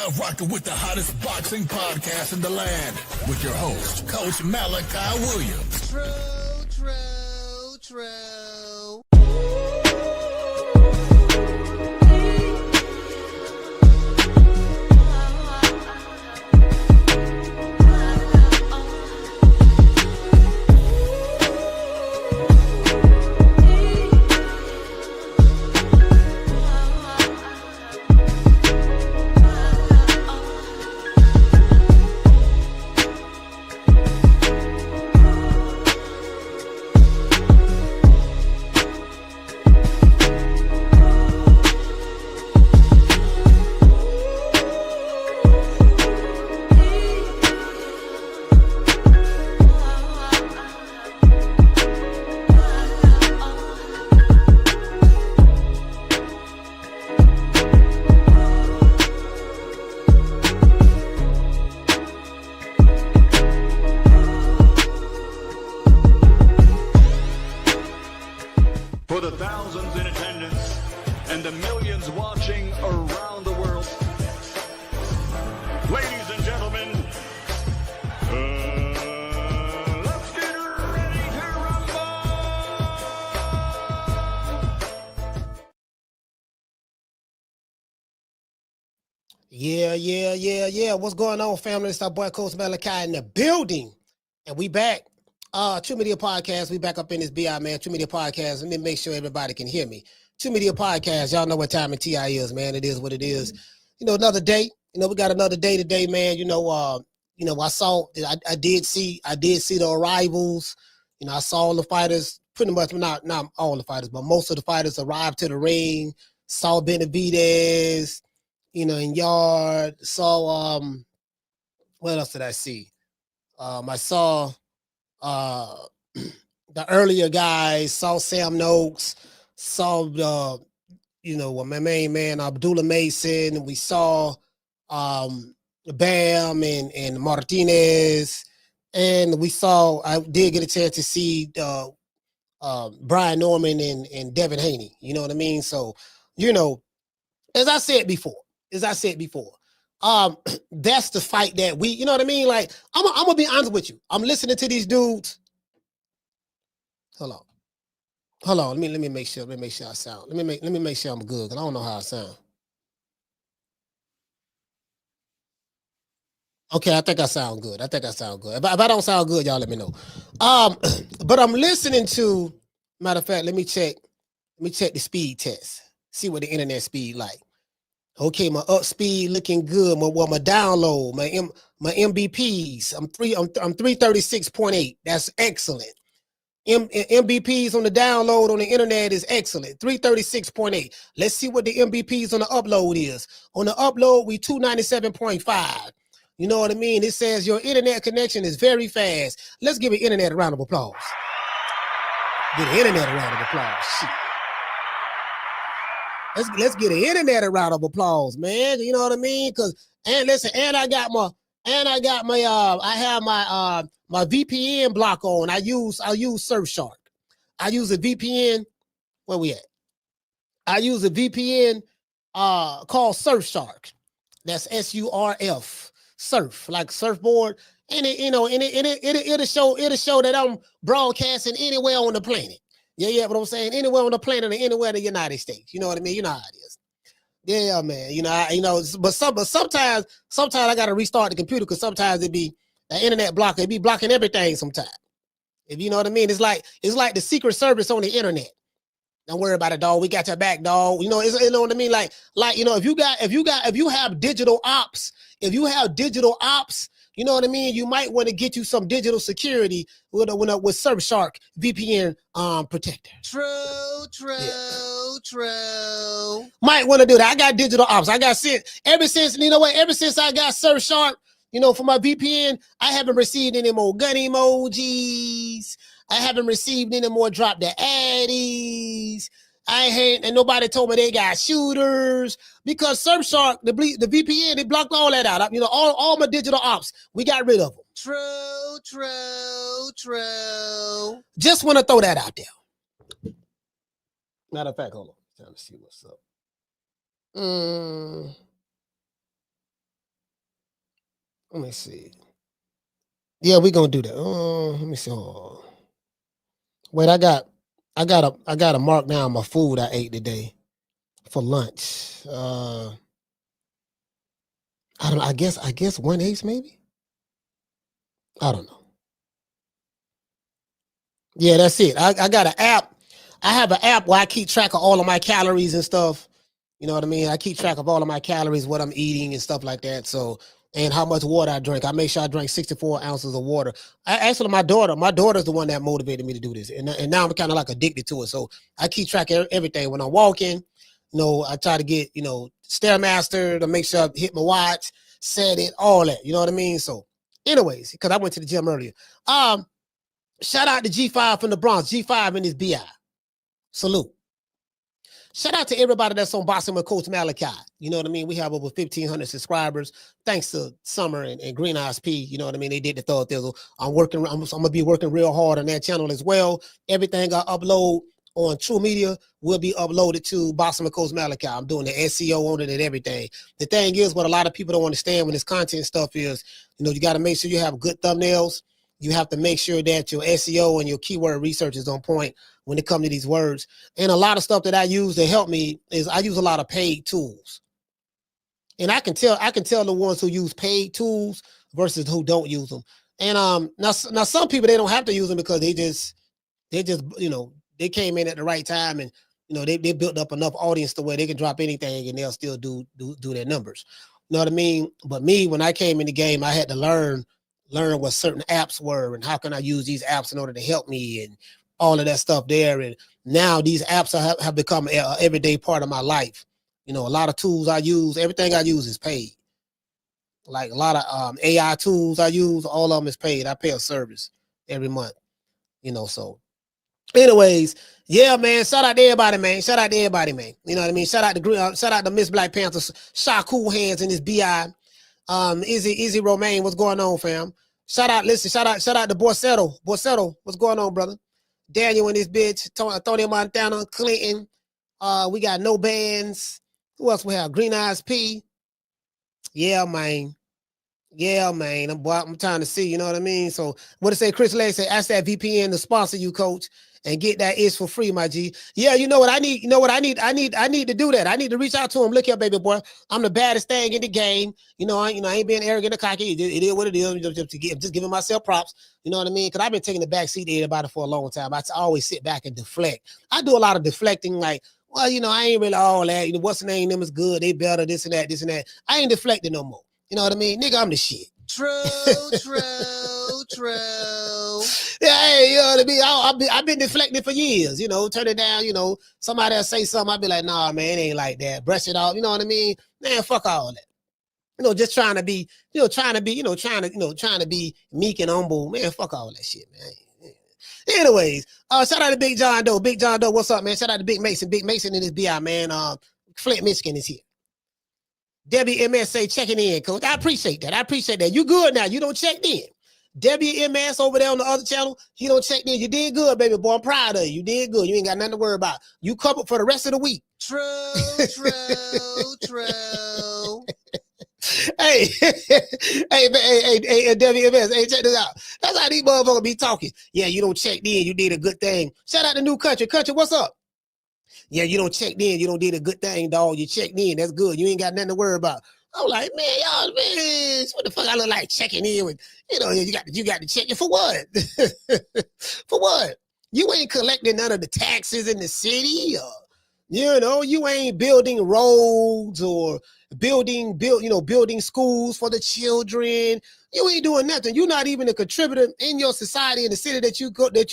now rocking with the hottest boxing podcast in the land with your host, Coach Malachi Williams. True. For the thousands in attendance and the millions watching around the world, ladies and gentlemen, let's get ready to rumble! Yeah. What's going on, family? It's our boy, Coach Malachi in the building. And we back. True Media Podcast. We back up in this BI, man. True Media Podcast. Let me make sure everybody can hear me. True Media Podcast. Y'all know what time and TI is, man. It is what it is. You know, another day. You know, we got another day today, man. I did see the arrivals. You know, I saw all the fighters, pretty much, not all the fighters, but most of the fighters arrived to the ring. Saw Benavidez, in yard. Saw, what else did I see? I saw the earlier guys, saw Sam Noakes, saw my main man Abdullah Mason, and we saw Bam and Martinez, and I did get a chance to see Brian Norman and Devin Haney. You know what I mean? So, as I said before, that's the fight that we, you know what I mean? Like, I'm gonna be honest with you. I'm listening to these dudes. Hold on. Let me make sure I sound. Let me make sure I'm good, because I don't know how I sound. Okay, I think I sound good. If I don't sound good, y'all let me know. But I'm listening to, matter of fact, let me check the speed test. See what the internet speed like. Okay, my up speed looking good. My download, my MBPs. I'm 336.8. That's excellent. MBPs on the download on the internet is excellent. 336.8. Let's see what the MBPs on the upload is. On the upload, we 297.5. You know what I mean? It says your internet connection is very fast. Let's give the internet a round of applause. Give the internet a round of applause. Shit. Let's get the internet a round of applause, man. You know what I mean? I have my VPN block on. I use Surfshark. I use a VPN. Where we at? I use a VPN called Surfshark. That's SURF. Surf, like surfboard. And it'll show that I'm broadcasting anywhere on the planet. Yeah, but I'm saying anywhere on the planet or anywhere in the United States. You know what I mean? You know how it is. Yeah, man. But sometimes I gotta restart the computer, because sometimes it be the internet blocker. It be blocking everything sometimes. If you know what I mean, it's like the Secret Service on the internet. Don't worry about it, dog. We got your back, dog. You know what I mean? Like if you have digital ops, you know what I mean? You might want to get you some digital security with Surfshark VPN protector. True. Might want to do that. I got digital ops. I got sent ever since I got Surfshark, for my VPN, I haven't received any more gun emojis. I haven't received any more drop the addies. And nobody told me they got shooters, because Surfshark, the VPN, they blocked all that out. All my digital ops, we got rid of them. True. Just want to throw that out there. Matter of fact, hold on. Trying to see what's up. Let me see. Yeah, we're gonna do that. Let me see. Wait, I got to mark down my food I ate today for lunch. I don't know. I guess 1/8 maybe. I don't know. Yeah, that's it. I got an app. I have an app where I keep track of all of my calories and stuff. You know what I mean? I keep track of all of my calories, what I'm eating and stuff like that. So, and how much water I drink. I make sure I drink 64 ounces of water. Actually, my daughter's the one that motivated me to do this. And now I'm kind of like addicted to it. So I keep track of everything. When I'm walking, I try to get, Stairmaster to make sure I hit my watch, set it, all that. You know what I mean? So anyways, because I went to the gym earlier. Shout out to G5 from the Bronx. G5 in his BI. Salute. Shout out to everybody that's on Boxing with Coach Malachi. You know what I mean? We have over 1,500 subscribers. Thanks to Summer and Green Eyes P. You know what I mean? They did the thought thizzle. I'm gonna be working real hard on that channel as well. Everything I upload on True Media will be uploaded to Boxing with Coach Malachi. I'm doing the SEO on it and everything. The thing is, what a lot of people don't understand when this content stuff is, you got to make sure you have good thumbnails. You have to make sure that your SEO and your keyword research is on point when it comes to these words. And a lot of stuff that I use to help me is I use a lot of paid tools. And I can tell the ones who use paid tools versus who don't use them. And now some people, they don't have to use them because they just they came in at the right time, and they built up enough audience to where they can drop anything and they'll still do their numbers. You know what I mean? But me, when I came in the game, I had to learn what certain apps were and how can I use these apps in order to help me and all of that stuff there. And now these apps have become an everyday part of my life. A lot of tools I use, everything I use is paid. Like a lot of AI tools I use, all of them is paid. I pay a service every month, so anyways, yeah, man. Shout out to everybody, man. Shout out to everybody, man. You know what I mean? Shout out to Miss Black Panther, Sha Cool Hands in his BI. Izzy Romaine, what's going on, fam? Shout out to Borsetto. Borsetto, what's going on, brother? Daniel and this bitch, Tony Montana, Clinton. We got No Bands. Who else we have? Green Eyes P. Yeah, man. Yeah, man. I'm trying to see, you know what I mean? So what it say, Chris Lay say, ask that VPN to sponsor you, coach, and get that is for free, my G. Yeah, you know what I need? I need to do that. I need to reach out to him. Look here, baby boy. I'm the baddest thing in the game. I ain't being arrogant or cocky. It is what it is. Just giving myself props. You know what I mean? Because I've been taking the back seat to everybody for a long time. I always sit back and deflect. I do a lot of deflecting, like, well, I ain't really all that. What's the name? Them is good. They better, this and that, this and that. I ain't deflecting no more. You know what I mean? Nigga, I'm the shit. True. Yeah, hey, you know what I mean? I've been deflecting for years, turn it down, somebody else say something, I'll be like, nah, man, it ain't like that. Brush it off, you know what I mean? Man, fuck all that. Just trying to be, trying to be meek and humble. Man, fuck all that shit, man. Anyways, shout out to Big John Doe. Big John Doe, what's up, man? Shout out to Big Mason. Big Mason in his BI, man. Flint, Michigan is here. Debbie MS say checking in, coach. I appreciate that. You good now. You don't check in. Debbie MS over there on the other channel, he don't check in. You did good, baby boy. I'm proud of you. You did good. You ain't got nothing to worry about. You covered for the rest of the week. True. Hey, Debbie MS. Hey, check this out. That's how these motherfuckers be talking. Yeah, you don't check in. You did a good thing. Shout out to New Country. Country, what's up? Yeah, you don't check in. You don't did a good thing, dog. You checked in. That's good. You ain't got nothing to worry about. I'm like, man, y'all, man, what the fuck I look like checking in with? You got to check it for what? For what? You ain't collecting none of the taxes in the city. You ain't building roads or building schools for the children. You ain't doing nothing. You're not even a contributor in your society in the city that you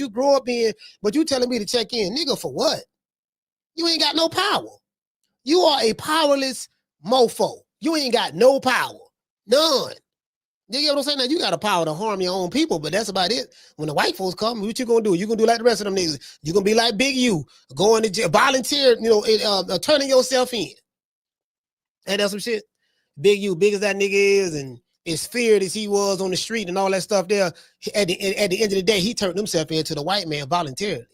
grow up in. But you telling me to check in, nigga, for what? You ain't got no power. You are a powerless mofo. You ain't got no power. None. You get what I'm saying? Now, you got a power to harm your own people, but that's about it. When the white folks come, what you gonna do? You gonna do like the rest of them niggas. You gonna be like Big U, going to jail, volunteer, turning yourself in. And that's some shit. Big U, big as that nigga is, and as feared as he was on the street and all that stuff there, at the end of the day, he turned himself into the white man voluntarily.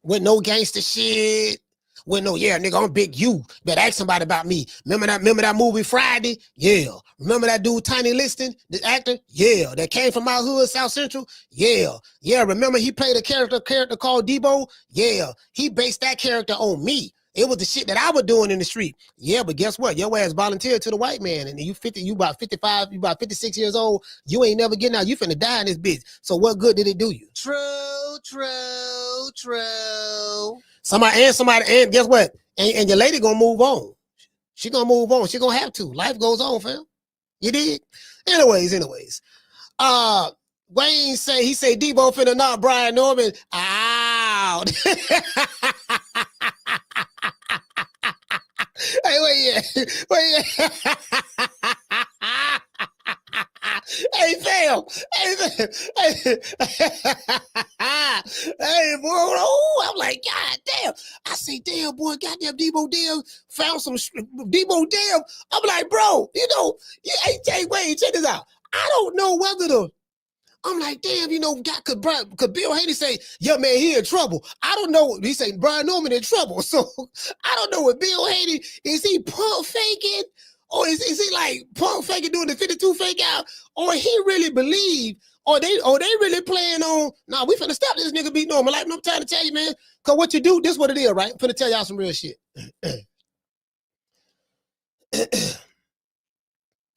With no gangster shit. Well, no, yeah, nigga, I'm Big U. Better ask somebody about me. Remember that movie Friday? Yeah. Remember that dude Tiny Liston, the actor? Yeah. That came from my hood, South Central? Yeah. Yeah. Remember he played a character called Deebo? Yeah. He based that character on me. It was the shit that I was doing in the street. Yeah, but guess what? Your ass volunteered to the white man, and you about 55, you about 56 years old. You ain't never getting out. You finna die in this bitch. So what good did it do you? True. Somebody, and guess what? And your lady gonna move on. She gonna move on. She gonna have to. Life goes on, fam. You did? Anyways. Wayne he say Deebo finna knock Brian Norman out. Hey, wait. Hey, fam. Hey, boy. Oh, I'm like, God damn. I say, damn, boy, goddamn Deebo Dev found some Deebo Dev. I'm like, bro, hey, wait, check this out. I don't know whether I'm like, damn, could Bill Haney say, yeah, man, he in trouble. I don't know. He say Brian Norman in trouble. So I don't know what Bill Haney, is he pump faking? Or is he like pump faking doing the 52 fake out? Or he really believe, or they really playing on, nah, we finna stop this nigga beat Norman. Like, I'm trying to tell you, man, because what you do, this is what it is, right? I'm finna tell y'all some real shit.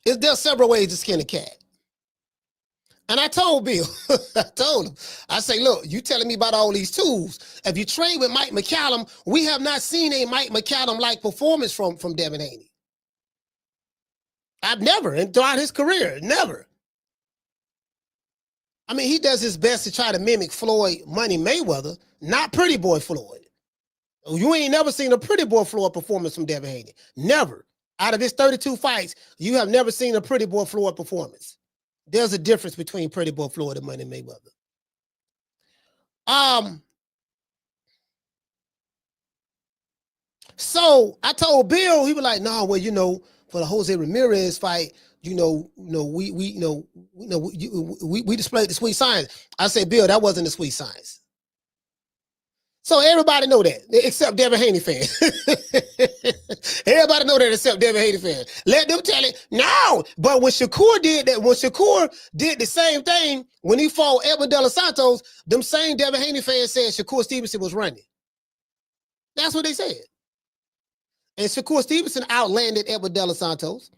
There's several ways to skin a cat. And I told Bill, I told him, I say, look, you telling me about all these tools. If you train with Mike McCallum, we have not seen a Mike McCallum-like performance from Devin Haney. I've never, and throughout his career, never. I mean, he does his best to try to mimic Floyd Money Mayweather, not Pretty Boy Floyd. You ain't never seen a Pretty Boy Floyd performance from Devin Haney. Never. Out of his 32 fights, you have never seen a Pretty Boy Floyd performance. There's a difference between Pretty Boy Floyd and Money Mayweather. So I told Bill, he was like, no, well, for the Jose Ramirez fight, we displayed the sweet science. I said, Bill, that wasn't the sweet science. So everybody know that, except Devin Haney fans. Everybody know that except Devin Haney fans. Let them tell it. No, but when Shakur did that, when Shakur did the same thing, when he fought Edwin De Los Santos, them same Devin Haney fans said Shakur Stevenson was running. That's what they said. And Shakur Stevenson outlanded Edwin De Los Santos.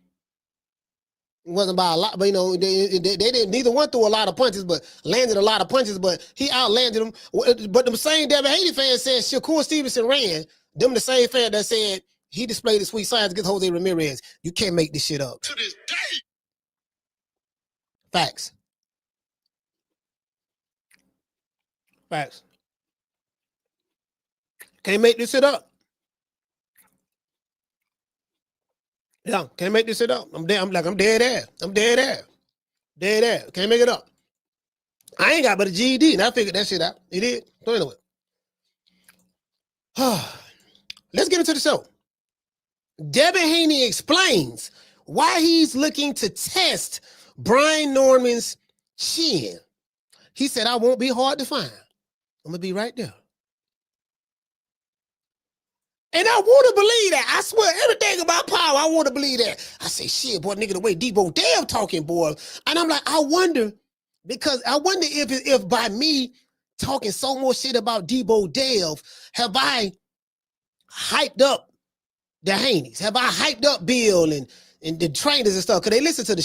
It wasn't by a lot, but they didn't. Neither one threw a lot of punches, but landed a lot of punches. But he outlanded them. But the same Devin Haney fans said Shakur Stevenson ran. Them the same fan that said he displayed the sweet science against Jose Ramirez. You can't make this shit up. To this day. Facts. Can't make this shit up. Yeah, can't make this shit up. I'm dead ass. Dead ass. Can't make it up. I ain't got but a GED, and I figured that shit out. You did? So anyway. Let's get into the show. Devin Haney explains why he's looking to test Brian Norman's chin. He said, I won't be hard to find. I'm going to be right there. And I want to believe that. I swear, everything about power, I want to believe that. I say, shit, boy, nigga, the way Deebo Dev talking, boy. And I'm like, I wonder if by me talking so much shit about Deebo Dev, have I hyped up the Haneys? Have I hyped up Bill and the trainers and stuff? Because they listen to the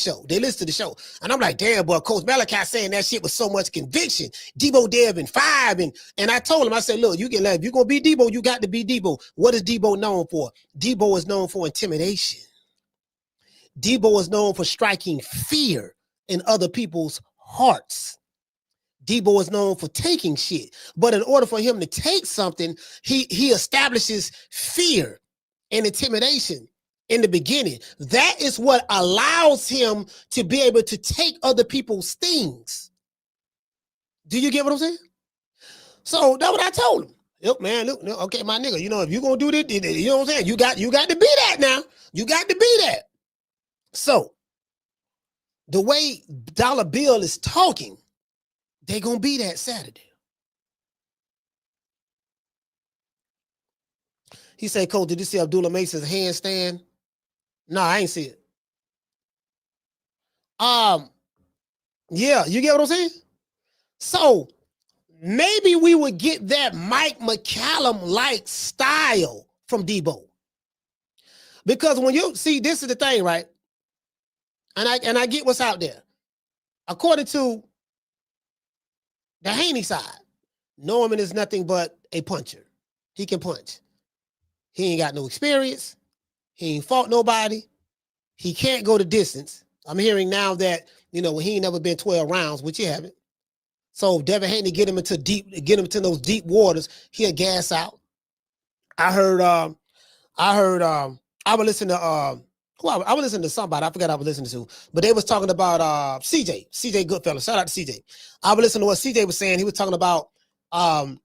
show. And I'm like, damn, boy, Coach Malachi saying that shit with so much conviction. Deebo Dev in 5. And I told him, I said, look, you can if you're going to be Deebo, you got to be Deebo. What is Deebo known for? Deebo is known for intimidation. Deebo is known for striking fear in other people's hearts. Deebo is known for taking shit. But in order for him to take something, he establishes fear and intimidation in the beginning. That is what allows him to be able to take other people's things. Do you get what I'm saying? So that's what I told him. Look, man, look, okay, my nigga, if you're going to do this, you know what I'm saying? You got to be that now. You got to be that. So the way Dollar Bill is talking, they're going to be that Saturday. He said, Coach, did you see Abdullah Mason's handstand? No, I ain't see it. Yeah, you get what I'm saying? So maybe we would get that Mike McCallum-like style from Deebo. Because when you see, this is the thing, right? And I get what's out there. According to the Haney side, Norman is nothing but a puncher. He can punch. He ain't got no experience. He ain't fought nobody. He can't go the distance. I'm hearing now that, he ain't never been 12 rounds, which he haven't. So Devin Haney get him into those deep waters, he'll gas out. I would listen to I would listen to somebody. I forgot I was listening to, but they was talking about CJ Goodfellas. Shout out to CJ. I would listen to what CJ was saying. He was talking about how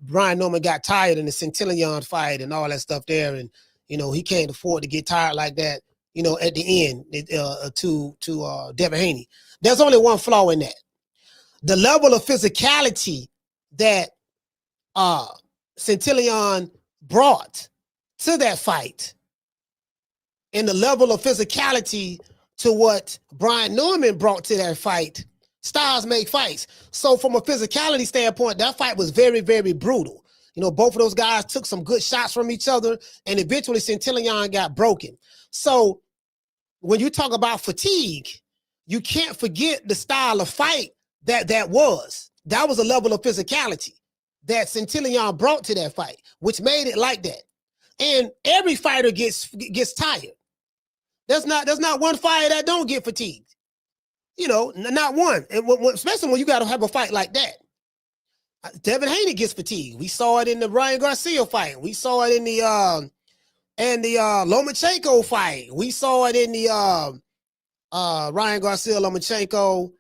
Brian Norman got tired in the Centillion fight and all that stuff there, and he can't afford to get tired like that. At the end to Devin Haney. There's only one flaw in that. The level of physicality that Centillion brought to that fight and the level of physicality to what Brian Norman brought to that fight, styles make fights. So from a physicality standpoint, that fight was very, very brutal. Both of those guys took some good shots from each other, and eventually Centillion got broken. So when you talk about fatigue, you can't forget the style of fight that was. That was a level of physicality that Centillion brought to that fight, which made it like that. And every fighter gets tired. There's not one fighter that don't get fatigued. Not one. And especially when you got to have a fight like that. Devin Haney gets fatigued. We saw it in the Ryan Garcia fight. We saw it in the Lomachenko fight. We saw it in the Ryan Garcia Lomachenko.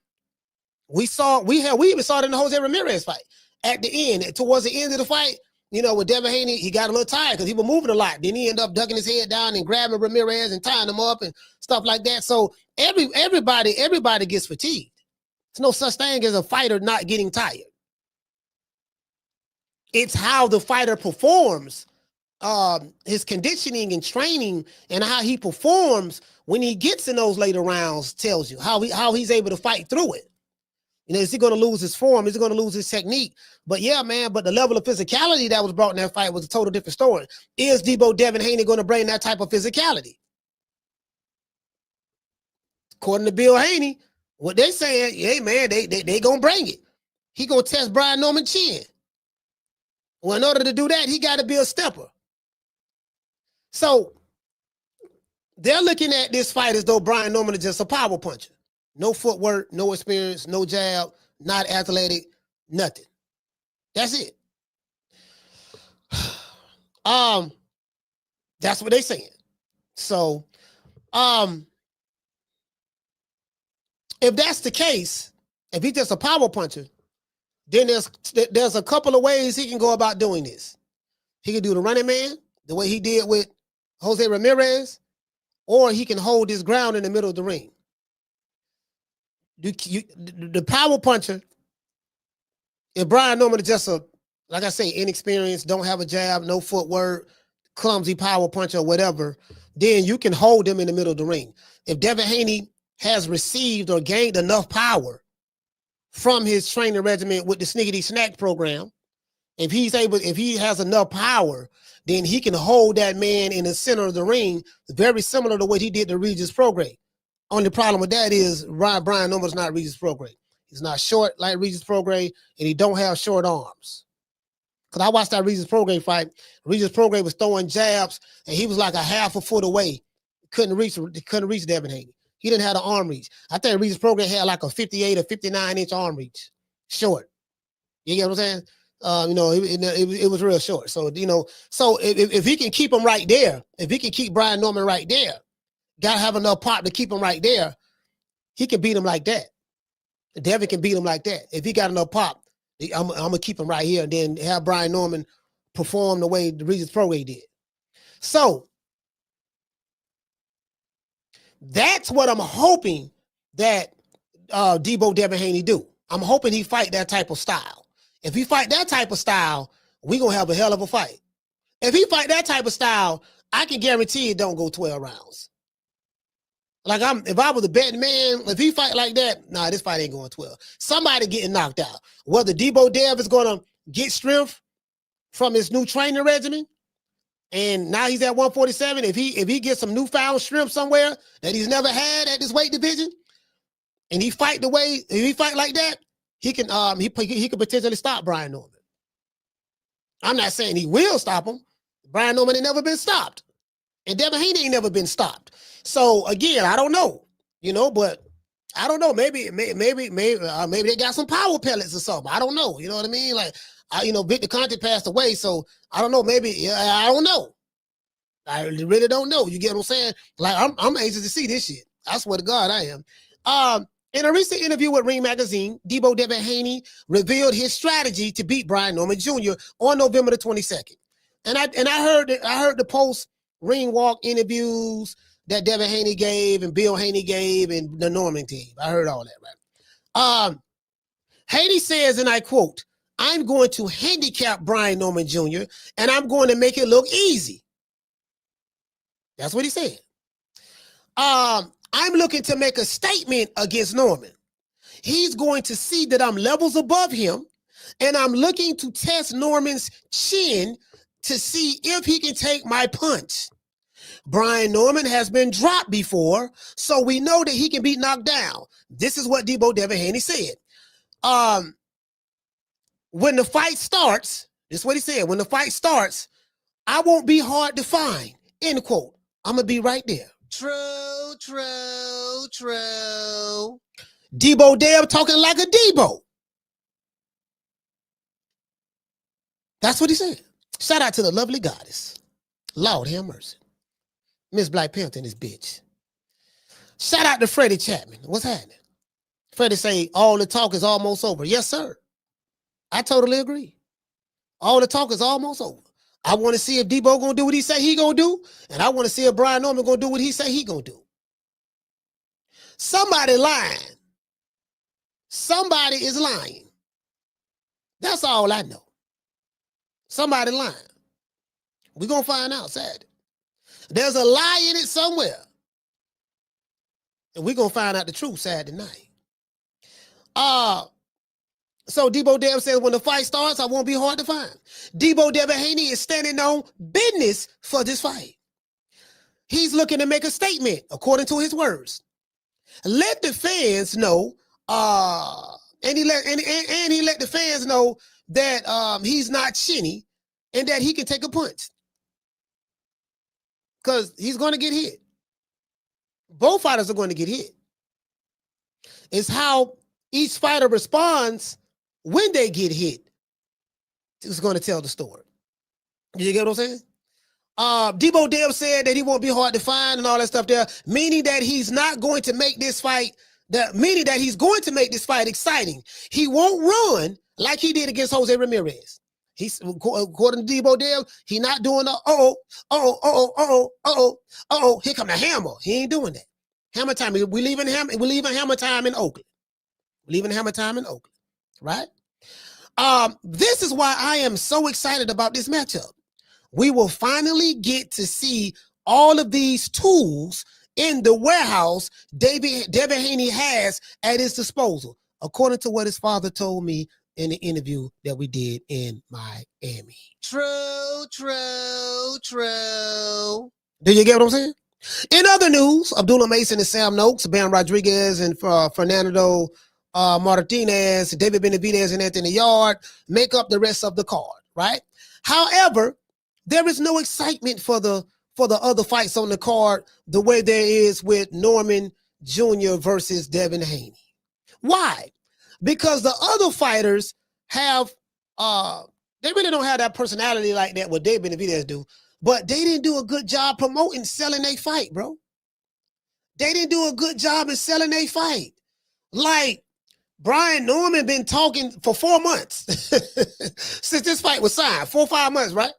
We even saw it in the Jose Ramirez fight. At the end, towards the end of the fight, with Devin Haney, he got a little tired because he was moving a lot. Then he ended up ducking his head down and grabbing Ramirez and tying him up and stuff like that. So everybody gets fatigued. There's no such thing as a fighter not getting tired. It's how the fighter performs, his conditioning and training, and how he performs when he gets in those later rounds tells you how he's able to fight through it. Is he going to lose his form? Is he going to lose his technique? But yeah, man, but the level of physicality that was brought in that fight was a total different story. Is Deebo Devin Haney going to bring that type of physicality? According to Bill Haney, what they saying, hey, man, they going to bring it. He going to test Brian Norman's chin. Well, in order to do that, he got to be a stepper. So they're looking at this fight as though Brian Norman is just a power puncher. No footwork, no experience, no jab, not athletic, nothing. That's it. That's what they saying. So, if that's the case, if he's just a power puncher, then there's a couple of ways he can go about doing this. He can do the running man, the way he did with Jose Ramirez, or he can hold his ground in the middle of the ring. The power puncher, if Brian Norman is just like I say, inexperienced, don't have a jab, no footwork, clumsy power puncher or whatever, then you can hold him in the middle of the ring. If Devin Haney has received or gained enough power from his training regimen with the Sniggity Snack program, if he has enough power, then he can hold that man in the center of the ring, very similar to what he did to Regis Prograis. Only problem with that is Brian Norman's not Regis Prograis. He's not short like Regis Prograis, and he don't have short arms. Because I watched that Regis Prograis fight. Regis Prograis was throwing jabs, and he was like a half a foot away. Couldn't reach Devin Haney. He didn't have the arm reach. I think Regis Prograis had like a 58 or 59-inch arm reach. Short. You get what I'm saying? It was real short. So, so if he can keep him right there, if he can keep Brian Norman right there, got to have enough pop to keep him right there, he can beat him like that. Devin can beat him like that. If he got enough pop, I'm going to keep him right here and then have Brian Norman perform the way the Regis Prograis did. So that's what I'm hoping that Deebo Devin Haney do. I'm hoping he fight that type of style. If he fight that type of style, we're going to have a hell of a fight. If he fight that type of style, I can guarantee it don't go 12 rounds. Like if I was a betting man, if he fight like that, nah, this fight ain't going 12. Somebody getting knocked out. Whether Deebo Dev is gonna get strength from his new training regimen, and now he's at 147. If he gets some newfound strength somewhere that he's never had at this weight division, and he fight like that, he can potentially stop Brian Norman. I'm not saying he will stop him. Brian Norman ain't never been stopped, and Devin Haney ain't never been stopped. So again, I don't know, but I don't know. Maybe they got some power pellets or something. I don't know. You know what I mean? Like, Victor Conte passed away, so I don't know. Maybe I don't know. I really don't know. You get what I'm saying? Like, I'm anxious to see this shit. I swear to God, I am. In a recent interview with Ring Magazine, Deebo Devin Haney revealed his strategy to beat Brian Norman Jr. on November the 22nd. And I heard the post ring walk interviews that Devin Haney gave and Bill Haney gave and the Norman team. I heard all that, right? Haney says, and I quote, "I'm going to handicap Brian Norman Jr. and I'm going to make it look easy." That's what he said. "I'm looking to make a statement against Norman. He's going to see that I'm levels above him, and I'm looking to test Norman's chin to see if he can take my punch. Brian Norman has been dropped before, so we know that he can be knocked down." This is what Deebo Devin Haney said. When the fight starts, this is what he said, "When the fight starts, I won't be hard to find," end quote. I'm going to be right there. True, true, true. Deebo Dev talking like a Deebo. That's what he said. Shout out to the lovely goddess. Lord have mercy. Miss Black Panther and this bitch. Shout out to Freddie Chapman. What's happening? Freddie say all the talk is almost over. Yes, sir. I totally agree. All the talk is almost over. I want to see if Deebo gonna do what he say he gonna do, and I want to see if Brian Norman gonna do what he say he gonna do. Somebody lying. Somebody is lying. That's all I know. Somebody lying. We're gonna find out Saturday. There's a lie in it somewhere. And we're going to find out the truth Saturday night. So Deebo Dev says, when the fight starts, I won't be hard to find. Deebo Devin Haney is standing on business for this fight. He's looking to make a statement, according to his words. Let the fans know, and he let the fans know that he's not chinny and that he can take a punch. Because he's going to get hit. Both fighters are going to get hit. It's how each fighter responds when they get hit. It's going to tell the story. You get what I'm saying? Deebo Dev said that he won't be hard to find and all that stuff there, meaning that he's not going to make this fight, meaning that he's going to make this fight exciting. He won't run like he did against Jose Ramirez. He's, according to Deebo Dev, he not doing the here come the hammer. He ain't doing that. Hammer time. We're leaving hammer time in Oakland. We're leaving hammer time in Oakland, right? This is why I am so excited about this matchup. We will finally get to see all of these tools in the warehouse Devin Haney has at his disposal, according to what his father told me in the interview that we did in Miami. True, true, true. Do you get what I'm saying? In other news, Abdullah Mason and Sam Noakes, Ben Rodriguez and Fernando Martinez, David Benavidez and Anthony Yard make up the rest of the card, right? However, there is no excitement for the other fights on the card the way there is with Norman Jr. versus Devin Haney. Why? Because the other fighters have, they really don't have that personality like that, what David Benavidez do, but they didn't do a good job promoting, selling their fight, bro. They didn't do a good job in selling their fight. Like, Brian Norman been talking for 4 months since this fight was signed, 4 or 5 months, right?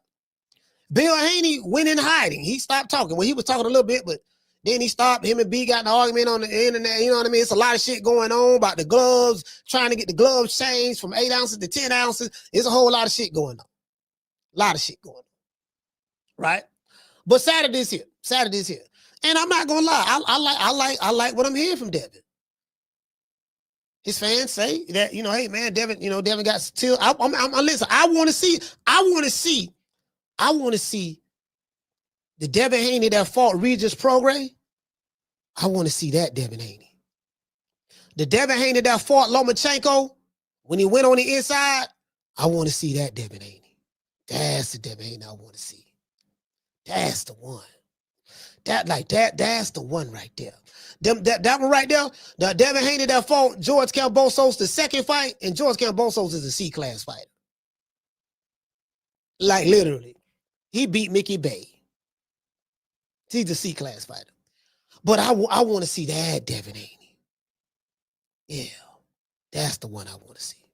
Bill Haney went in hiding. He stopped talking. Well, he was talking a little bit, but then he stopped. Him and B got in an argument on the internet. You know what I mean? It's a lot of shit going on about the gloves, trying to get the gloves changed from 8 ounces to 10 ounces. There's a whole lot of shit going on. A lot of shit going on. right? But Saturday's here. And I'm not gonna lie, I like what I'm hearing from Devin. His fans say that, hey man, Devin got still. Listen. I want to see the Devin Haney that fought Regis Prograis. I want to see that Devin Haney. The Devin Haney that fought Lomachenko when he went on the inside. I want to see that Devin Haney. That's the Devin Haney I want to see. That's the one. That's the one right there. That one right there, the Devin Haney that fought George Kambosos, the second fight, and George Kambosos is a C-class fighter. Like literally. He beat Mickey Bay. He's a C-class fighter. But I want to see that Devin Haney. Yeah. That's the one I want to see.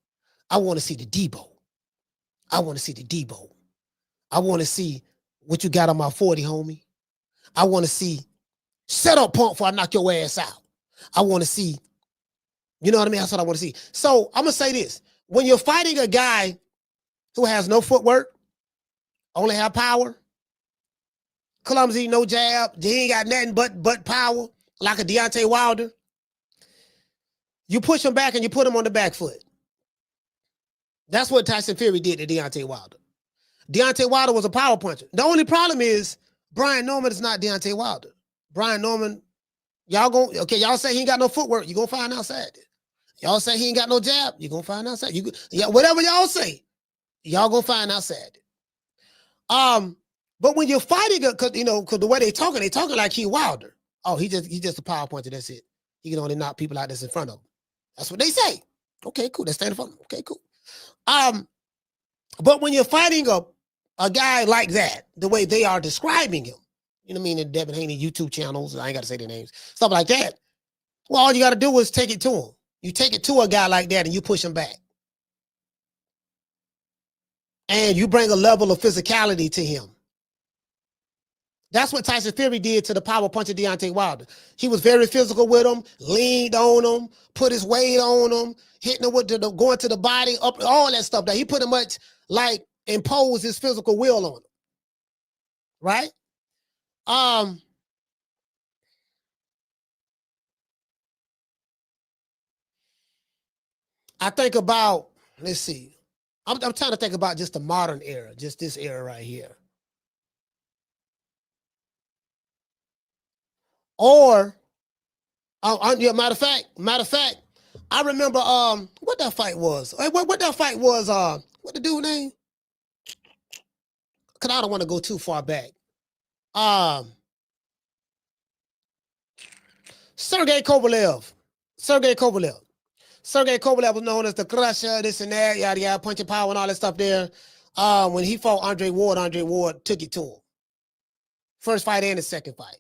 I want to see the Deebo. I want to see what you got on my 40, homie. I want to see set up punk before I knock your ass out. I want to see, you know what I mean? That's what I want to see. So I'm going to say this. When you're fighting a guy who has no footwork, only have power, clumsy, no jab, he ain't got nothing but power, like a Deontay Wilder, you push him back and you put him on the back foot. That's what Tyson Fury did to Deontay Wilder. Deontay Wilder was a power puncher. The only problem is Brian Norman is not Deontay Wilder. Brian Norman, y'all say he ain't got no footwork, you're going to find out Saturday. Y'all say he ain't got no jab, you're going to find out Saturday. Whatever y'all say, y'all going to find out Saturday. But when you're fighting, because the way they talking like he Wilder. Oh, he just a power puncher, that's it. He can only knock people out that's in front of him. That's what they say. Okay, cool, that's standing for him. Okay, cool. But when you're fighting a guy like that, the way they are describing him, you know what I mean, the Devin Haney YouTube channels, I ain't got to say their names, stuff like that. Well, all you got to do is take it to him. You take it to a guy like that and you push him back. And you bring a level of physicality to him. That's what Tyson Fury did to the power puncher Deontay Wilder. He was very physical with him, leaned on him, put his weight on him, hitting him with going to the body, up, all that stuff. That he pretty much like imposed his physical will on him. Right? I think about, let's see. I'm trying to think about just the modern era, just this era right here. Or, matter of fact, I remember what that fight was. What that fight was, what the dude name? Because I don't want to go too far back. Sergey Kovalev. Sergey Kovalev was known as the Crusher, this and that, yada yada, punching power and all that stuff there. When he fought Andre Ward took it to him. First fight and the second fight.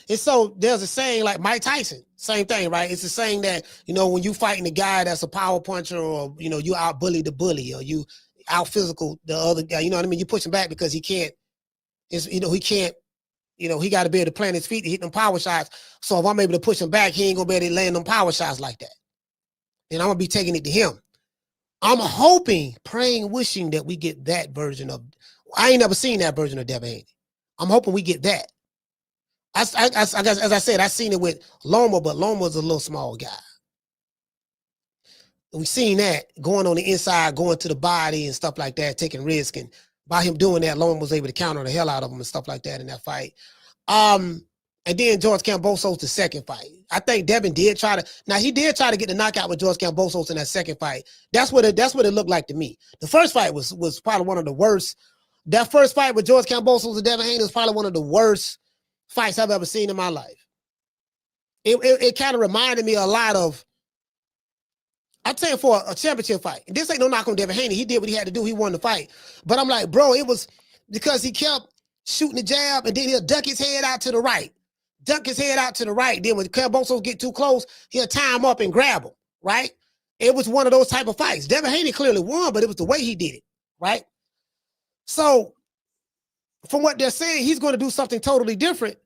And so there's a saying like Mike Tyson, same thing, right? It's a saying that, when you fighting a guy that's a power puncher or, you out bully the bully or you out physical the other guy, you know what I mean? You push him back because he can't, he got to be able to plant his feet to hit them power shots. So if I'm able to push him back, he ain't going to be able to land them power shots like that. And I'm going to be taking it to him. I'm hoping, praying, wishing that we get that version of, I ain't never seen that version of Devin Haney. I'm hoping we get that. As I said, I seen it with Loma, but Loma's a little small guy. We seen that going on the inside, going to the body and stuff like that, taking risk. And by him doing that, Loma was able to counter the hell out of him and stuff like that in that fight. And then George Kambosos, the second fight. I think Devin did try to get the knockout with George Kambosos in that second fight. That's what it looked like to me. The first fight was probably one of the worst. That first fight with George Kambosos and Devin Haney was probably one of the worst fights I've ever seen in my life. It kind of reminded me a lot of, I'd say for a championship fight. This ain't no knock on Devin Haney. He did what he had to do. He won the fight. But I'm like, bro, it was because he kept shooting the jab and then he'll duck his head out to the right. Then when Kambosos get too close, he'll tie him up and grab him, right? It was one of those type of fights. Devin Haney clearly won, but it was the way he did it, right? So from what they're saying, he's going to do something totally different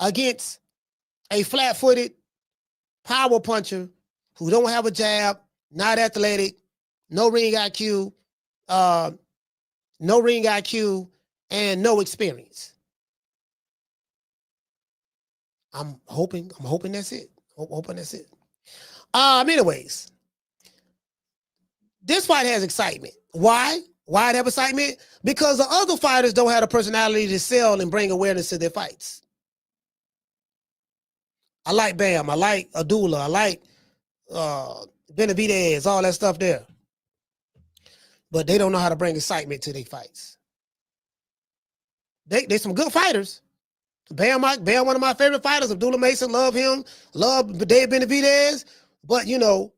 against a flat-footed power puncher who don't have a jab, not athletic, no ring IQ, and no experience. I'm hoping that's it. Hoping that's it. Anyways, this fight has excitement. Why? Why it have excitement? Because the other fighters don't have the personality to sell and bring awareness to their fights. I like Bam. I like Abdullah. I like Benavidez, all that stuff there. But they don't know how to bring excitement to their fights. They some good fighters. Bam, one of my favorite fighters. Abdullah Mason, love him. Love Dave Benavidez. But you know,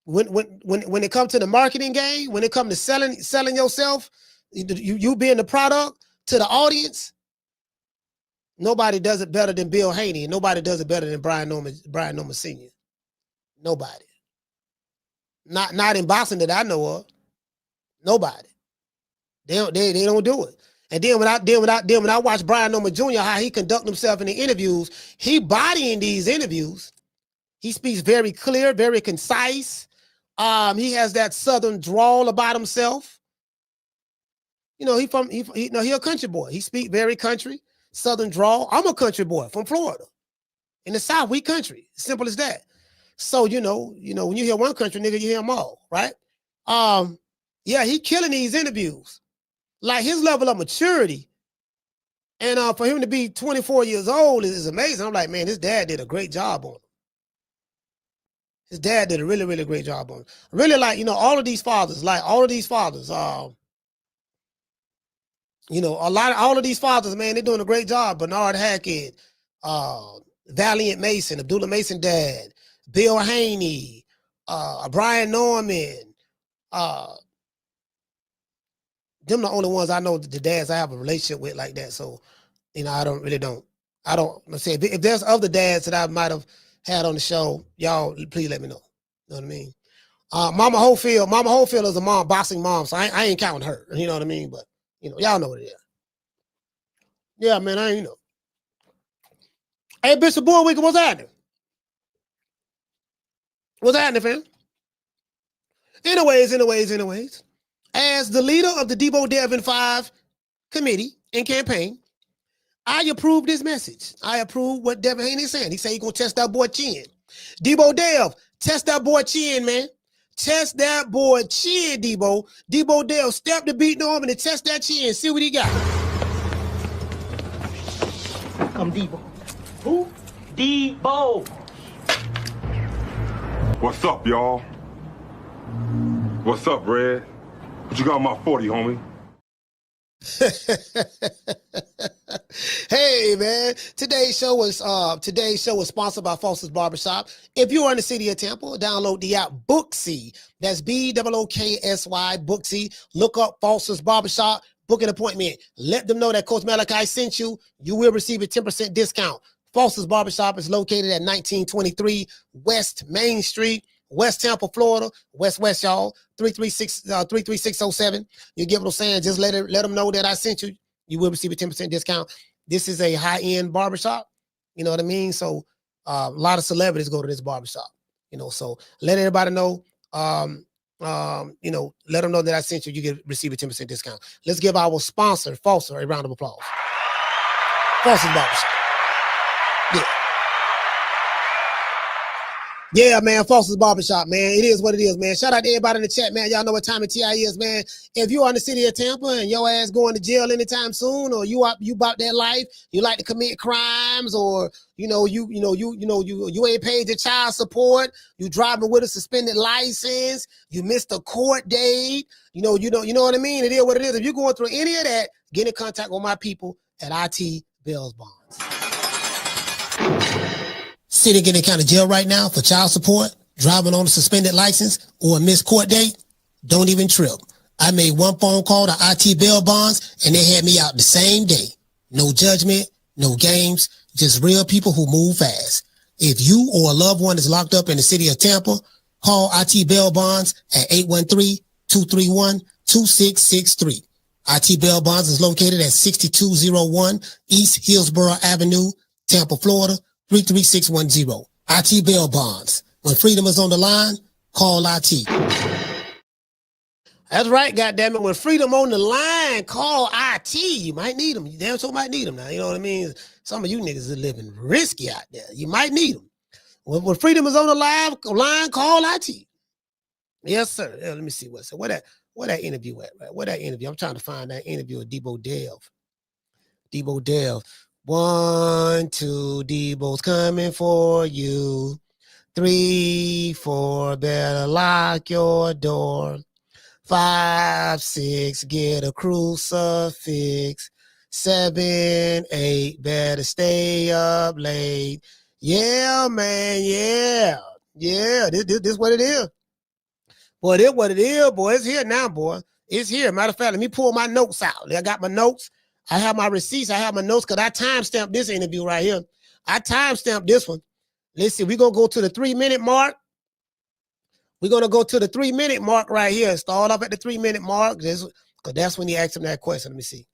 when it comes to the marketing game, when it comes to selling yourself, you being the product to the audience, nobody does it better than Bill Haney, and nobody does it better than Brian Norman Sr. Nobody. Not in boxing that I know of. Nobody. They don't do it. And then when I watch Brian Norman Jr., how he conduct himself in the interviews, he bodying these interviews. He speaks very clear, very concise. He has that Southern drawl about himself. You know, he a country boy. He speak very country, Southern drawl. I'm a country boy from Florida. In the South, we country. Simple as that. So, you know, when you hear one country nigga, you hear them all, right? Yeah, he killing these interviews. Like his level of maturity. And for him to be 24 years old is amazing. I'm like, man, his dad did a great job on him. His dad did a really, really great job on him. Really like, all of these fathers, all of these fathers, all of these fathers, man, they're doing a great job. Bernard Hackett, Valiant Mason, Abdullah Mason dad, Bill Haney, Brian Norman, them the only ones I know, the dads I have a relationship with like that. So, I don't say if there's other dads that I might have had on the show, y'all please let me know. You know what I mean? Mama Holyfield is a boxing mom, so I ain't counting her. You know what I mean? But y'all know what it is. Yeah, man, I ain't know. Hey, Bishop Bullwinkle, what's happening? What's happening, fam? Anyways. As the leader of the Deebo Devin 5 committee and campaign, I approve this message. I approve what Devin Haney is saying. He said he's going to test that boy chin. Deebo Dev, test that boy chin, man. Test that boy chin, Deebo. Deebo Dev, step the beat on him and test that chin. See what he got. Come, Deebo. Who? Deebo. What's up, y'all? What's up, Red? What you got on my 40, homie? Hey, man. Today's show was sponsored by Foster's Barbershop. If you are in the city of Tampa, download the app Booksy. That's BOOKSY, Booksy. Look up Foster's Barbershop. Book an appointment. Let them know that Coach Malachi sent you. You will receive a 10% discount. Foster's Barbershop is located at 1923 West Main Street, West Tampa, Florida. West, y'all. 33607. You get what I'm saying? Just let them know that I sent you. You will receive a 10% discount. This is a high-end barbershop. You know what I mean? So a lot of celebrities go to this barbershop. So let everybody know. Let them know that I sent you. You can receive a 10% discount. Let's give our sponsor, Foster, a round of applause. Foster's Barbershop. Yeah. Yeah, man, Foster's Barbershop, man. It is what it is, man. Shout out to everybody in the chat, man. Y'all know what time of TI is, man. If you are in the city of Tampa and your ass going to jail anytime soon, or you about that life, you like to commit crimes, or you ain't paid your child support, you driving with a suspended license, you missed a court date, you know what I mean? It is what it is. If you're going through any of that, get in contact with my people at IT Bells Bonds. Sitting in any kind of jail right now for child support, driving on a suspended license, or a missed court date, don't even trip. I made one phone call to IT Bail Bonds, and they had me out the same day. No judgment, no games, just real people who move fast. If you or a loved one is locked up in the city of Tampa, call IT Bail Bonds at 813-231-2663. IT Bail Bonds is located at 6201 East Hillsborough Avenue, Tampa, Florida, 33610. IT Bail Bonds. When freedom is on the line, call IT. That's right, goddammit. When freedom on the line, line, call IT. You might need them. You damn sure might need them now. You know what I mean? Some of you niggas are living risky out there. You might need them. When freedom is on the line, call IT. Yes, sir. Let me see what's where that interview at, right? Where that interview? I'm trying to find that interview with Deebo Dev. Deebo Dev. 1, 2, Deebo's coming for you. 3, 4, better lock your door. 5, 6, get a crucifix. 7, 8, better stay up late. Yeah, man, yeah. Yeah, this what it is. Boy, this what it is, boy. It's here now, boy. It's here. Matter of fact, let me pull my notes out. I got my notes. I have my receipts. I have my notes because I timestamped this interview right here. I timestamped this one. Let's see. We're going to go to the 3-minute mark. We're going to go to the 3-minute mark right here. Start off at the 3-minute mark because that's when he asked him that question. Let me see.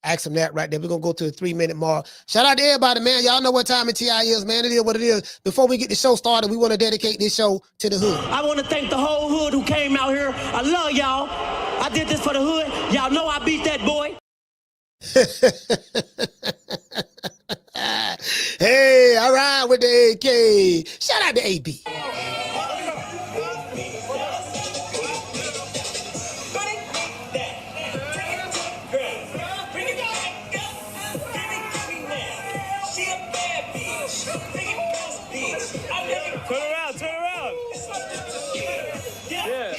Ask him that right there. We're going to go to the 3-minute mark. Shout out to everybody, man. Y'all know what time it TI is, man. It is what it is. Before we get the show started, we want to dedicate this show to the hood. I want to thank the whole hood who came out here. I love y'all. I did this for the hood. Y'all know I beat that boy. Hey, all right with the AK. Shout out to AB. Turn around. Yeah.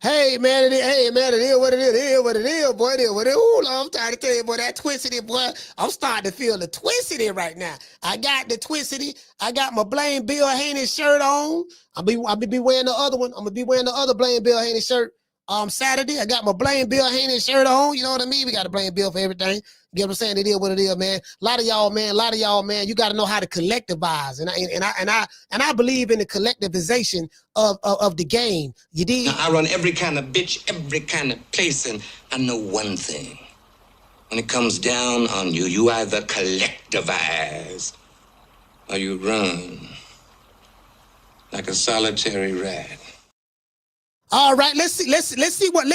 Hey man, it is what it is. It is what it is, boy. It is what it is. Ooh, I'm trying to tell you, boy, that twistity, boy. I'm starting to feel the twistity right now. I got the twistity. I got my Blame Bill Haney shirt on. I'll be wearing the other one. I'm gonna be wearing the other Blame Bill Haney shirt. Saturday. I got my Blame Bill Haney shirt on. You know what I mean? We got to blame Bill for everything. You get what I'm saying? It is what it is, man. A lot of y'all, man, you got to know how to collectivize. And I believe in the collectivization of the game. You did? Now, I run every kind of bitch, every kind of place, and I know one thing. When it comes down on you, you either collectivize or you run like a solitary rat. All right, let's see what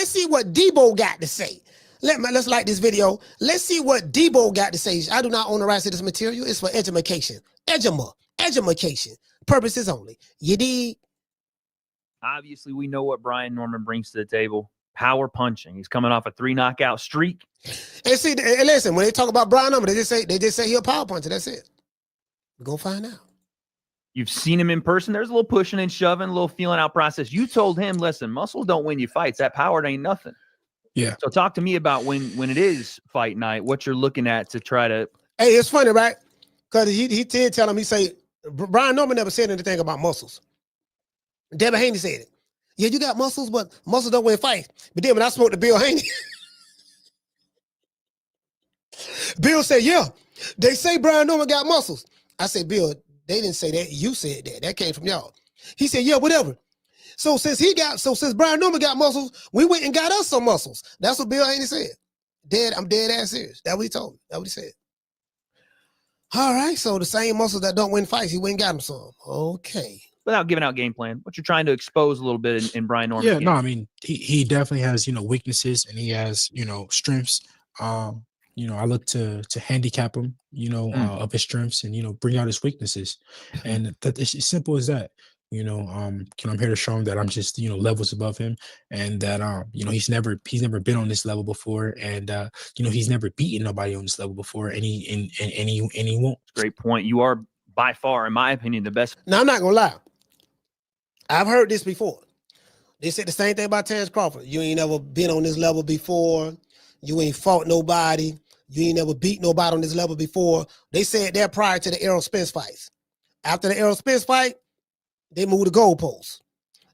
Deebo got to say. Let's like this video. Let's see what Deebo got to say. I do not own the rights to this material. It's for education. Education purposes only. You dig? Obviously, we know what Brian Norman brings to the table. Power punching. He's coming off a 3 knockout streak. And see, and listen, when they talk about Brian Norman, they just say he'll power puncher. That's it. We're gonna find out. You've seen him in person. There's a little pushing and shoving, a little feeling out process. You told him, listen, muscle don't win you fights. That power ain't nothing. Yeah. So talk to me about when it is fight night, what you're looking at to try to. Hey, it's funny, right? Because he did tell him, he say, Brian Norman never said anything about muscles. Devin Haney said it. Yeah, you got muscles, but muscles don't win fights. But then when I spoke to Bill Haney, Bill said, yeah, they say Brian Norman got muscles. I said, Bill, they didn't say that. You said that. That came from y'all. He said, yeah, whatever. So since Brian Norman got muscles, we went and got us some muscles. That's what Bill Haney said. I'm dead ass serious. That's what he told me. That's what he said. All right. So the same muscles that don't win fights, he went and got them some. Okay. Without giving out game plan, what you're trying to expose a little bit in Brian Norman. Yeah, no, I mean, he definitely has, weaknesses and he has, strengths. I look to handicap him, of his strengths and, bring out his weaknesses. And that it's as simple as that. I'm here to show him that I'm just, levels above him and that, he's never been on this level before. And, he's never beaten nobody on this level before. And he won't. Great point. You are by far, in my opinion, the best. Now, I'm not going to lie. I've heard this before. They said the same thing about Terrence Crawford. You ain't never been on this level before. You ain't fought nobody. You ain't never beat nobody on this level before. They said that prior to the Errol Spence fights. After the Errol Spence fight, they moved the goalposts.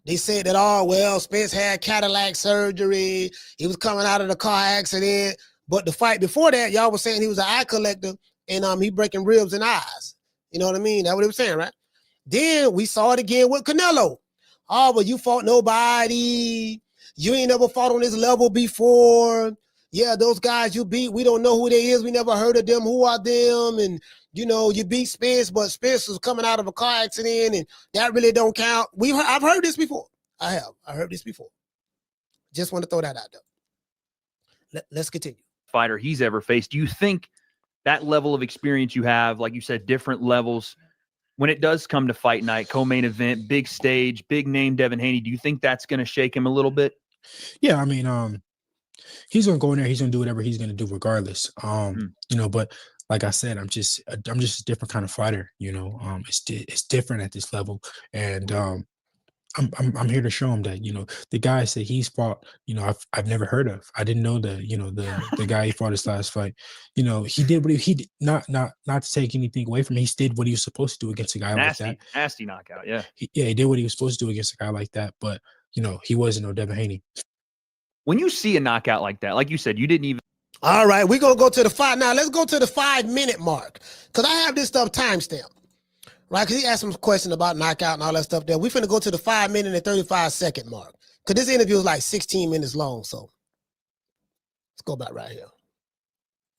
They said that, Spence had Cadillac surgery. He was coming out of the car accident. But the fight before that, y'all was saying he was an eye collector and he breaking ribs and eyes. You know what I mean? That's what they were saying, right? Then we saw it again with Canelo. Oh, but you fought nobody. You ain't never fought on this level before. Yeah, those guys you beat, we don't know who they is. We never heard of them. Who are them? And you know, you beat Spence, but Spence was coming out of a car accident, and that really don't count. I've heard this before. I heard this before. Just want to throw that out there. Let's continue. Fighter he's ever faced. Do you think that level of experience you have, like you said, different levels, when it does come to fight night, co-main event, big stage, big name Devin Haney, do you think that's going to shake him a little bit? Yeah, I mean, he's gonna go in there. He's gonna do whatever he's gonna do, regardless. You know, but like I said, I'm just a different kind of fighter. You know, it's different at this level, and I'm here to show him that, you know, the guys that he's fought, you know, I've never heard of. I didn't know the, you know, the guy he fought his last fight. You know, he did what he did, not to take anything away from him. He did what he was supposed to do against a guy like that. Nasty knockout, yeah. He did what he was supposed to do against a guy like that. But you know, he wasn't no Devin Haney. When you see a knockout like that, like you said, you didn't even. All right, we're going to go to the 5. Now, let's go to the 5-minute mark, because I have this stuff timestamped, right? Because he asked some question about knockout and all that stuff there. We're finna go to the 5-minute and 35-second mark, because this interview is like 16 minutes long. So let's go back right here.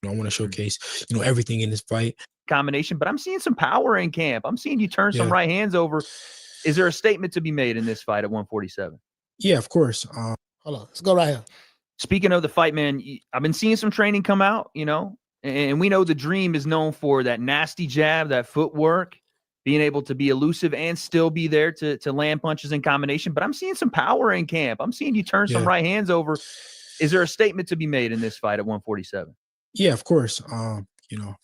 I want to showcase, you know, everything in this fight. Combination, but I'm seeing some power in camp. I'm seeing you turn some right hands over. Is there a statement to be made in this fight at 147? Yeah, of course. Hold on, let's go right here. Speaking of the fight, man, I've been seeing some training come out, you know, and we know the Dream is known for that nasty jab, that footwork, being able to be elusive and still be there to land punches in combination. But I'm seeing some power in camp. I'm seeing you turn some right hands over. Is there a statement to be made in this fight at 147? Yeah, of course. You know,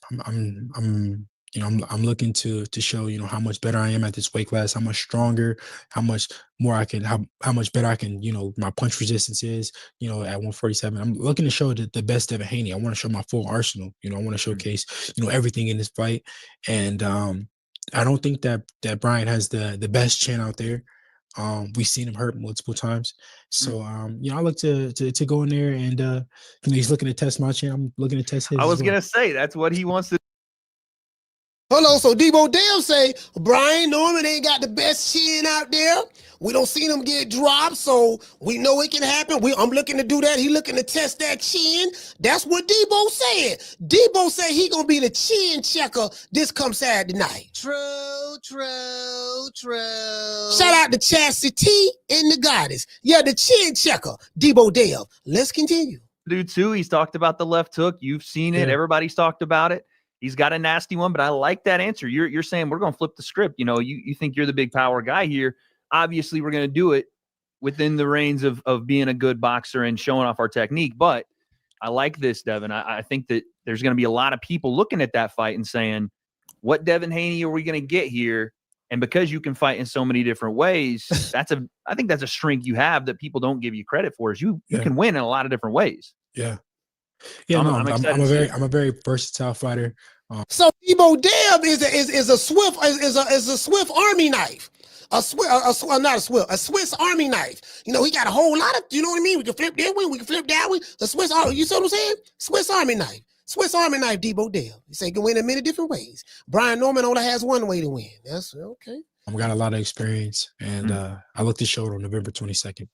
I'm looking to show, you know, how much better I am at this weight class, how much stronger, how much more I can, how much better I can, you know, my punch resistance is, you know, at 147. I'm looking to show the best Devin Haney. I want to show my full arsenal. You know, I want to showcase, you know, everything in this fight. And I don't think that Brian has the best chin out there. We've seen him hurt multiple times. So, you know, I look to go in there and, you know, he's looking to test my chin. I'm looking to test his. I was going to say, that's what he wants to. Hold on, so Deebo Dev say Brian Norman ain't got the best chin out there. We don't see him get dropped, so we know it can happen. I'm looking to do that. He looking to test that chin. That's what Deebo said. Deebo said he gonna be the chin checker this come Saturday night. True. Shout out to Chassis T and the Goddess. Yeah, the chin checker, Deebo Dev. Let's continue. Dude, too, he's talked about the left hook. You've seen it. Everybody's talked about it. He's got a nasty one, but I like that answer. You're saying we're going to flip the script. You know, you think you're the big power guy here. Obviously, we're going to do it within the reins of being a good boxer and showing off our technique. But I like this, Devin. I think that there's going to be a lot of people looking at that fight and saying, what Devin Haney are we going to get here? And because you can fight in so many different ways, I think that's a strength you have that people don't give you credit for, is you can win in a lot of different ways. Yeah. Yeah, I'm a very versatile fighter. So Deebo Dev is a Swiss Army knife. A Swiss Army knife. You know, he got a whole lot of, you know what I mean? We can flip that one, we can flip that one. The Swiss Army, you see what I'm saying? Swiss Army knife. Swiss Army knife, Deebo Dev. He said he can win in many different ways. Brian Norman only has one way to win. That's okay. I've got a lot of experience, and I look to show it on November 22nd.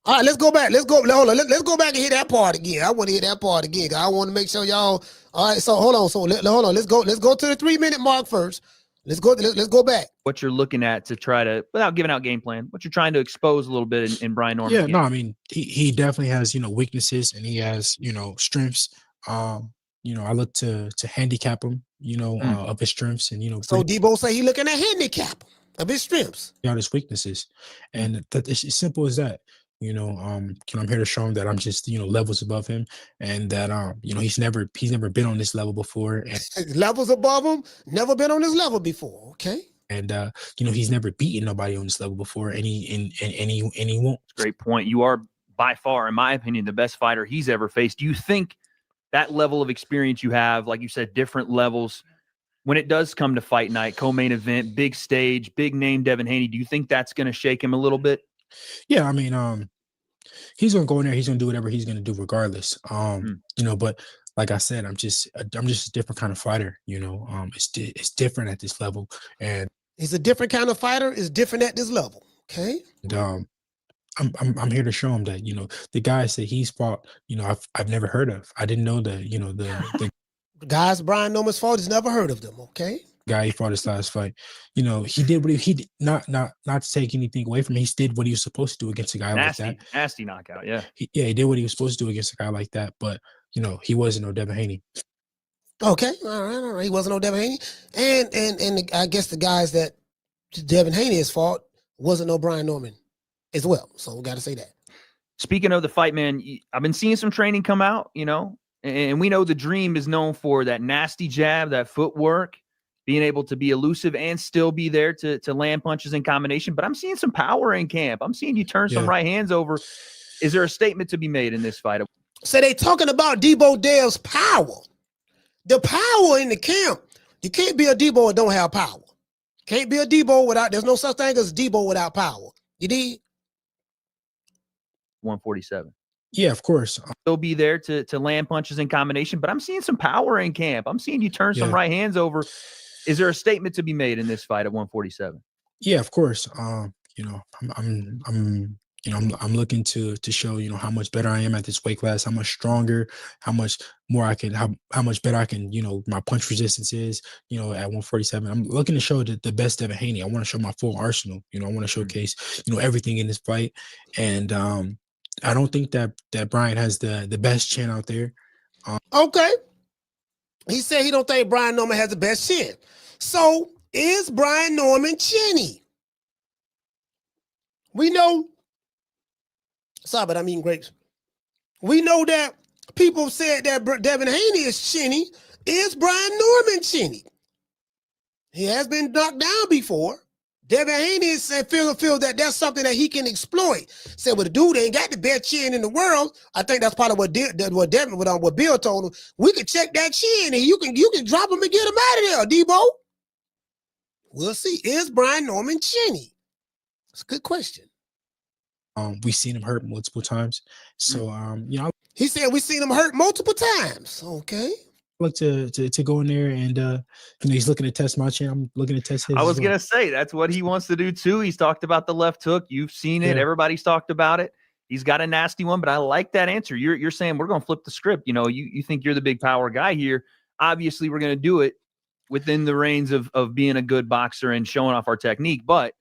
All right, let's go back. Let's go back and hear that part again. I want to hear that part again. I want to make sure y'all. All right, so hold on. So hold on. Let's go to the 3-minute mark first. Let's go back. What you're looking at to try to, without giving out game plan, what you're trying to expose a little bit in Brian Norman. Yeah, no, I mean he definitely has, you know, weaknesses, and he has, you know, strengths. You know, I look to handicap him, you know, of his strengths, and you know. So Deebo say he looking at handicap of his strengths. Out his weaknesses, and that it's as simple as that. You know, I'm here to show him that I'm just, you know, levels above him, and that you know, he's never been on this level before. And levels above him, never been on this level before. Okay. And you know, he's never beaten nobody on this level before, and he won't. Great point. You are by far, in my opinion, the best fighter he's ever faced. Do you think that level of experience you have, like you said, different levels, when it does come to fight night, co-main event, big stage, big name Devin Haney, do you think that's going to shake him a little bit? Yeah, I mean, he's gonna go in there. He's gonna do whatever he's gonna do, regardless. You know, but like I said, I'm just a different kind of fighter. You know, it's different at this level, and he's a different kind of fighter. It's different at this level. Okay. And, I'm here to show him that, you know, the guys that he's fought, you know, I've never heard of. I didn't know the Guys, Brian Norman's fault. He's never heard of them. Okay. Guy he fought his last fight. You know, he did what he did, not to take anything away from him. He did what he was supposed to do against a guy like that. Nasty knockout, yeah. He did what he was supposed to do against a guy like that. But you know, he wasn't no Devin Haney. Okay, all right. He wasn't no Devin Haney, and I guess the guys that Devin Haney has fought wasn't no Brian Norman as well. So we got to say that. Speaking of the fight, man, I've been seeing some training come out, you know, and we know the Dream is known for that nasty jab, that footwork, being able to be elusive and still be there to land punches in combination. But I'm seeing some power in camp. I'm seeing you turn some right hands over. Is there a statement to be made in this fight? So they talking about Deebo Dev's power. The power in the camp. You can't be a Deebo and don't have power. Can't be a Deebo without, there's no such thing as Deebo without power. You did? 147. Yeah, of course. Still be there to land punches in combination. But I'm seeing some power in camp. I'm seeing you turn some right hands over. Is there a statement to be made in this fight at 147? Yeah, of course. You know, I'm looking to show, you know, how much better I am at this weight class, how much stronger, how much more I can, how much better I can, you know, my punch resistance is, you know, at 147. I'm looking to show the best Devin Haney. I want to show my full arsenal. You know, I want to showcase, you know, everything in this fight. And I don't think that Brian has the best chin out there. Okay. He said he don't think Brian Norman has the best chin. So is Brian Norman chinny? We know. Sorry, but I'm eating grapes. We know that people said that Devin Haney is chinny. Is Brian Norman chinny? He has been knocked down before. Devin Haney said feel that that's something that he can exploit. Said, well, the dude ain't got the best chin in the world. I think that's part of what Bill told him. We could check that chin and you can drop him and get him out of there, Deebo. We'll see. Is Brian Norman chinny? It's a good question. We've seen him hurt multiple times. So you know, he said we've seen him hurt multiple times. Okay. Look to go in there and you know, he's looking to test my chin. I'm looking to test his. I was gonna say that's what he wants to do too. He's talked about the left hook. You've seen it. Everybody's talked about it. He's got a nasty one, but I like that answer. You're saying we're gonna flip the script. You know, you think you're the big power guy here. Obviously, we're gonna do it within the reins of being a good boxer and showing off our technique. But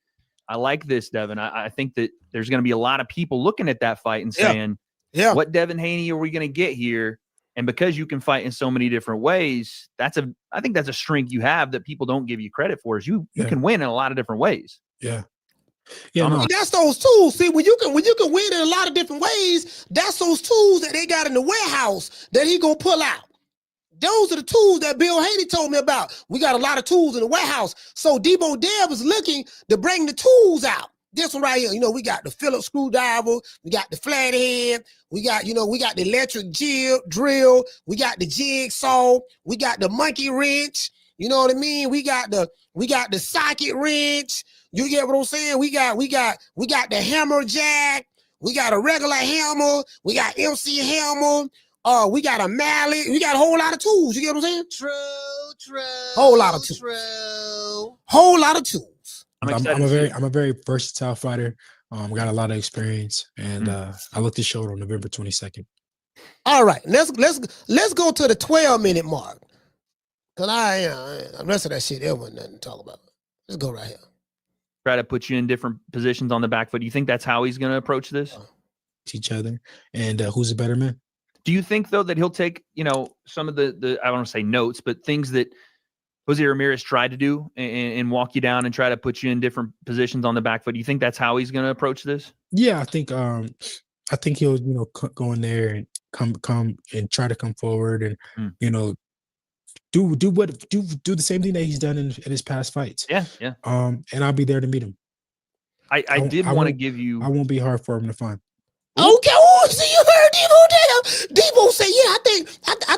I like this, Devin. I think that there's gonna be a lot of people looking at that fight and saying, what Devin Haney are we gonna get here? And because you can fight in so many different ways, I think that's a strength you have that people don't give you credit for. Is you can win in a lot of different ways. Yeah. That's those tools. See, when you can win in a lot of different ways, that's those tools that they got in the warehouse that he gonna pull out. Those are the tools that Bill Haney told me about. We got a lot of tools in the warehouse. So Deebo Dev is looking to bring the tools out. This one right here, you know, we got the Phillips screwdriver, we got the flathead, we got the electric drill, we got the jigsaw, we got the monkey wrench, you know what I mean? We got the socket wrench, you get what I'm saying? We got the hammer jack, we got a regular hammer, we got MC hammer, we got a mallet, we got a whole lot of tools, you get what I'm saying? True. Whole lot of tools. I'm a very versatile fighter. Got a lot of experience, and I look to show it on November 22nd. All right, let's go to the 12-minute mark. Cause the rest of that shit there wasn't nothing to talk about. Let's go right here. Try to put you in different positions on the back foot. Do you think that's how he's going to approach this? Each other, and who's a better man? Do you think though that he'll take some of the I don't want to say notes, but things that Jose Ramirez tried to do and walk you down and try to put you in different positions on the back foot? Do you think that's how he's going to approach this? Yeah, I think he'll go in there and come and try to come forward and do the same thing that he's done in his past fights. Yeah. And I'll be there to meet him. I want to give you. I won't be hard for him to find. Okay, so you heard Deebo Dev. Deebo say, I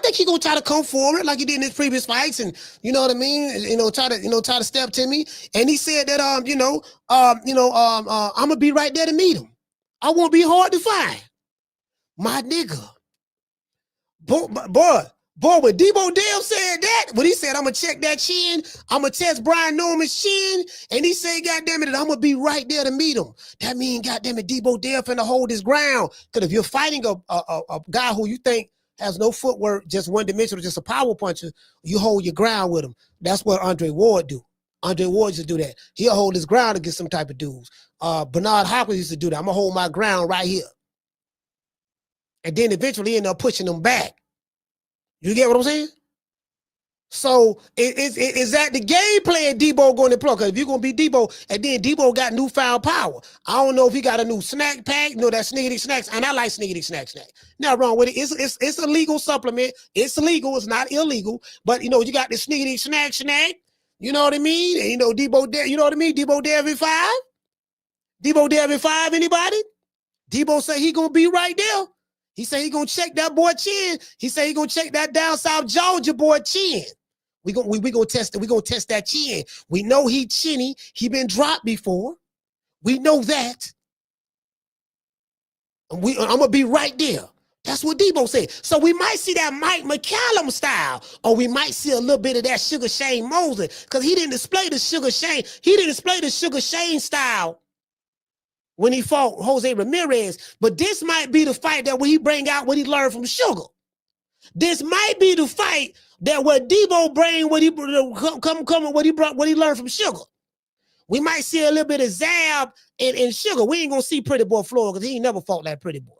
think he gonna try to come forward like he did in his previous fights, and you know what I mean. Try to step to me. And he said that I'm gonna be right there to meet him. I won't be hard to find, my nigga. Boy, when Deebo Dev said that, when he said, I'm going to check that chin, I'm going to test Brian Norman's chin, and he said, goddamn it, I'm going to be right there to meet him. That means, goddamn it, Deebo Dev finna hold his ground. Because if you're fighting a guy who you think has no footwork, just one dimensional, just a power puncher, you hold your ground with him. That's what Andre Ward do. Andre Ward used to do that. He'll hold his ground against some type of dudes. Bernard Hopkins used to do that. I'm going to hold my ground right here. And then eventually he end up pushing them back. You get what I'm saying? So is that the game plan Deebo going to play? Because if you're going to be Deebo, and then Deebo got newfound power. I don't know if he got a new snack pack. You know, that Sniggity Snacks. And I like Sniggity Snack. Not wrong with it. It's a legal supplement. It's legal. It's not illegal. But, you know, you got the Sniggity Snack. You know what I mean? And, you know, Deebo Dev, you know what I mean? Deebo Devin 5. Deebo Devin 5, anybody? Deebo say he going to be right there. He say he going to check that boy chin. He say he going to check that down South Georgia boy chin. We gonna test it. We gonna test that chin. We know he chinny. He been dropped before. We know that. And I'm gonna be right there. That's what Deebo said. So we might see that Mike McCallum style, or we might see a little bit of that Sugar Shane Mosley, because he didn't display the Sugar Shane. He didn't display the Sugar Shane style when he fought Jose Ramirez. But this might be the fight that when he bring out what he learned from Sugar. This might be the fight that what Deebo bring, what he what he learned from Sugar. We might see a little bit of Zab in Sugar. We ain't gonna see Pretty Boy Floyd because he ain't never fought like Pretty Boy.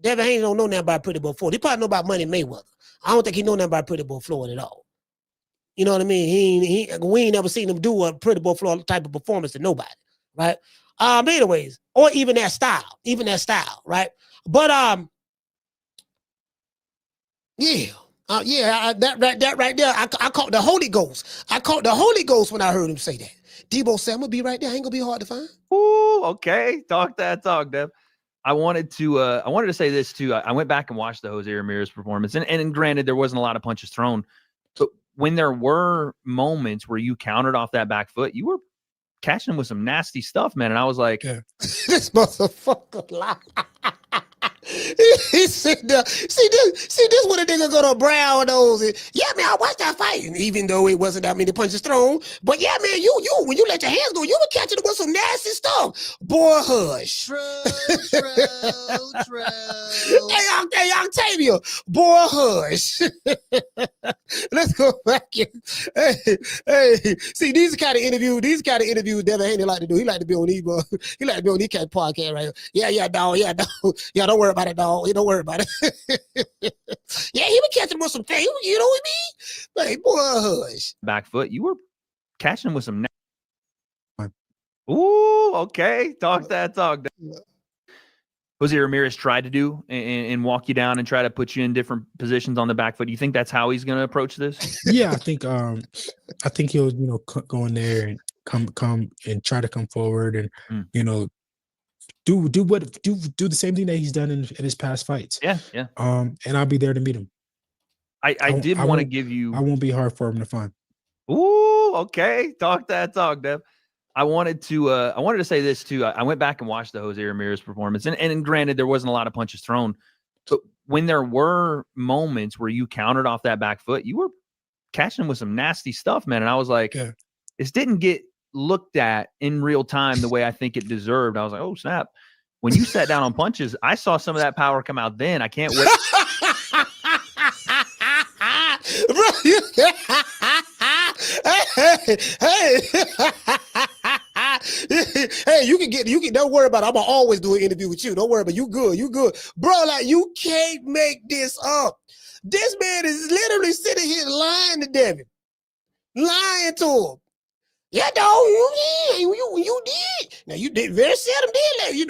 Devin Haney don't know nothing about Pretty Boy Floyd. He probably know about Money Mayweather. I don't think he know nothing about Pretty Boy Floyd at all. You know what I mean? We ain't never seen him do a Pretty Boy Floyd type of performance to nobody, right? Anyways, or even that style, right? But yeah. That right there, I caught the Holy Ghost. I caught the Holy Ghost when I heard him say that. Deebo said, I'm going to be right there. Ain't going to be hard to find. Ooh, okay. Talk that talk, Dev. I wanted to say this too. I went back and watched the Jose Ramirez performance. And granted, there wasn't a lot of punches thrown. But when there were moments where you countered off that back foot, you were catching him with some nasty stuff, man. And I was like, this motherfucker lie. He said, see this what a nigga go to brown nose. Yeah, man, I watched that fight. And even though it wasn't that many punches thrown, but yeah, man, you when you let your hands go, you were catching it with some nasty stuff. Boy, hush. True. Hey, Octavia, boy, hush. Let's go back. Hey, see, these kind of interviews Devin Haney like to do. He like to be on Deebo. He like to be on these kind of podcast right here. Yeah, dog. Yeah, don't worry about it, dog. You don't worry about it. Yeah, he was catching with some things. You know what I mean? Hey, boy, hush. Back foot, you were catching with some. Ooh, okay. Talk that talk. Jose Ramirez tried to do and walk you down and try to put you in different positions on the back foot. Do you think that's how he's going to approach this? Yeah, I think he'll go in there and come and try to come forward and do the same thing that he's done in his past fights. Yeah. And I'll be there to meet him. I did want to give you. I won't be hard for him to find. Ooh, okay. Talk that talk, Dev. I wanted to say this too. I went back and watched the Jose Ramirez performance, and granted, there wasn't a lot of punches thrown, but when there were moments where you countered off that back foot, you were catching him with some nasty stuff, man. And I was like, this didn't get looked at in real time the way I think it deserved. I was like, oh snap! When you sat down on punches, I saw some of that power come out. Then I can't wait. Hey, you can don't worry about it. I'm gonna always do an interview with you. Don't worry about it. You good. Bro, like you can't make this up. This man is literally sitting here lying to Devin. Lying to him. Yeah, dog, you did. Now you did very seldom did that, you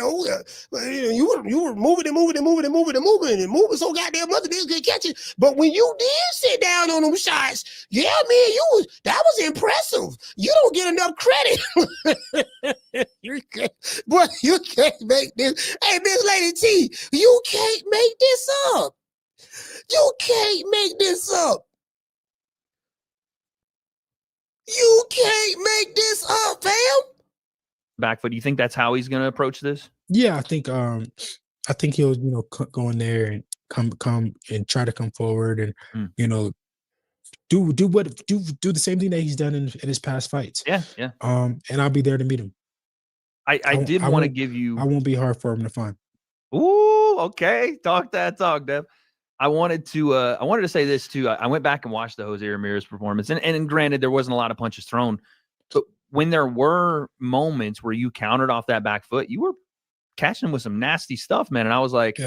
were moving and moving so goddamn much they could catch it. But when you did sit down on them shots, yeah, man, that was impressive. You don't get enough credit. You can't make this. Hey, Miss Lady T, you can't make this up. You can't make this up. You can't make this up, fam. Back foot. Do you think that's how he's going to approach this? Yeah, I think he'll go in there and come and try to come forward and do the same thing that he's done in his past fights. Yeah. And I'll be there to meet him. I did want to give you. I won't be hard for him to find. Ooh, okay. Talk that talk, Dev. I wanted to say this too. I went back and watched the Jose Ramirez performance, and granted, there wasn't a lot of punches thrown, but when there were moments where you countered off that back foot, you were catching him with some nasty stuff, man. And I was like,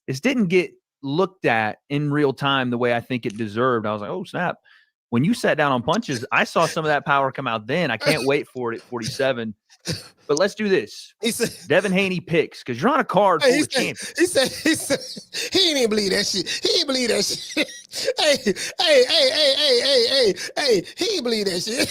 this didn't get looked at in real time the way I think it deserved. I was like, oh snap. When you sat down on punches, I saw some of that power come out then. I can't wait for it at 47. But let's do this. He said, Devin Haney picks, because you're on a card full of champions. He said, he ain't even believe that shit. He ain't believe that shit. Hey, he ain't believe that shit.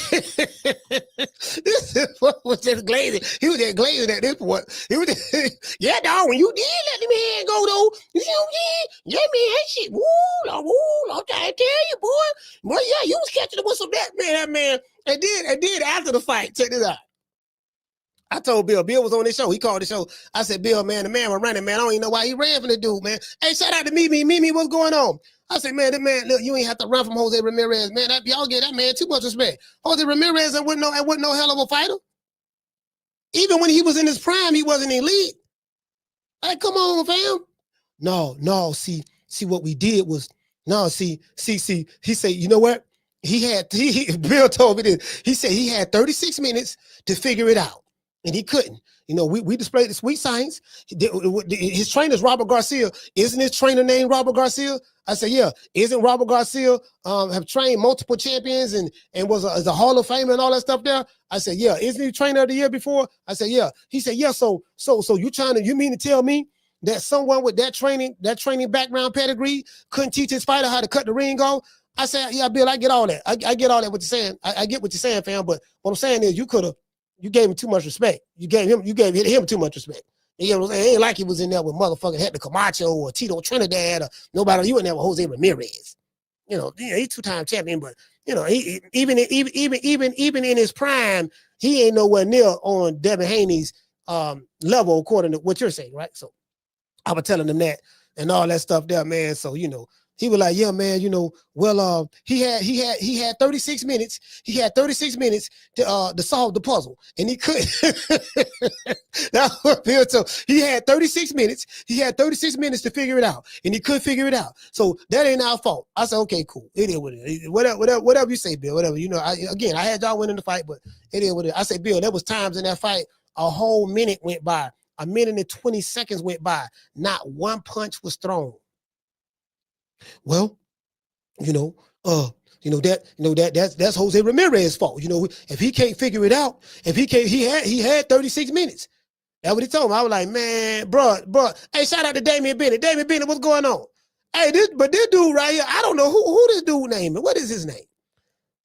This was just glazing. He was just glazing at this point. He was just, yeah, dog, when you did let the man go, though, you did. Yeah, man, that shit, woo, I'm trying to tell you, boy. Boy, yeah, you was catching him with some that man. And then after the fight, check this out. I told Bill was on this show. He called the show. I said, Bill, man, the man was running, man. I don't even know why he ran from the dude, man. Hey, shout out to Mimi. Mimi, what's going on? I said, man, look, you ain't have to run from Jose Ramirez, man. Y'all get that man too much respect. Jose Ramirez wasn't no hell of a fighter. Even when he was in his prime, he wasn't elite. Hey, come on, fam. No, see what we did was, he said, you know what? Bill told me this. He said he had 36 minutes to figure it out. And he couldn't. You know, we displayed the sweet science. His trainer's Robert Garcia. Isn't his trainer named Robert Garcia? I said, yeah. Isn't Robert Garcia have trained multiple champions and was a Hall of Famer and all that stuff there? I said, yeah. Isn't he trainer of the year before? I said, yeah. He said, yeah. So you mean to tell me that someone with that training background pedigree couldn't teach his fighter how to cut the ring off? I said, yeah, Bill, I get all that. I get all that what you're saying. I get what you're saying, fam. But what I'm saying is you gave him too much respect. You gave him too much respect. You know what I'm saying? It ain't like he was in there with motherfucking Hector Camacho or Tito Trinidad or nobody. You in there with Jose Ramirez. You know, he's two-time champion, but you know, he even in his prime, he ain't nowhere near on Devin Haney's level, according to what you're saying, right? So I was telling them that and all that stuff there, man. So you know. He was like, yeah, man, you know, well, he had 36 minutes. He had 36 minutes to solve the puzzle, and he couldn't. So he had 36 minutes. He had 36 minutes to figure it out, and he couldn't figure it out. So that ain't our fault. I said, okay, cool. It is what it is. Whatever you say, Bill, whatever. You know, I had y'all winning the fight, but it is what it is. I said, Bill, there was times in that fight, a whole minute went by. A minute and 20 seconds went by. Not one punch was thrown. Well, that's Jose Ramirez's fault. You know, if he can't figure it out, he had 36 minutes. That's what he told me. I was like, man, bro. Hey, shout out to Damian Bennett. Damian Bennett, what's going on? Hey, this dude right here, I don't know who this dude name is. What is his name?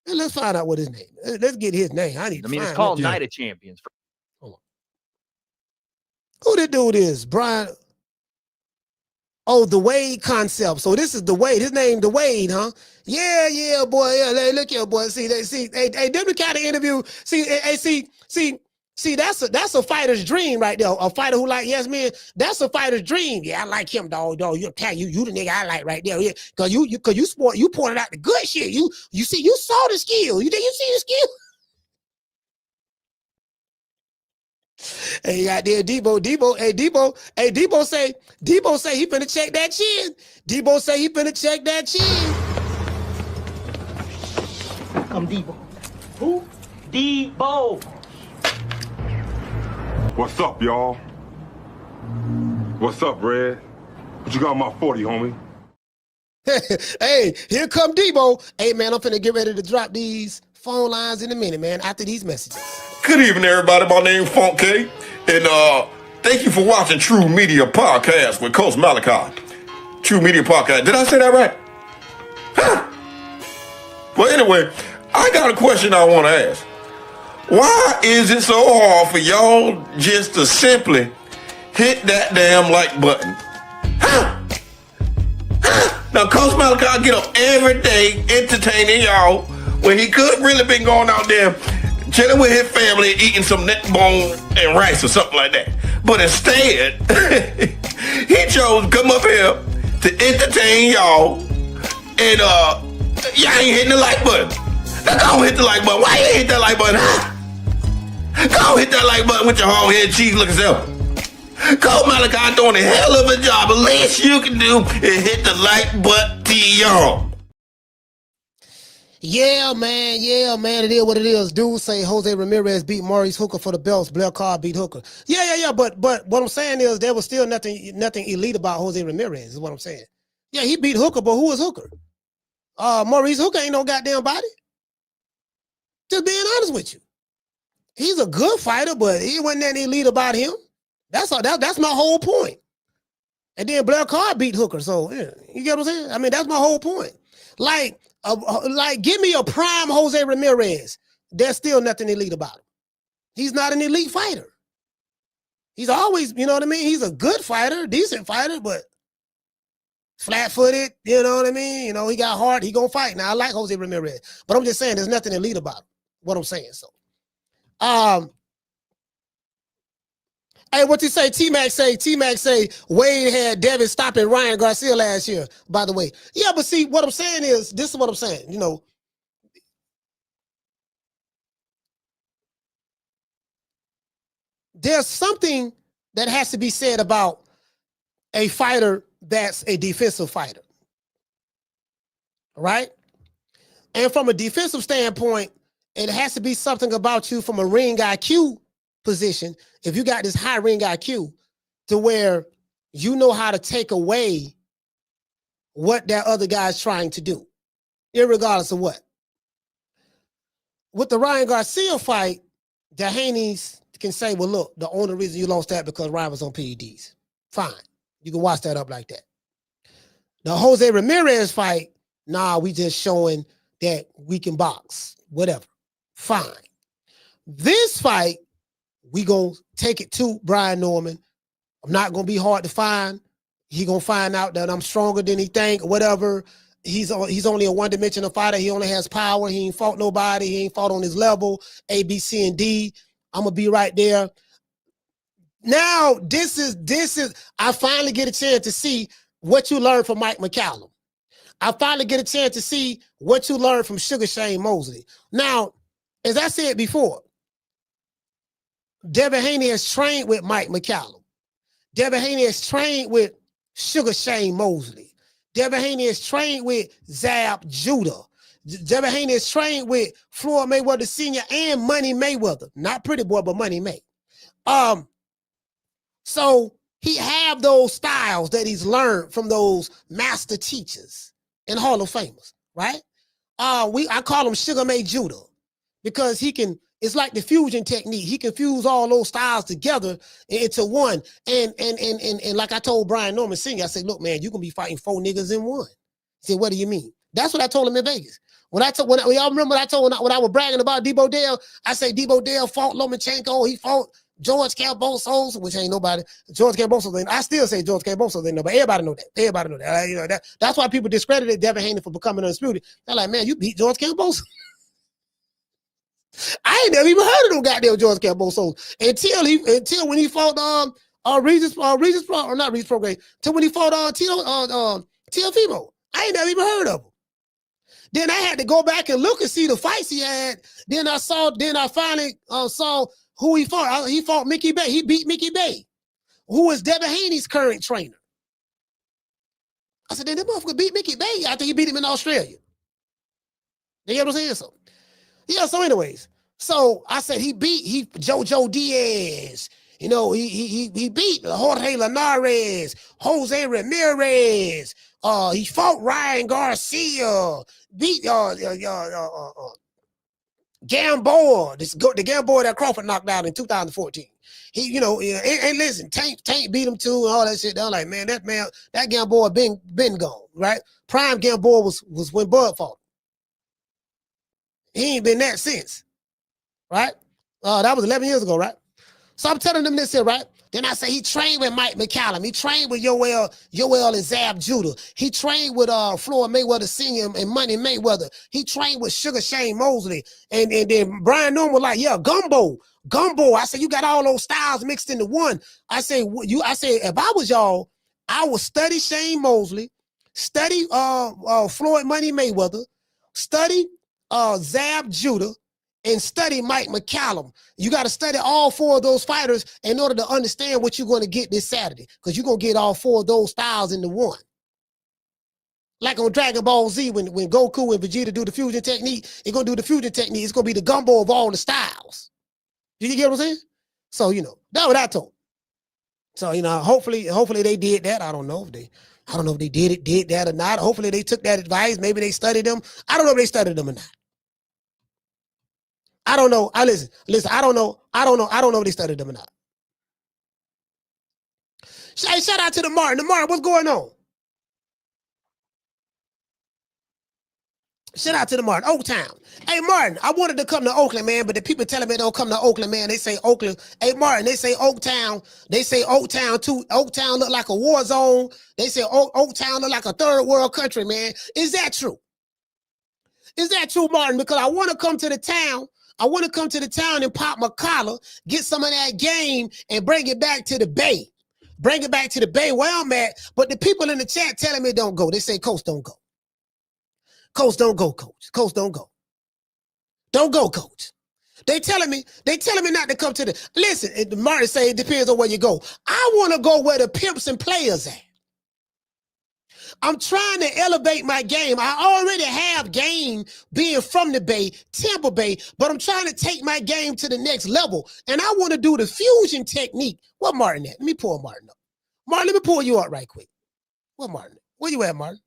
Let's find out what his name is. Let's get his name. It's called Night of Champions. Hold on. Who this dude is? Brian. Oh, the Wade concept. So this is the Wade. His name, the Wade, huh? Yeah, boy. Yeah, look here, boy. See, hey, them the kind of interview. See, that's a fighter's dream right there. A fighter who like, yes, man, that's a fighter's dream. Yeah, I like him, dog. You the nigga I like right there. Yeah, cause you pointed out the good shit. You saw the skill. You see the skill. Hey, out there, Deebo say he finna check that chin. Deebo say he finna check that chin. I'm Deebo. Who? Deebo. What's up, y'all? What's up, Red? What you got on my 40, homie? Hey, here come Deebo. Hey, man, I'm finna get ready to drop these phone lines in a minute, man, after these messages. Good evening, everybody. My name's Funk K, and thank you for watching True Media Podcast with Coach Malachi. True Media Podcast. Did I say that right? Huh? Well, anyway, I got a question I want to ask. Why is it so hard for y'all just to simply hit that damn like button? Huh? Now, Coach Malachi get up every day entertaining y'all when he could really been going out there chilling with his family, eating some neck bone and rice or something like that. But instead, he chose to come up here to entertain y'all, and y'all ain't hitting the like button. Now go hit the like button. Why you ain't hit that like button? Huh? Go hit that like button with your hard head cheese looking self. Coach Malachi doing a hell of a job. The least you can do is hit the like button, y'all. Yeah, man. It is what it is. Dude say Jose Ramirez beat Maurice Hooker for the belts. Blair Carr beat Hooker. Yeah. But what I'm saying is there was still nothing elite about Jose Ramirez, is what I'm saying. Yeah, he beat Hooker, but who was Hooker? Maurice Hooker ain't no goddamn body. Just being honest with you. He's a good fighter, but he wasn't nothing elite about him. That's my whole point. And then Blair Carr beat Hooker. So yeah, you get what I'm saying? I mean, that's my whole point. Like, give me a prime Jose Ramirez. There's still nothing elite about him. He's not an elite fighter. He's always, you know what I mean? He's a good fighter, decent fighter, but flat-footed, you know what I mean? You know, he got heart, he gonna fight. Now, I like Jose Ramirez, but I'm just saying there's nothing elite about him, what I'm saying. So, hey, what you say? T-Mac say Wade had Devin stopping Ryan Garcia last year, by the way. Yeah, but see, what I'm saying is, this is what I'm saying, you know. There's something that has to be said about a fighter that's a defensive fighter, right? And from a defensive standpoint, it has to be something about you from a ring IQ position. If you got this high ring IQ to where you know how to take away what that other guy's trying to do, irregardless of what. With the Ryan Garcia fight, the Haney's can say, well, look, the only reason you lost that because Ryan was on PEDs. Fine. You can watch that up like that. The Jose Ramirez fight, nah, we just showing that we can box, whatever. Fine. This fight, we gonna take it to Brian Norman. I'm not gonna be hard to find. He gonna find out that I'm stronger than he think, whatever. He's only a one-dimensional fighter. He only has power. He ain't fought nobody. He ain't fought on his level, A, B, C, and D. I'm gonna be right there. Now, this is, I finally get a chance to see what you learned from Mike McCallum. I finally get a chance to see what you learned from Sugar Shane Mosley. Now, as I said before, Devin Haney has trained with Mike McCallum. Devin Haney has trained with Sugar Shane Mosley. Devin Haney has trained with Zab Judah. Devin Haney has trained with Floyd Mayweather Sr. and Money Mayweather. Not Pretty Boy, but Money May. So he have those styles that he's learned from those master teachers and Hall of Famers, right? I call him Sugar May Judah because he can, it's like the fusion technique. He can fuse all those styles together into one. And like I told Brian Norman Sr., I said, look, man, you can be fighting 4 niggas in one. He said, what do you mean? That's what I told him in Vegas. When y'all remember what I told when I was bragging about Deebo Dev, I say Deebo Dev fought Lomachenko, he fought George Kambosos, which ain't nobody. George Kambosos, I still say George Kambosos ain't nobody. Everybody know that. Everybody know that. You know that. That's why people discredited Devin Haney for becoming undisputed. They're like, man, you beat George Kambosos. I ain't never even heard of no goddamn George Kambosos until when he fought Regis Prograis, till when he fought Teofimo. I ain't never even heard of him. Then I had to go back and look and see the fights he had. Then I finally saw who he fought. He fought Mickey Bay. He beat Mickey Bay, who is Devin Haney's current trainer. I said, then that motherfucker beat Mickey Bay after he beat him in Australia. You get what I'm saying? So, yeah, so anyways. So I said he beat Jojo Diaz. You know, he beat Jorge Linares, Jose Ramirez. He fought Ryan Garcia, beat Gamboa, the Gamboa that Crawford knocked out in 2014. He, you know, and listen, Tank beat him too, and all that shit. They're like, man, that Gamboa been gone, right? Prime Gamboa was when Bud fought him. He ain't been that since, right? That was 11 years ago, right? So I'm telling them this here, right? Then I say he trained with Mike McCallum. He trained with Yoel and Zab Judah. He trained with Floyd Mayweather Sr. and Money Mayweather. He trained with Sugar Shane Mosley. And then Brian Norman was like, yeah, gumbo. I said, you got all those styles mixed into one. I said, if I was y'all, I would study Shane Mosley, study Floyd Money Mayweather, study Zab Judah, and study Mike McCallum. You got to study all 4 of those fighters in order to understand what you're going to get this Saturday, because you're going to get all 4 of those styles into one. Like on Dragon Ball Z, when Goku and Vegeta do the fusion technique, they're going to do the fusion technique. It's going to be the gumbo of all the styles. You get what I'm saying? So, that's what I told. So, hopefully they did that. I don't know if they did that or not. Hopefully they took that advice. Maybe they studied them. I don't know if they studied them or not. I don't know. Listen, I don't know. I don't know if they studied them or not. Hey, shout out to the Martin. The Martin, what's going on? Shout out to the Martin, Oaktown. Hey, Martin, I wanted to come to Oakland, man, but the people telling me don't come to Oakland, man. They say Oakland. Hey, Martin, they say Oaktown. They say Oaktown, too. Oaktown look like a war zone. They say Oaktown look like a third world country, man. Is that true? Is that true, Martin? Because I want to come to the town. I want to come to the town and pop my collar, get some of that game, and bring it back to the Bay. Bring it back to the Bay where I'm at. But the people in the chat telling me don't go. They say, Coach, don't go. Coach, don't go, Coach. Coach, don't go. Don't go, Coach. They telling me not to come to the. Listen, Martin say it depends on where you go. I want to go where the pimps and players at. I'm trying to elevate my game. I already have game being from the Bay, Tampa Bay, but I'm trying to take my game to the next level. And I want to do the fusion technique. What Martin at? Let me pull Martin up. Martin, let me pull you up right quick. What Martin? Where you at, Martin?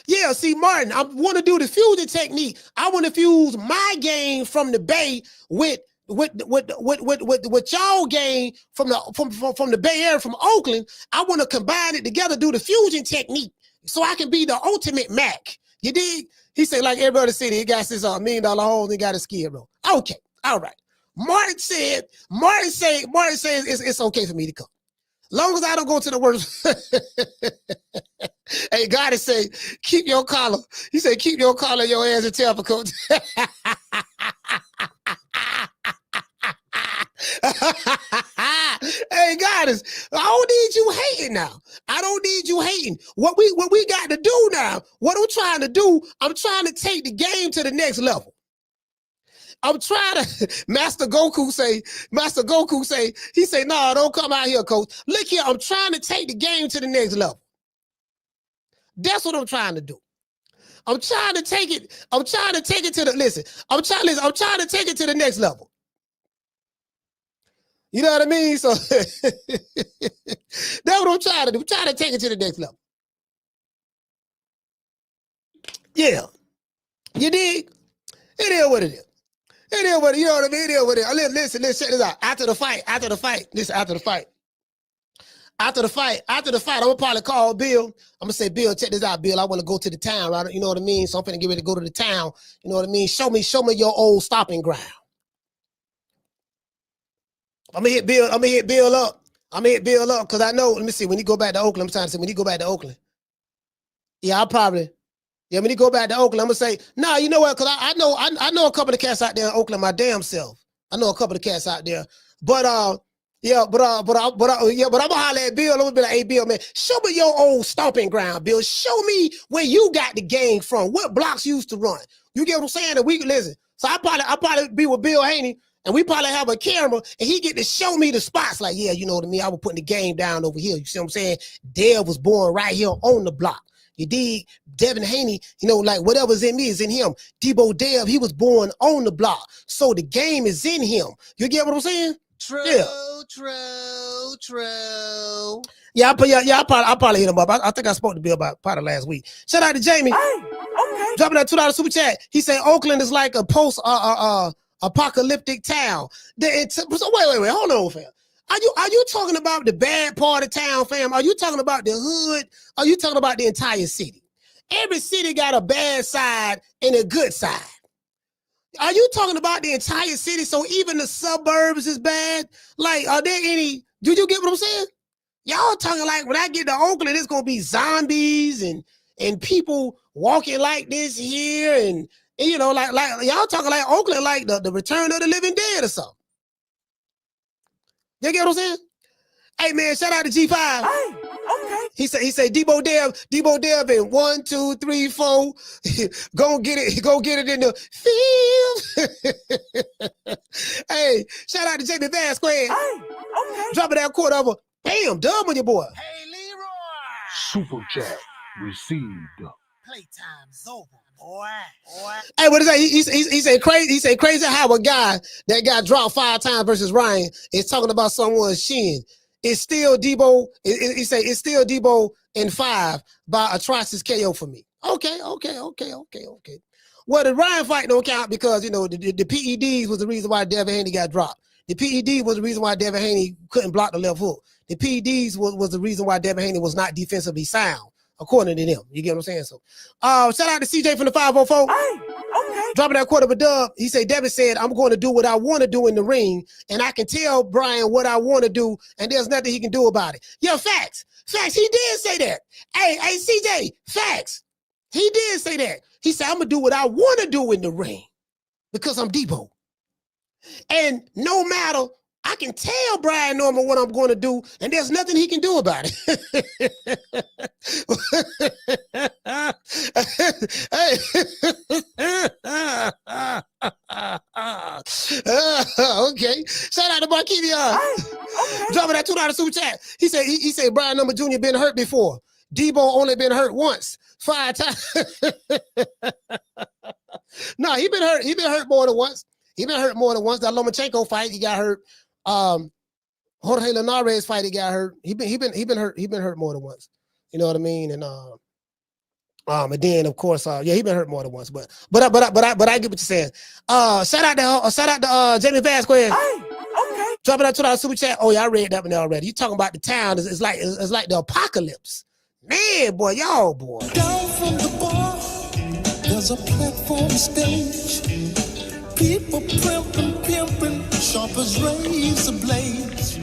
Yeah, see, Martin, I want to do the fusion technique. I want to fuse my game from the Bay with y'all game from the Bay Area, from Oakland. I want to combine it together, do the fusion technique, so I can be the ultimate Mac. You dig? He said, like every other city, he got this $1 million hole, he got a skid row. Okay, all right. Martin says it's okay for me to come. Long as I don't go to the worst. Hey, God is saying, keep your collar. He said, keep your collar in your hands and tell for Coach. Hey, God is, I don't need you hating now. I don't need you hating. What we got to do now, what I'm trying to do, I'm trying to take the game to the next level. I'm trying to, Master Goku say, he say, no, don't come out here, Coach. Look here, I'm trying to take the game to the next level. That's what I'm trying to do. I'm trying to take it to the, I'm trying to take it to the next level. You know what I mean? So that's what I'm trying to do. I'm trying to take it to the next level. Yeah. You dig? It is what it is. It is what it is. You know what I mean? It is what it is. Listen, check this out. After the fight, I'm gonna probably call Bill. I'm gonna say, Bill, check this out, Bill. I want to go to the town, right? You know what I mean? So I'm finna get ready to go to the town. You know what I mean? Show me your old stopping ground. I'm gonna hit Bill up. Because I know, let me see, when he go back to Oakland, I'm trying to say, when he go back to Oakland. Yeah, when he go back to Oakland, I'm gonna say, nah, you know what? Because I know a couple of cats out there in Oakland, my damn self. I know a couple of cats out there. But I'm gonna holler at Bill. I'm gonna be like, hey, Bill, man, show me your old stomping ground, Bill. Show me where you got the gang from. What blocks you used to run. You get what I'm saying? And we listen. So I probably be with Bill Haney, and we probably have a camera, and he get to show me the spots. Like, yeah, you know what I mean? I was putting the game down over here. You see what I'm saying? Dev was born right here on the block. You dig? Devin Haney, you know, like whatever's in me is in him. Deebo Dev, he was born on the block. So the game is in him. You get what I'm saying? True. Yeah, I'll probably hit him up. I think I spoke to Bill about part of last week. Shout out to Jamie. Hey, okay. Dropping that $2 super chat. He said Oakland is like a post-apocalyptic town. So wait, hold on, fam. Are you talking about the bad part of town, fam? Are you talking about the hood? Are you talking about the entire city? Every city got a bad side and a good side. Are you talking about the entire city? So even the suburbs is bad? Like, are there any, do you get what I'm saying? Y'all talking like when I get to Oakland, it's gonna be zombies and people walking like this here and you know, like y'all talking like Oakland, like the return of the living dead or something. You get what I'm saying? Hey man, shout out to G5. Hey, He said Deebo Dev in 1, 2, 3, 4. Go get it in the field. Hey, shout out to Jamie Vasquez. Dropping that quarter over. Bam, dub on your boy. Hey, Leroy. Super chat received. Playtime's over, boy. Hey, what is that? He said crazy. He said crazy how a guy that got dropped 5 times versus Ryan is talking about someone's shin. It's still Deebo. He said it's still Deebo in 5 by atrocious KO for me. Okay. Well, the Ryan fight don't count because, you know, the PEDs was the reason why Devin Haney got dropped. The PED was the reason why Devin Haney couldn't block the left hook. The PEDs was the reason why Devin Haney was not defensively sound, according to them. You get what I'm saying? So, shout out to CJ from the 504. Dropping that quarter of a dub. He said, Devin said, I'm going to do what I want to do in the ring, and I can tell Brian what I want to do, and there's nothing he can do about it. Yeah, facts. He did say that. Hey, CJ, facts. He did say that. He said, I'm going to do what I want to do in the ring because I'm Deebo. And no matter, I can tell Brian Norman what I'm going to do, and there's nothing he can do about it. Okay. Shout out to Marquinhos. Dropping that $2 super chat. He said Brian Norman Jr. been hurt before. Deebo only been hurt once. 5 times. No, he been hurt. He been hurt more than once. That Lomachenko fight, he got hurt. Jose Ramirez fight, he got hurt. He been hurt more than once. You know what I mean? And then of course, he been hurt more than once. But I get what you're saying. Shout out to Jamie Vasquez. Dropping that $2 super chat. Oh yeah, I read that one already. You talking about the town? It's like the apocalypse. Man, boy, y'all, boy. Down from the bar, there's a platform stage. People pimping, sharp as razor blades.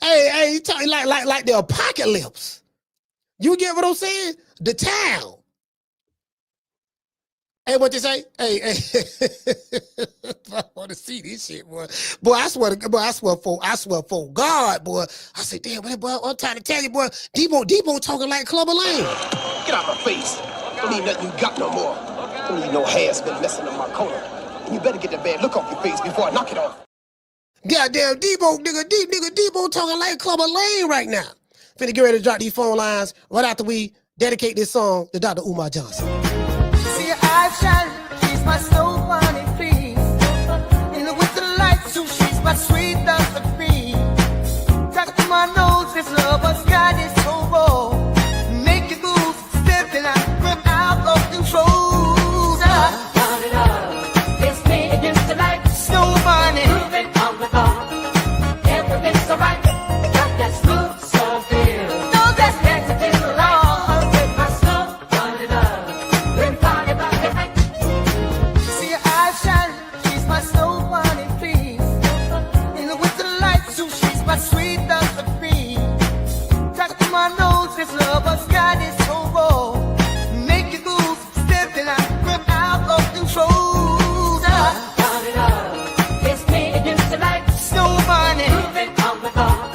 Hey, you talking like the apocalypse. You get what I'm saying? The town. Hey, what you say? Hey. I want to see this shit, boy. Boy, I swear for God, boy. I say, damn, boy, I'm trying to tell you, boy. Deebo talking like Clubber Lane. Get out my face. Don't need nothing you got no more. Don't need no hair's been messing up my corner. And you better get the bad look off your face before I knock it off. Goddamn Deebo, Deebo talking like Clubber Lane right now. Finna get ready to drop these phone lines right after we dedicate this song to Dr. Umar Johnson. See your eyes shine, she's my snow bunny, please. In the winter lights, so she's my sweet Dr. Queen. Talk to my nose, this lover's got is so raw. Make you move, stepping out from out of control. It's me against the light, snow bunny. Moving on the bar, everything's alright. Got that smooth, so feel. No, that's next to the law. With my snow bunny love, we're party about the night. See your eyes shine, she's my snow bunny, please. In the winter lights, so she's my sweet Dr. Queen. Talk to my nose, this lover's got it so raw. Make you move, stepping out from out of control. It's me against the light, snow bunny. Moving on the bar,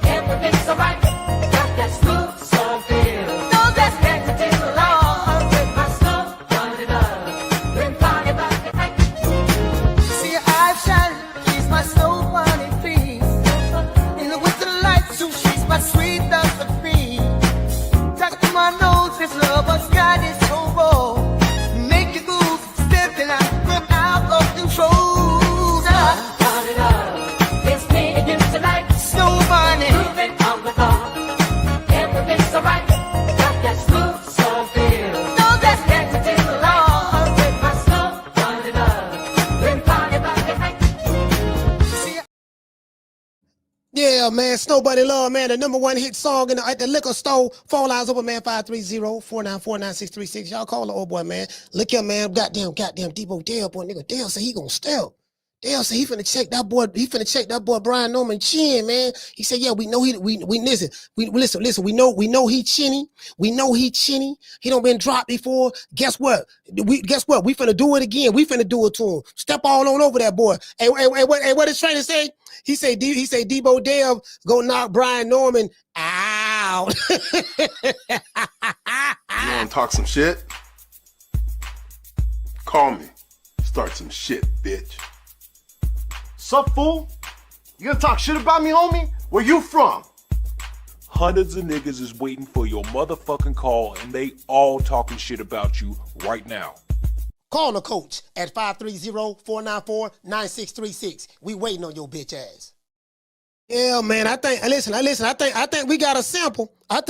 everything's alright. Got that smooth, so feel. No, that's next to the law. With my snow bunny love, we're party about the night. See your eyes shine, she's my snow bunny, please. In the winter lights, so she's my sweet Dr. Queen. Talk to my nose, this lover's got it so raw. Make you move, stepping out from out of control. It's me against the light, snow bunny. Moving on the bar, everything's alright. Got that smooth, so feel. No, that's next to the law. With my snow bunny love, we're party about the night. See ya. Yeah, man, Snow Bunny Love, man, the #1 hit song at the liquor store. Phone lines open, man, 530-494-9636. Y'all call the old boy, man. Look here, man, goddamn Deebo Dev, boy, nigga. Dale said he gonna step. Dale said he finna check that boy. He finna check that boy Brian Norman chin, man. He said, yeah, we know he listen. We know he chinny. We know he chinny. He don't been dropped before. Guess what? We finna do it again. We finna do it to him. Step all on over that boy. Hey, what his trainer say? He said Deebo Dev go knock Brian Norman out. dog. You want to talk some shit? Call me. Start some shit, bitch. Sup, fool? You gonna talk shit about me, homie? Where you from? Hundreds of niggas is waiting for your motherfucking call, and they all talking shit about you right now. Call the coach at 530-494-9636. We waiting on your bitch ass. Yeah, man. I think we got a sample. I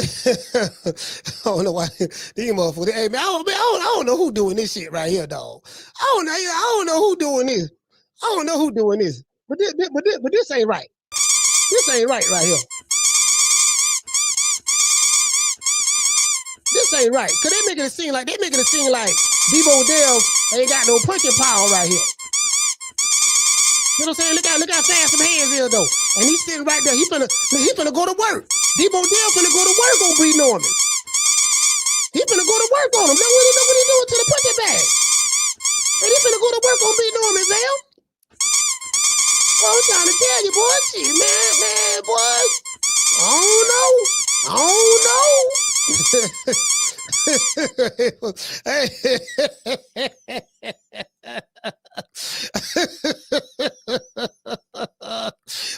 don't know why these motherfuckers. Hey, man, I don't know who doing this shit right here, dog. I don't know who doing this. But this ain't right. This ain't right here. This ain't right. Cause they making it seem like Deebo Dev ain't got no punching power right here. You know what I'm saying? Look how fast some hands is though. And he's sitting right there. He finna go to work. Deebo Dev finna go to work on B. Norman. He finna go to work on him. Look what he doing to the punching bag. And he finna go to work on B. Norman, Zell. Oh, I'm trying to tell you, boy. Shit, man, boy. I don't know.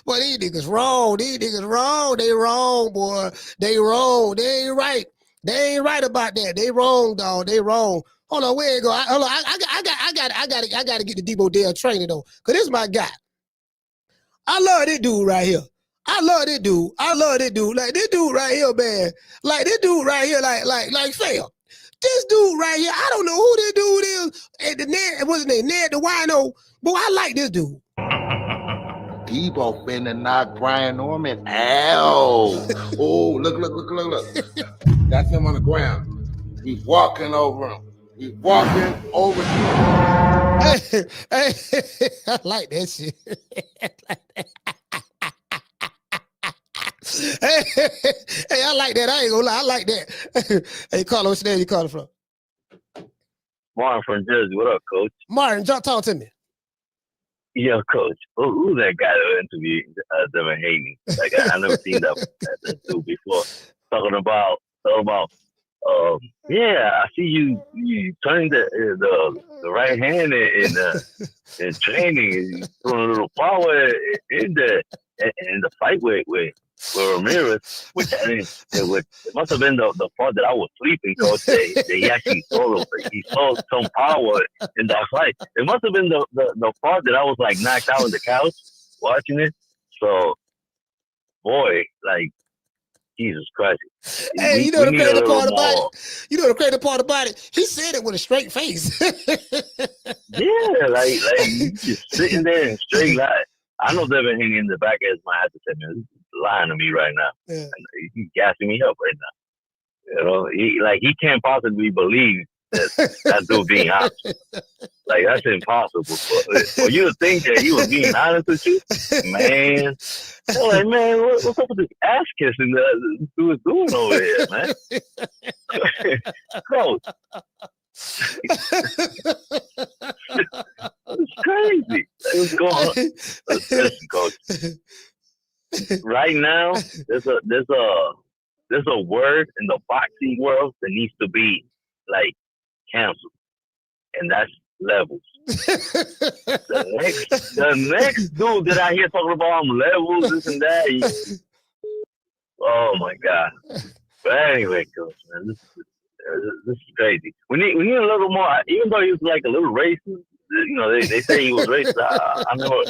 Well, these niggas wrong. They wrong, boy. They wrong. They ain't right. They ain't right about that. They wrong, dog. They wrong. Hold on, where you go? I gotta get the Deebo Dev training though, cause this is my guy. I love this dude right here. Like this dude right here, man. Like this dude right here, like fail. This dude right here, I don't know who this dude is. And the Ned, what's his name? Ned the Wino. But I like this dude. Deebo finna knock Brian Norman out. Oh, look. That's him on the ground. He's walking over him. Hey, I like that shit. Hey, I like that. I ain't gonna lie. I like that. Hey, Carlos, what's your name? You calling from? Martin from Jersey. What up, Coach? Martin, talk to me. Yeah, Coach. Who's that guy that interviewed Devin Haney? Like, I never seen that dude before. Talking about. Yeah, I see you turning the right hand in training, and throwing a little power in the fight with Ramirez, which I mean, it must have been the part that I was sleeping, Coach. They actually saw some power in that fight. It must have been the part that I was like knocked out on the couch watching it. So, boy, like, Jesus Christ. Hey, you know the crazy part about it? You know the crazy part about it? He said it with a straight face. Yeah, like just sitting there and straight lie. I know Devin Haney in the back of his mind had to say, man, he's lying to me right now. Yeah. And he's gassing me up right now. You know, he can't possibly believe that dude being honest. Like, that's impossible. For you to think that he was being honest with you, man. I'm like, man, what's up with this ass kissing that dude is doing over here, man? Coach. It's crazy. What's going on? Listen, Coach. Right now, there's a word in the boxing world that needs to be like canceled, and that's levels. The next dude that I hear talking about levels, this and that. Oh my God! But anyway, Coach, man, this is crazy. We need a little more. Even though he was like a little racist, you know, they say he was racist. I know.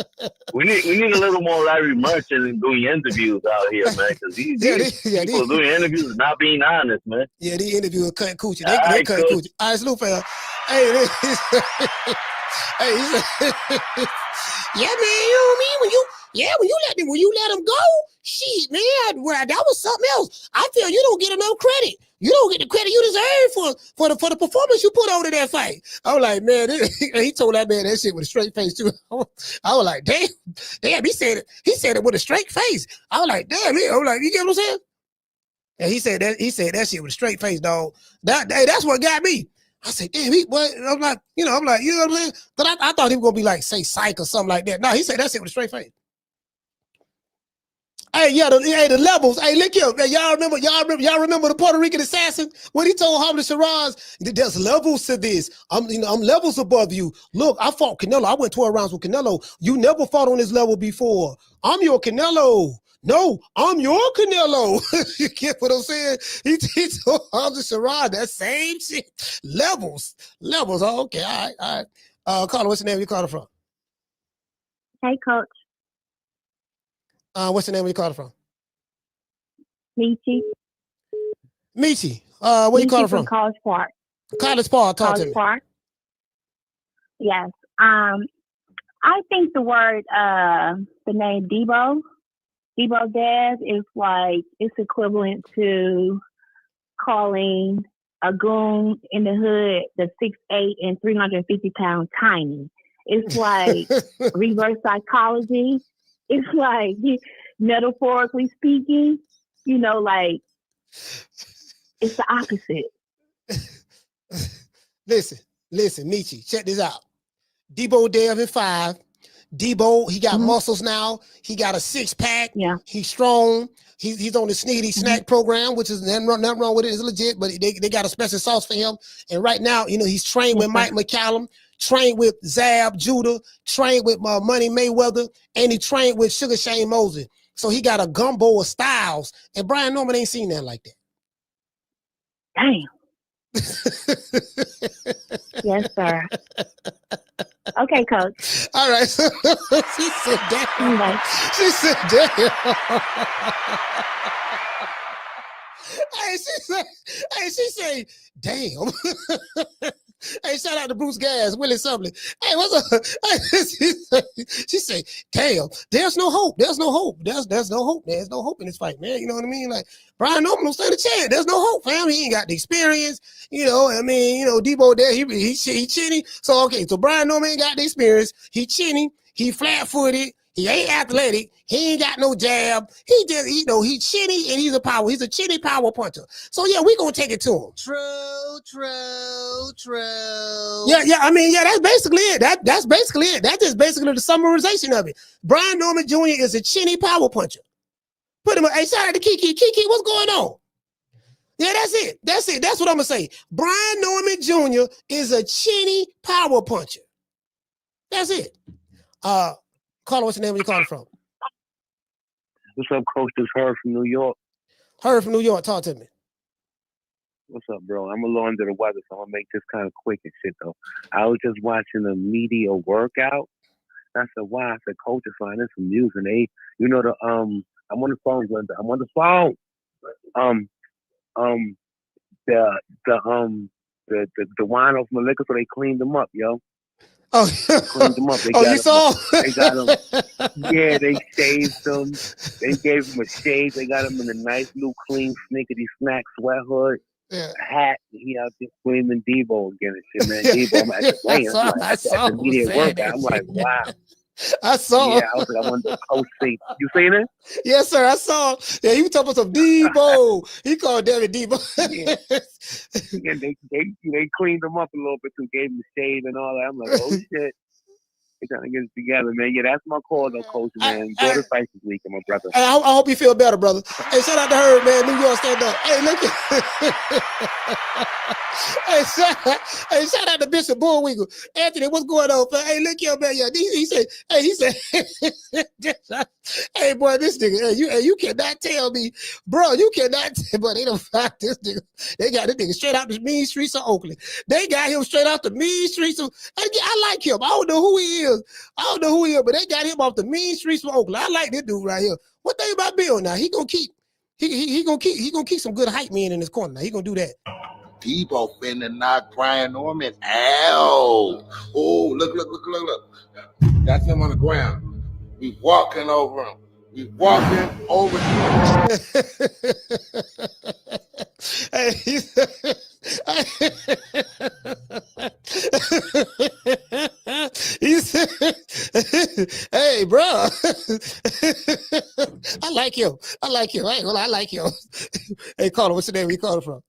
We need a little more Larry Merchant doing interviews out here, man. Because these people doing interviews is not being honest, man. Yeah, they interview cutting coochie. They cutting coochie. All right, salute, fella. Hey, he said, yeah, man, you know what I mean? When you let him go, shit, man, that was something else. I feel you don't get enough credit. You don't get the credit you deserve for the performance you put on in that fight. I was like, man, he told that man that shit with a straight face too. I was like, damn, he said it with a straight face. I was like, damn, I was like, you get what I'm saying? And he said that shit with a straight face, dog. That's what got me. I said, damn, I'm like, you know what I'm saying? But I thought he was gonna be like, say psych or something like that. No, he said that shit with a straight face. Hey, yeah, the levels. Hey, look here, man. Y'all remember the Puerto Rican assassin when he told Hamza Shiraz, "There's levels to this. I'm levels above you. Look, I fought Canelo. I went 12 rounds with Canelo. You never fought on this level before. I'm your Canelo. No, I'm your Canelo." You get what I'm saying? He told Hamza Shiraz that same shit. Levels. Oh, okay, all right. Carla, what's the name you called from? Hey, Coach. What's the name you called from? Michi. Michi. Where you calling from? College Park. College Park. Talk to me. Park. Yes. I think the word, the name Deebo Dev is like, it's equivalent to calling a goon in the hood the 6'8" and 350-pound Chinny. It's like reverse psychology. It's like, metaphorically speaking, like it's the opposite. Listen, Michi, check this out. Deebo Dev in 5. Deebo, he got muscles now. He got a 6-pack. Yeah. He's strong. He's on the Sneedy snack program, which is nothing wrong with it. It's legit, but they got a special sauce for him. And right now, he's trained with Mike McCallum, trained with Zab Judah, trained with Money Mayweather, and he trained with Sugar Shane Mosley. So he got a gumbo of styles. And Brian Norman ain't seen that like that. Damn. Yes, sir. Okay, Coach. All right. She said, damn. Bye. She said, damn. She said, damn. Hey, shout out to Bruce Gas, Willie Subley. Hey, what's up? She said, damn, there's no hope. There's no hope. There's no hope. There's no hope in this fight, man. You know what I mean? Like, Brian Norman don't stand a chance. There's no hope, fam. He ain't got the experience. Deebo there, he chinny. So, okay, so Brian Norman ain't got the experience. He chinny. He flat-footed. He ain't athletic. He ain't got no jab. He just, he chinny and he's a chinny power puncher. So yeah, we gonna take it to him. True. Yeah, that's basically it. That's basically it. That's just basically the summarization of it. Brian Norman Jr. is a chinny power puncher. Put him, hey, shout out to Kiki. Kiki, what's going on? Yeah, that's it. That's what I'm gonna say. Brian Norman Jr. is a chinny power puncher. That's it. Carla, what's the name you calling from? What's up, Coach? This Herb from New York. Herb from New York, talk to me. What's up, bro? I'm a little under the weather, so I'm gonna make this kind of quick and shit though. I was just watching a media workout. I said, wow, I said, Coach is finding some news and I'm on the phone, Glenda. I'm on the phone. The wine off my liquor, so they cleaned them up, yo. Oh, cleaned them up. You saw? They got them. Yeah, they shaved them. They gave them a shave. They got them in a nice new clean snickety snack sweat hood, hat. He out there screaming Deebo again and shit, man. Deebo, I'm like, damn. I saw the media workout. I'm like, wow. I saw. Yeah, I was like, I wanted to Coach see. You seen it? Yes, sir. I saw. Yeah, he was talking about some Deebo. He called David Deebo. Yeah, they cleaned him up a little bit too, gave him the shave and all that. I'm like, oh shit. They're trying to get it together, man. Yeah, that's my call though, Coach, man. Enjoy the fight this weekend, my brother. I hope you feel better, brother. Hey, shout out to Herb, man. New York, stand up. Hey, look at hey, shout out to Bishop Bullwinkle. Anthony, what's going on, man? Hey, look here, man. Yeah, he said, hey, boy, this nigga, you cannot tell me, bro, you cannot tell, but they don't find this nigga. They got this nigga straight out the mean streets of Oakland. They got him straight out the mean streets of, I like him. I don't know who he is. But they got him off the mean streets of Oakland. I like this dude right here. What thing about Bill now? He gonna keep some good hype men in his corner. Now he gonna do that. Deebo finna knock Brian Norman out. Oh, look. That's him on the ground. We walking over him. Hey, he said, hey, bro. I like him. I like him. Hey, Carter, what's the name? Where you calling from?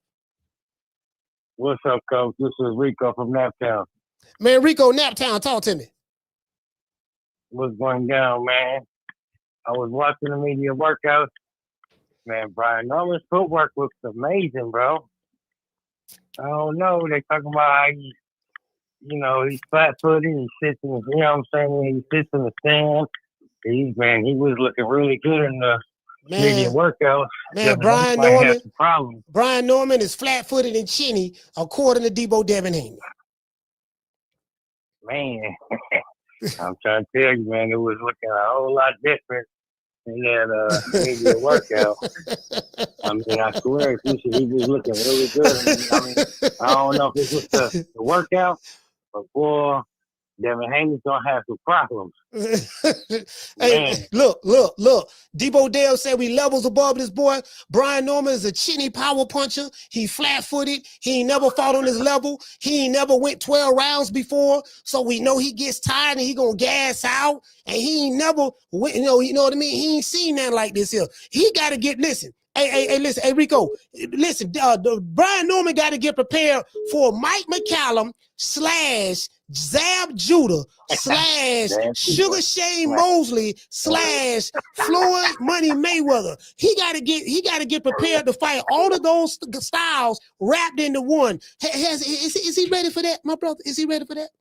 What's up, Coach? This is Rico from Naptown. Man, Rico, Naptown, talk to me. What's going down, man? I was watching the media workouts. Man, Brian Norman's footwork looks amazing, bro. I don't know. They talking about how he's flat-footed. He sits in, you know what I'm saying? He sits in the stand. He was looking really good in the media workouts. Man, Brian Norman is flat-footed and chinny, according to Deebo Devin Haney. Man, I'm trying to tell you, man, it was looking a whole lot different in that media workout. I mean, I swear, he was looking really good. I don't know if it's just the workout, but boy, Devin Haney's gonna have some problems. Hey, look. Deebo Dev said we levels above this boy. Brian Norman is a chinny power puncher. He flat-footed. He ain't never fought on his level. He ain't never went 12 rounds before. So we know he gets tired and he gonna gas out. And he ain't never went, you know what I mean? He ain't seen nothing like this here. He gotta listen. Hey, listen, hey, Rico, listen, Brian Norman got to get prepared for Mike McCallum / Zab Judah / Sugar Shane Mosley / Floyd Money Mayweather. He got to get prepared to fight all of those styles wrapped into one. Is he ready for that, my brother? Is he ready for that?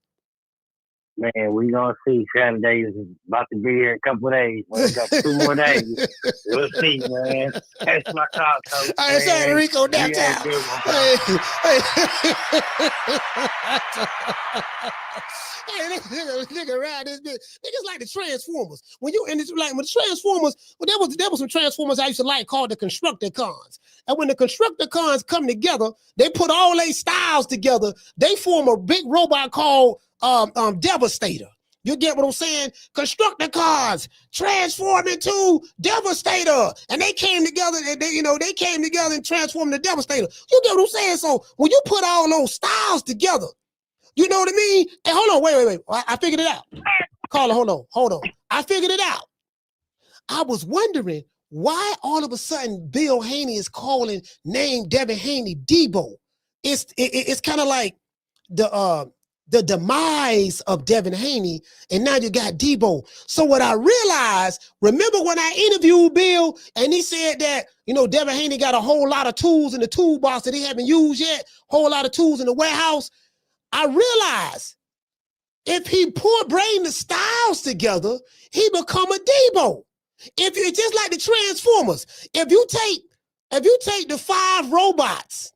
Man, we gonna see. Saturday is about to be here in a couple of days. We got 2 more days. We'll see, man. That's my call, coach. I said Rico downtown. Hey, nigga around this bitch. Niggas like the Transformers. When the Transformers, there was some Transformers I used to like called the Constructicons. And when the Constructicons come together, they put all their styles together. They form a big robot called Devastator. You get what I'm saying? Constructicons transform into Devastator, and they came together. And they came together and transformed the Devastator. You get what I'm saying? So when you put all those styles together, you know what I mean? Hey, hold on, wait. I figured it out. Caller, hold on. I figured it out. I was wondering why all of a sudden Bill Haney is named Devin Haney Deebo. It's kind of like the demise of Devin Haney, and now you got Deebo. So what I realized, remember when I interviewed Bill and he said that, Devin Haney got a whole lot of tools in the toolbox that he haven't used yet, whole lot of tools in the warehouse. I realized if he bring the styles together, he become a Deebo. If it's just like the Transformers, if you take the 5 robots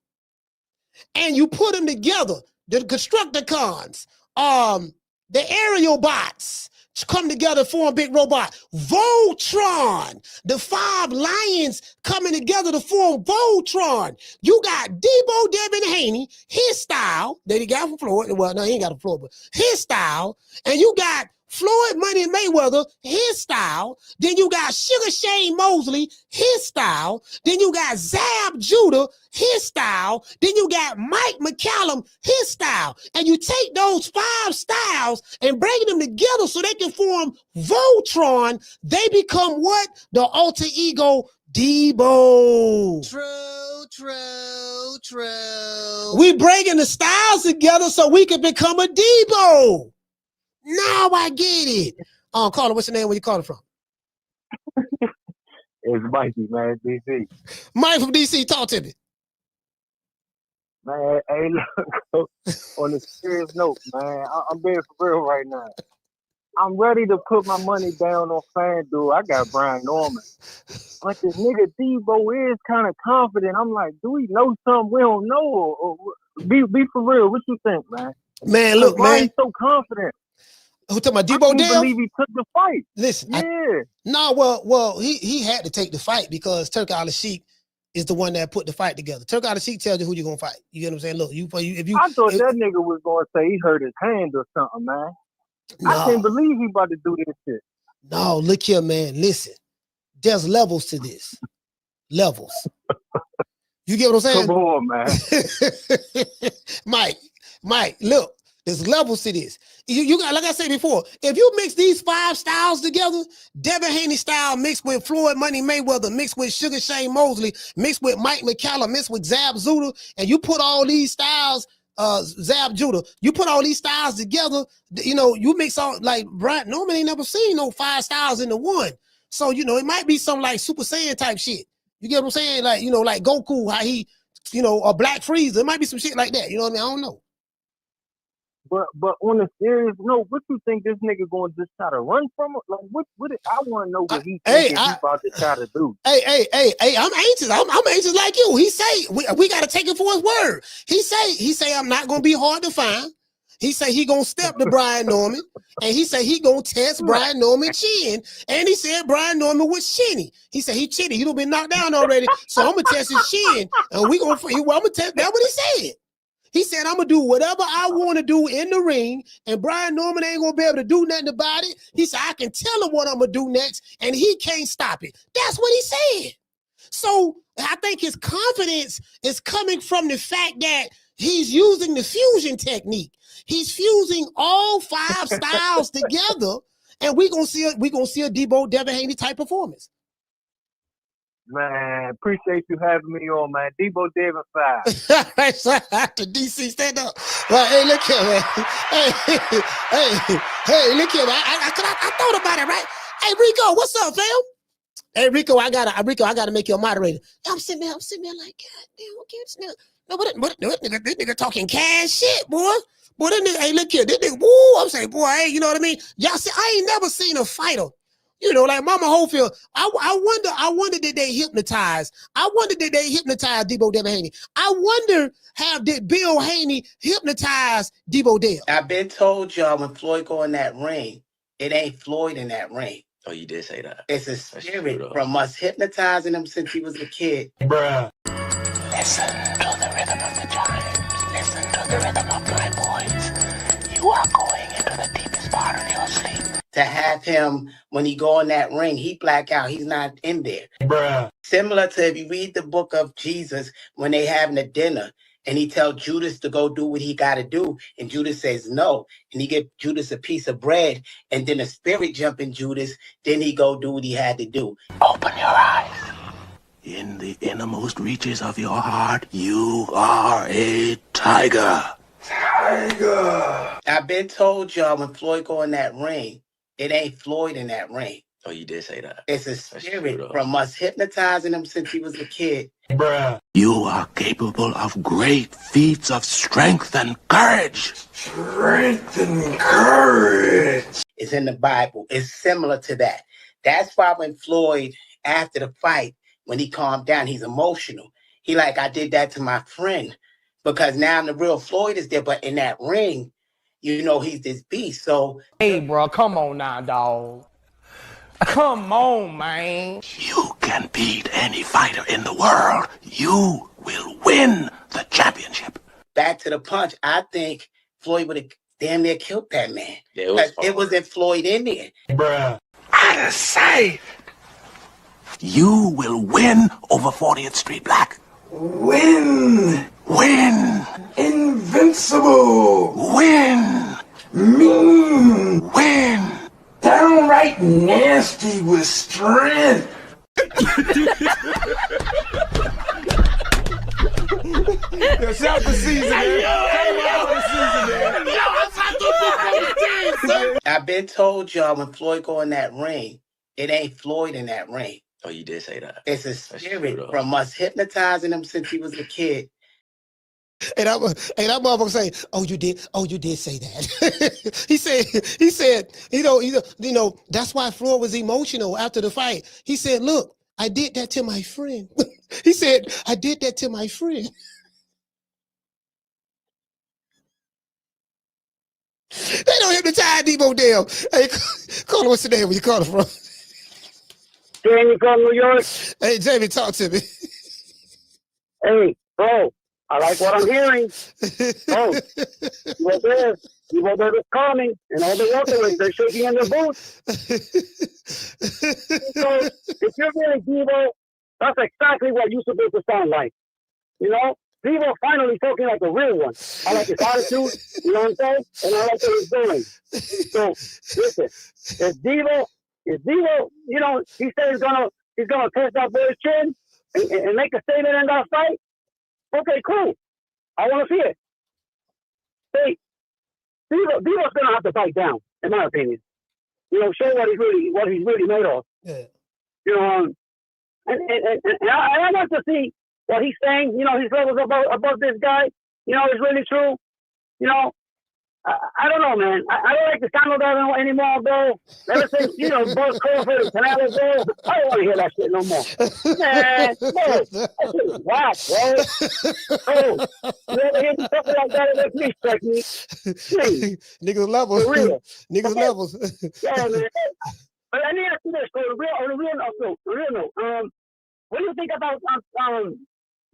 and you put them together, the Constructicons, the aerial bots come together, form big robot. Voltron, the 5 lions coming together to form Voltron. You got Deebo Devin Haney, his style that he got from Floyd. Well, no, he ain't got a Floyd, but his style. And you got Floyd Money Mayweather, his style. Then you got Sugar Shane Mosley, his style. Then you got Zab Judah, his style. Then you got Mike McCallum, his style. And you take those 5 styles and bring them together so they can form Voltron. They become what? The alter ego Deebo. True. We bringing the styles together so we can become a Deebo. Now I get it. Caller, what's your name? Where you calling from? It's Mikey, man, DC. Mike from DC, talk to me. Man, hey, look, on a serious note, man, I'm being for real right now. I'm ready to put my money down on FanDuel. I got Brian Norman. But this nigga Deebo is kind of confident. I'm like, do we know something we don't know? Or be for real. What you think, man? Man, look, why man. He's so confident? Who talking about Deebo Dev? I can't believe he took the fight. Listen, yeah. Well, he had to take the fight because Turk Al-Sheikh is the one that put the fight together. Turk Al-Sheikh tells you who you're gonna fight. You get what I'm saying? Look, I thought that nigga was gonna say he hurt his hand or something, man. No. I can't believe he about to do this shit. No, look here, man. Listen, there's levels to this. Levels. You get what I'm saying? Come on, man. Mike, look, there's levels to this. You got, like I said before, if you mix these 5 styles together, Devin Haney style mixed with Floyd Money Mayweather, mixed with Sugar Shane Mosley, mixed with Mike McCallum, mixed with Zab Judah, and you put all these styles, Zab Judah, you put all these styles together, you mix all, like Brian Norman ain't never seen no 5 styles into one. So, it might be some like Super Saiyan type shit. You get what I'm saying? Like, like Goku, how he, or Black Freezer. It might be some shit like that. You know what I mean? I don't know. But on a serious note, what you think this nigga going to just try to run from it? Like, I want to know what he thinking he about to try to do. Hey, I'm anxious. I'm anxious like you. He say, we got to take it for his word. He say, I'm not going to be hard to find. He say he going to step to Brian Norman. And he said he going to test Brian Norman chin. And he said Brian Norman was chinny. He said he chinny. He done been knocked down already. So I'm going to test his chin. And I'm going to test, that's what he said. He said, I'm going to do whatever I want to do in the ring, and Brian Norman ain't going to be able to do nothing about it. He said, I can tell him what I'm going to do next, and he can't stop it. That's what he said. So I think his confidence is coming from the fact that he's using the fusion technique. He's fusing all 5 styles together, and we're going to see a Deebo Devin Haney type performance. Man, appreciate you having me on, man. Deebo Devin 5. After DC, stand up. Well, hey, look here, man. Hey, look here, man. I thought about it, right? Hey, Rico, what's up, fam? Hey, Rico, I gotta make you a moderator. I'm sitting there like, God damn, okay, now. No, but this nigga talking cash shit, boy. Boy, this nigga, hey, look here, this nigga, woo, I'm saying, boy, hey, you know what I mean? Y'all see, I ain't never seen a fighter. Like Mama Hopefield, I wonder did they hypnotize? I wonder did they hypnotize Deebo Devin Haney? I wonder did Bill Haney hypnotize Deebo Dev? I've been told y'all when Floyd go in that ring, it ain't Floyd in that ring. Oh, you did say that. It's a spirit from us hypnotizing him since he was a kid. Bruh. Listen to the rhythm of the chimes. Listen to the rhythm of my voice. You are going into the deepest part of your sleep. To have him, when he go in that ring, he black out. He's not in there. Bruh. Similar to if you read the book of Jesus, when they having a dinner, and he tell Judas to go do what he got to do, and Judas says no, and he give Judas a piece of bread, and then the spirit jump in Judas, then he go do what he had to do. Open your eyes. In the innermost reaches of your heart, you are a tiger. Tiger. I've been told y'all when Floyd go in that ring, it ain't Floyd in that ring. Oh, you did say that. It's a spirit from us hypnotizing him since he was a kid. Bruh. You are capable of great feats of strength and courage. Strength and courage. It's in the Bible. It's similar to that. That's why when Floyd, after the fight, when he calmed down, he's emotional. He like, I did that to my friend. Because now the real Floyd is there, but in that ring, he's this beast. So, hey, bro, come on now, dog. Come on, man. You can beat any fighter in the world. You will win the championship. Back to the punch. I think Floyd would have damn near killed that man. Yeah, it wasn't Floyd in there. Bruh. Out of sight. You will win over 40th Street Black. Win. Win. Invincible. Win. Mean. Win. Downright nasty with strength. Yo, shout for season, man. I've been told y'all when Floyd go in that ring, it ain't Floyd in that ring. Oh, you did say that. It's a spirit from us hypnotizing him since he was a kid. And that motherfucker say, "Oh, you did say that." he said, that's why Floyd was emotional after the fight. He said, "Look, I did that to my friend." He said, "I did that to my friend." They don't hypnotize Deebo Dev. Hey, call him. What's the name? Where you call him from? Jamie from New York. Hey, Jamie, talk to me. Hey, bro. I like what I'm hearing. Oh, Deebo Dev is coming, and all the welterweights, they're shaking in their boots. So, if you're really Deebo, that's exactly what you're supposed to sound like. Deebo finally talking like a real one. I like his attitude, you know what I'm saying? And I like what he's doing. So, listen, if Deebo, he said he's gonna test that boy's chin and make a statement in that fight. Okay, cool. I want to see it. Hey, Deebo's gonna have to fight down, in my opinion. Show what he's really made of. Yeah. You know, and I want to see what he's saying. You know, his levels above this guy. You know, is really true. You know, I don't know, man. I don't like the sound of that anymore, bro. Ever since, you know, Buzz Crawford and Canelo, bro, I don't want to hear that shit no more. Man, bro, that shit is whack, bro. Bro, you ever hear something like that? It makes me strike me. Please. Niggas levels. For real. Niggas levels. Yeah, man. But let me ask you this, bro. On a real note, what do you think about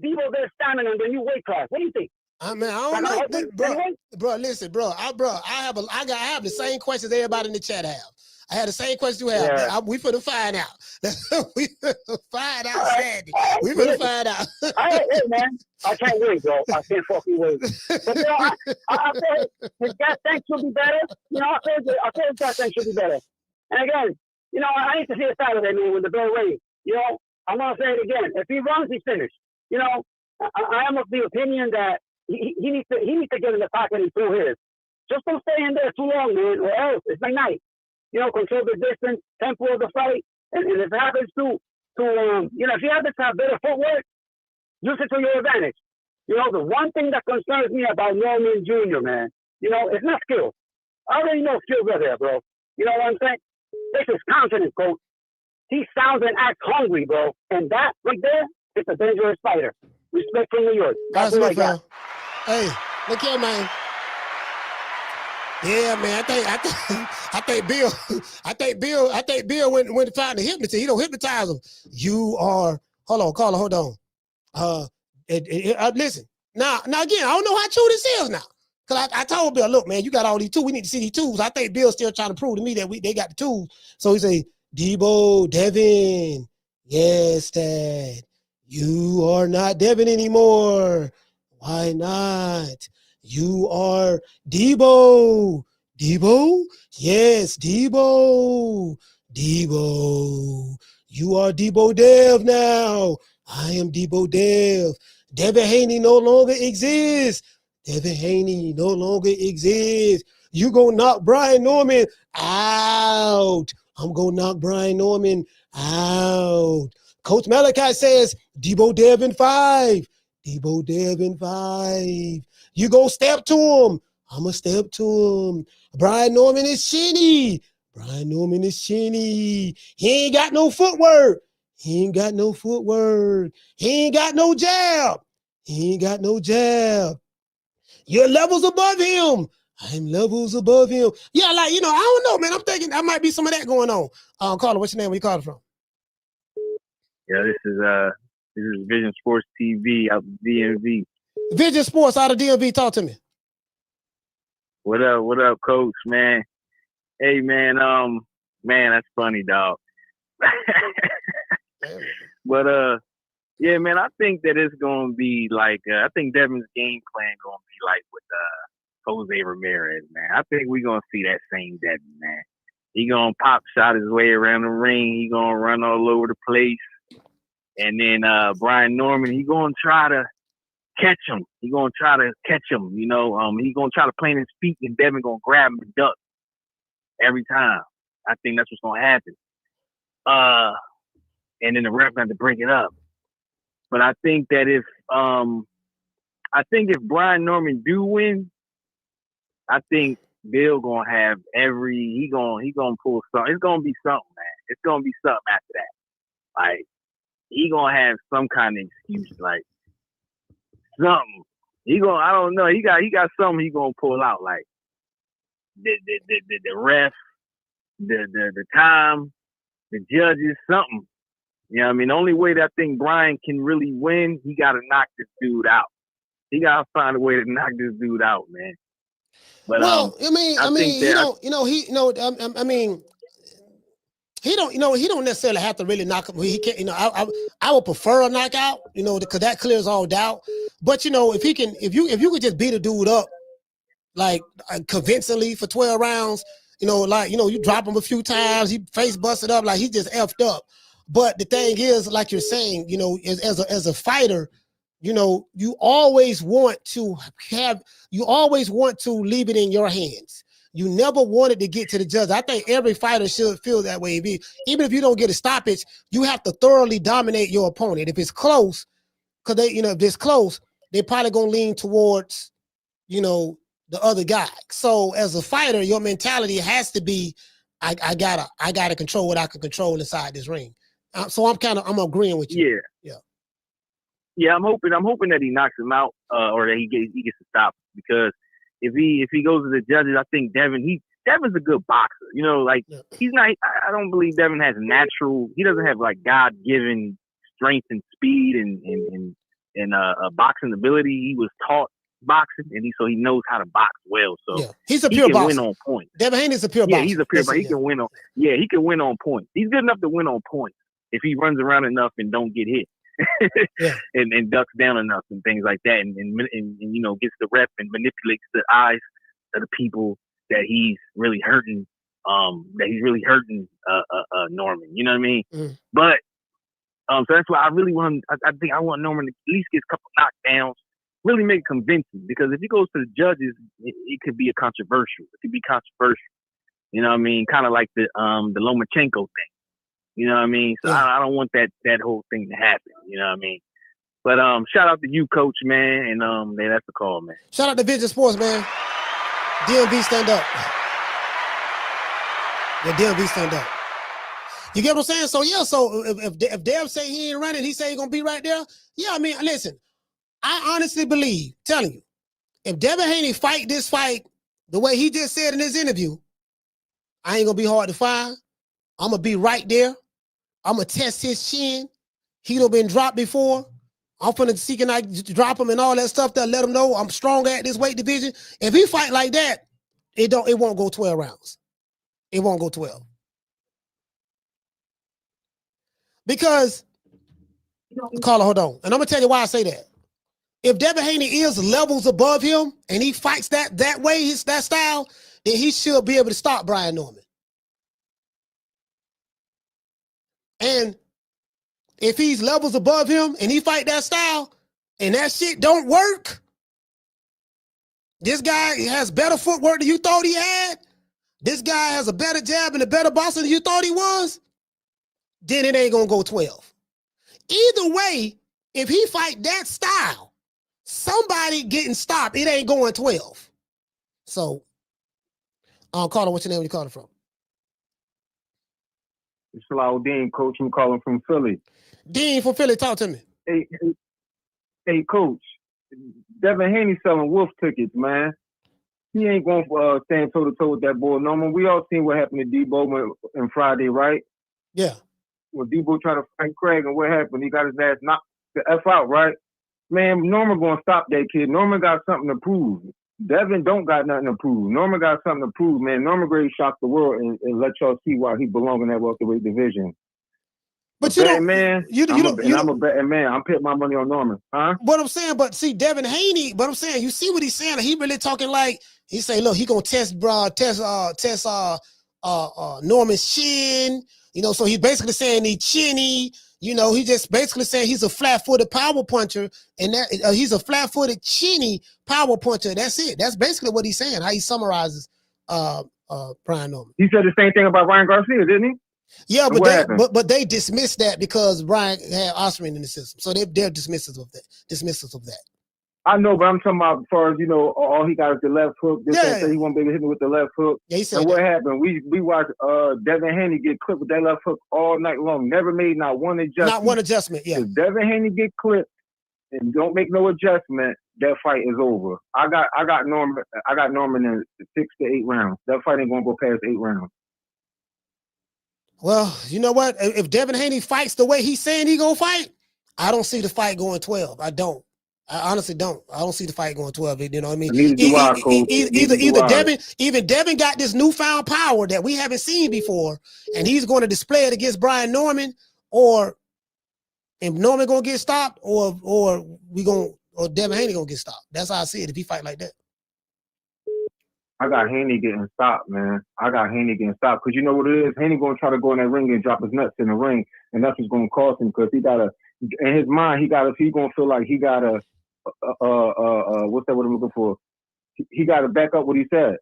Deebo Dev standing on the new weight class? What do you think? I mean, I don't know, bro. Listen, bro. I have the same questions everybody in the chat have. I had the same questions you have. Yeah. We finna find out. We finna find out, Sandy. We finna find out. Hey, man, I can't wait, bro. I can't fucking wait. But you know, I feel his gas tank should be better. You know, I feel his gas tank should be better. And again, you know, I need to see a Saturday, man, with the bell ring. You know, I'm gonna say it again. If he runs, he's finished. You know, I am of the opinion that he needs to get in the pocket and throw his. Just don't stay in there too long, man, or else it's like night. You know, control the distance, tempo of the fight, and if it happens to you know, if you happen to have better footwork, use it to your advantage. You know, the one thing that concerns me about Norman Jr., man, you know, it's not skill. I already know skills are there, bro. You know what I'm saying? This is confidence, coach. He sounds and acts hungry, bro, and that right there is a dangerous fighter. Respect from New York. That's what I got. Hey, look here, man. Yeah, man. I think Bill went to find the hypnotist. He don't hypnotize him. You are. Hold on, caller. Hold on. Listen. Now again, I don't know how true this is now. Cause I told Bill, look, man, you got all these tools. We need to see these tools. I think Bill's still trying to prove to me that they got the tools. So he say, Deebo Devin, yes, Dad. You are not Devin anymore. Why not? You are Deebo. Deebo? Yes, Deebo. Deebo. You are Deebo Dev now. I am Deebo Dev. Devin Haney no longer exists. Devin Haney no longer exists. You gonna knock Brian Norman out. I'm gonna knock Brian Norman out. Coach Malachi says, Deebo Devin 5. Deebo Devin 5. You go step to him. I'm going to step to him. Brian Norman is chinny. Brian Norman is chinny. He ain't got no footwork. He ain't got no footwork. He ain't got no jab. He ain't got no jab. You're levels above him. I'm levels above him. Yeah, like, you know, I don't know, man. I'm thinking there might be some of that going on. Caller, what's your name? Where you calling from? Yeah, this is Vision Sports TV out of DMV. Vision Sports out of DMV. Talk to me. What up, Coach, man? Hey, man, man, that's funny, dog. But, yeah, man, I think that it's going to be like, I think Devin's game plan going to be like with Jose Ramirez, man. I think we're going to see that same Devin, man. He going to pop shot his way around the ring. He going to run all over the place. And then Brian Norman, he going to try to catch him. He going to try to catch him, you know. He going to try to plant his feet, and Devin going to grab him and duck every time. I think that's what's going to happen. And then the ref got to bring it up. But I think that if Brian Norman do win, I think Bill gonna have he gonna pull something. It's gonna be something, man. It's gonna be something after that. Like, he gonna have some kind of excuse, like something. I don't know. He got something he gonna pull out, like the ref, the time, the judges, something. You know what I mean? The only way that I think Brian can really win, he got to knock this dude out. He got to find a way to knock this dude out, man. But he don't necessarily have to really knock him. He can't, you know. I would prefer a knockout, you know, because that clears all doubt. But you know, if you could just beat a dude up like convincingly for 12 rounds, you know, like, you know, you drop him a few times, he face busted up like he just effed up. But the thing is, like you're saying, you know, as a fighter, you know, you always want to leave it in your hands. you never wanted to get to the judge. I think every fighter should feel that way. Even if you don't get a stoppage, you have to thoroughly dominate your opponent. If it's close, because if it's close, they're probably gonna lean towards, the other guy. So as a fighter, your mentality has to be, I gotta control what I can control inside this ring. So I'm agreeing with you. Yeah, I'm hoping that he knocks him out, or that he gets to stop, because if he goes to the judges, I think Devin's a good boxer. He's not. I don't believe Devin has natural. He doesn't have like God-given strength and speed and boxing ability. He was taught boxing, and so he knows how to box well. So he's a pure boxer. Win on points. Devin Haney's a pure boxer. Yeah, he's a pure boxer. He can win on. Yeah, he can win on points. He's good enough to win on points if he runs around enough and don't get hit. and ducks down enough and things like that, and gets the rep and manipulates the eyes of the people that he's really hurting. Norman. You know what I mean? But so that's why I really want. I think I want Norman to at least get a couple knockdowns, really make it convincing. Because if he goes to the judges, it could be controversial. It could be controversial. You know what I mean? Kind of like the Lomachenko thing. You know what I mean? So I don't want that whole thing to happen. You know what I mean? But shout out to you, Coach, man, and that's the call, man. Shout out to Vision Sports, man. DMV stand up. Yeah, DMV stand up. You get what I'm saying? So if Dev say he ain't running, he say he gonna be right there. Yeah, I mean, listen, I honestly believe, telling you, if Devin Haney fight this fight the way he just said in his interview, I ain't gonna be hard to find. I'm gonna be right there. I'm going to test his chin. He done been dropped before. I'm finna seek and I drop him and all that stuff that let him know I'm strong at this weight division. If he fight like that, it won't go 12 rounds. It won't go 12. Because, Carla, hold on. And I'm going to tell you why I say that. If Devin Haney is levels above him and he fights that way, that style, then he should be able to stop Brian Norman. And if he's levels above him and he fight that style and that shit don't work, this guy has better footwork than you thought he had, this guy has a better jab and a better boxer than you thought he was, then it ain't gonna go 12. Either way, if he fight that style, somebody getting stopped, it ain't going 12. So, Carter, what's your name? Where you calling from? It's Dean, Coach. I'm calling from Philly. Dean from Philly, talk to me. Hey, Coach. Devin Haney selling wolf tickets, man. He ain't going to stand toe-to-toe with that boy Norman. We all seen what happened to Deebo on Friday, right? Yeah. When Deebo tried to fight Craig, and what happened? He got his ass knocked the F out, right? Man, Norman going to stop that kid. Norman got something to prove. Devin don't got nothing to prove. Norman got something to prove, man. Norman Gray shocked the world and let y'all see why he belongs in that welterweight division. But you don't, man. I'm a betting man. I'm putting my money on Norman, huh? What I'm saying, but see, Devin Haney. But I'm saying, you see what he's saying? He really talking like he say, look, he gonna test Norman's chin. So he's basically saying he chinny. He just basically saying he's a flat-footed power puncher, and that he's a flat-footed chinny power puncher. That's it. That's basically what he's saying. How he summarizes Brian Norman. He said the same thing about Ryan Garcia, didn't he? Yeah, but they dismissed that because Brian had Osman in the system, so they're dismissive of that. I know, but I'm talking about as far as all he got is the left hook. Said he won't be able to hit me with the left hook. Yeah, he said and what happened? We watched Devin Haney get clipped with that left hook all night long. Never made not one adjustment. Not one adjustment. Yeah. If Devin Haney get clipped and don't make no adjustment, that fight is over. I got Norman in 6 to 8 rounds. That fight ain't gonna go past 8 rounds. Well, you know what? If Devin Haney fights the way he's saying he gonna fight, I don't see the fight going 12. I don't. I honestly don't. I don't see the fight going 12. You know what I mean? Either Devin got this newfound power that we haven't seen before, and he's going to display it against Brian Norman, or Norman gonna get stopped, or Devin Haney gonna get stopped. That's how I see it if he fight like that. I got Haney getting stopped, man. I got Haney getting stopped because you know what it is. Haney gonna try to go in that ring and drop his nuts in the ring, and that's what's gonna cost him because he gotta. In his mind, he gonna feel like he gotta. What's that? What I'm looking for? He gotta back up what he said.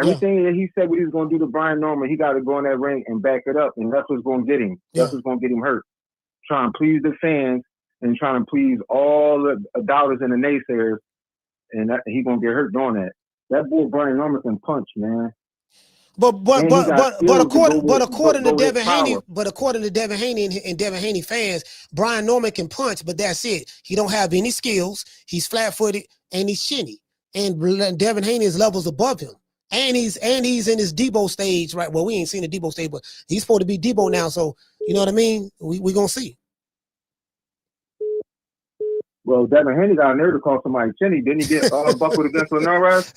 Everything that he said what he's going to do to Brian Norman, he got to go in that ring and back it up, and that's what's going to get him. That's what's going to get him hurt. Trying to please the fans and trying to please all the doubters and the naysayers, and he's going to get hurt doing that. That boy Brian Norman can punch, man. But according to Devin Haney and Devin Haney fans, Brian Norman can punch, but that's it. He don't have any skills. He's flat-footed and he's chinny. And Devin Haney is levels above him. And he's in his Deebo stage, right? Well, we ain't seen the Deebo stage, but he's supposed to be Deebo now. So you know what I mean? We gonna see. Well, Devin Haney got a nerve to call somebody chinny. Didn't he get buckled against Ramirez?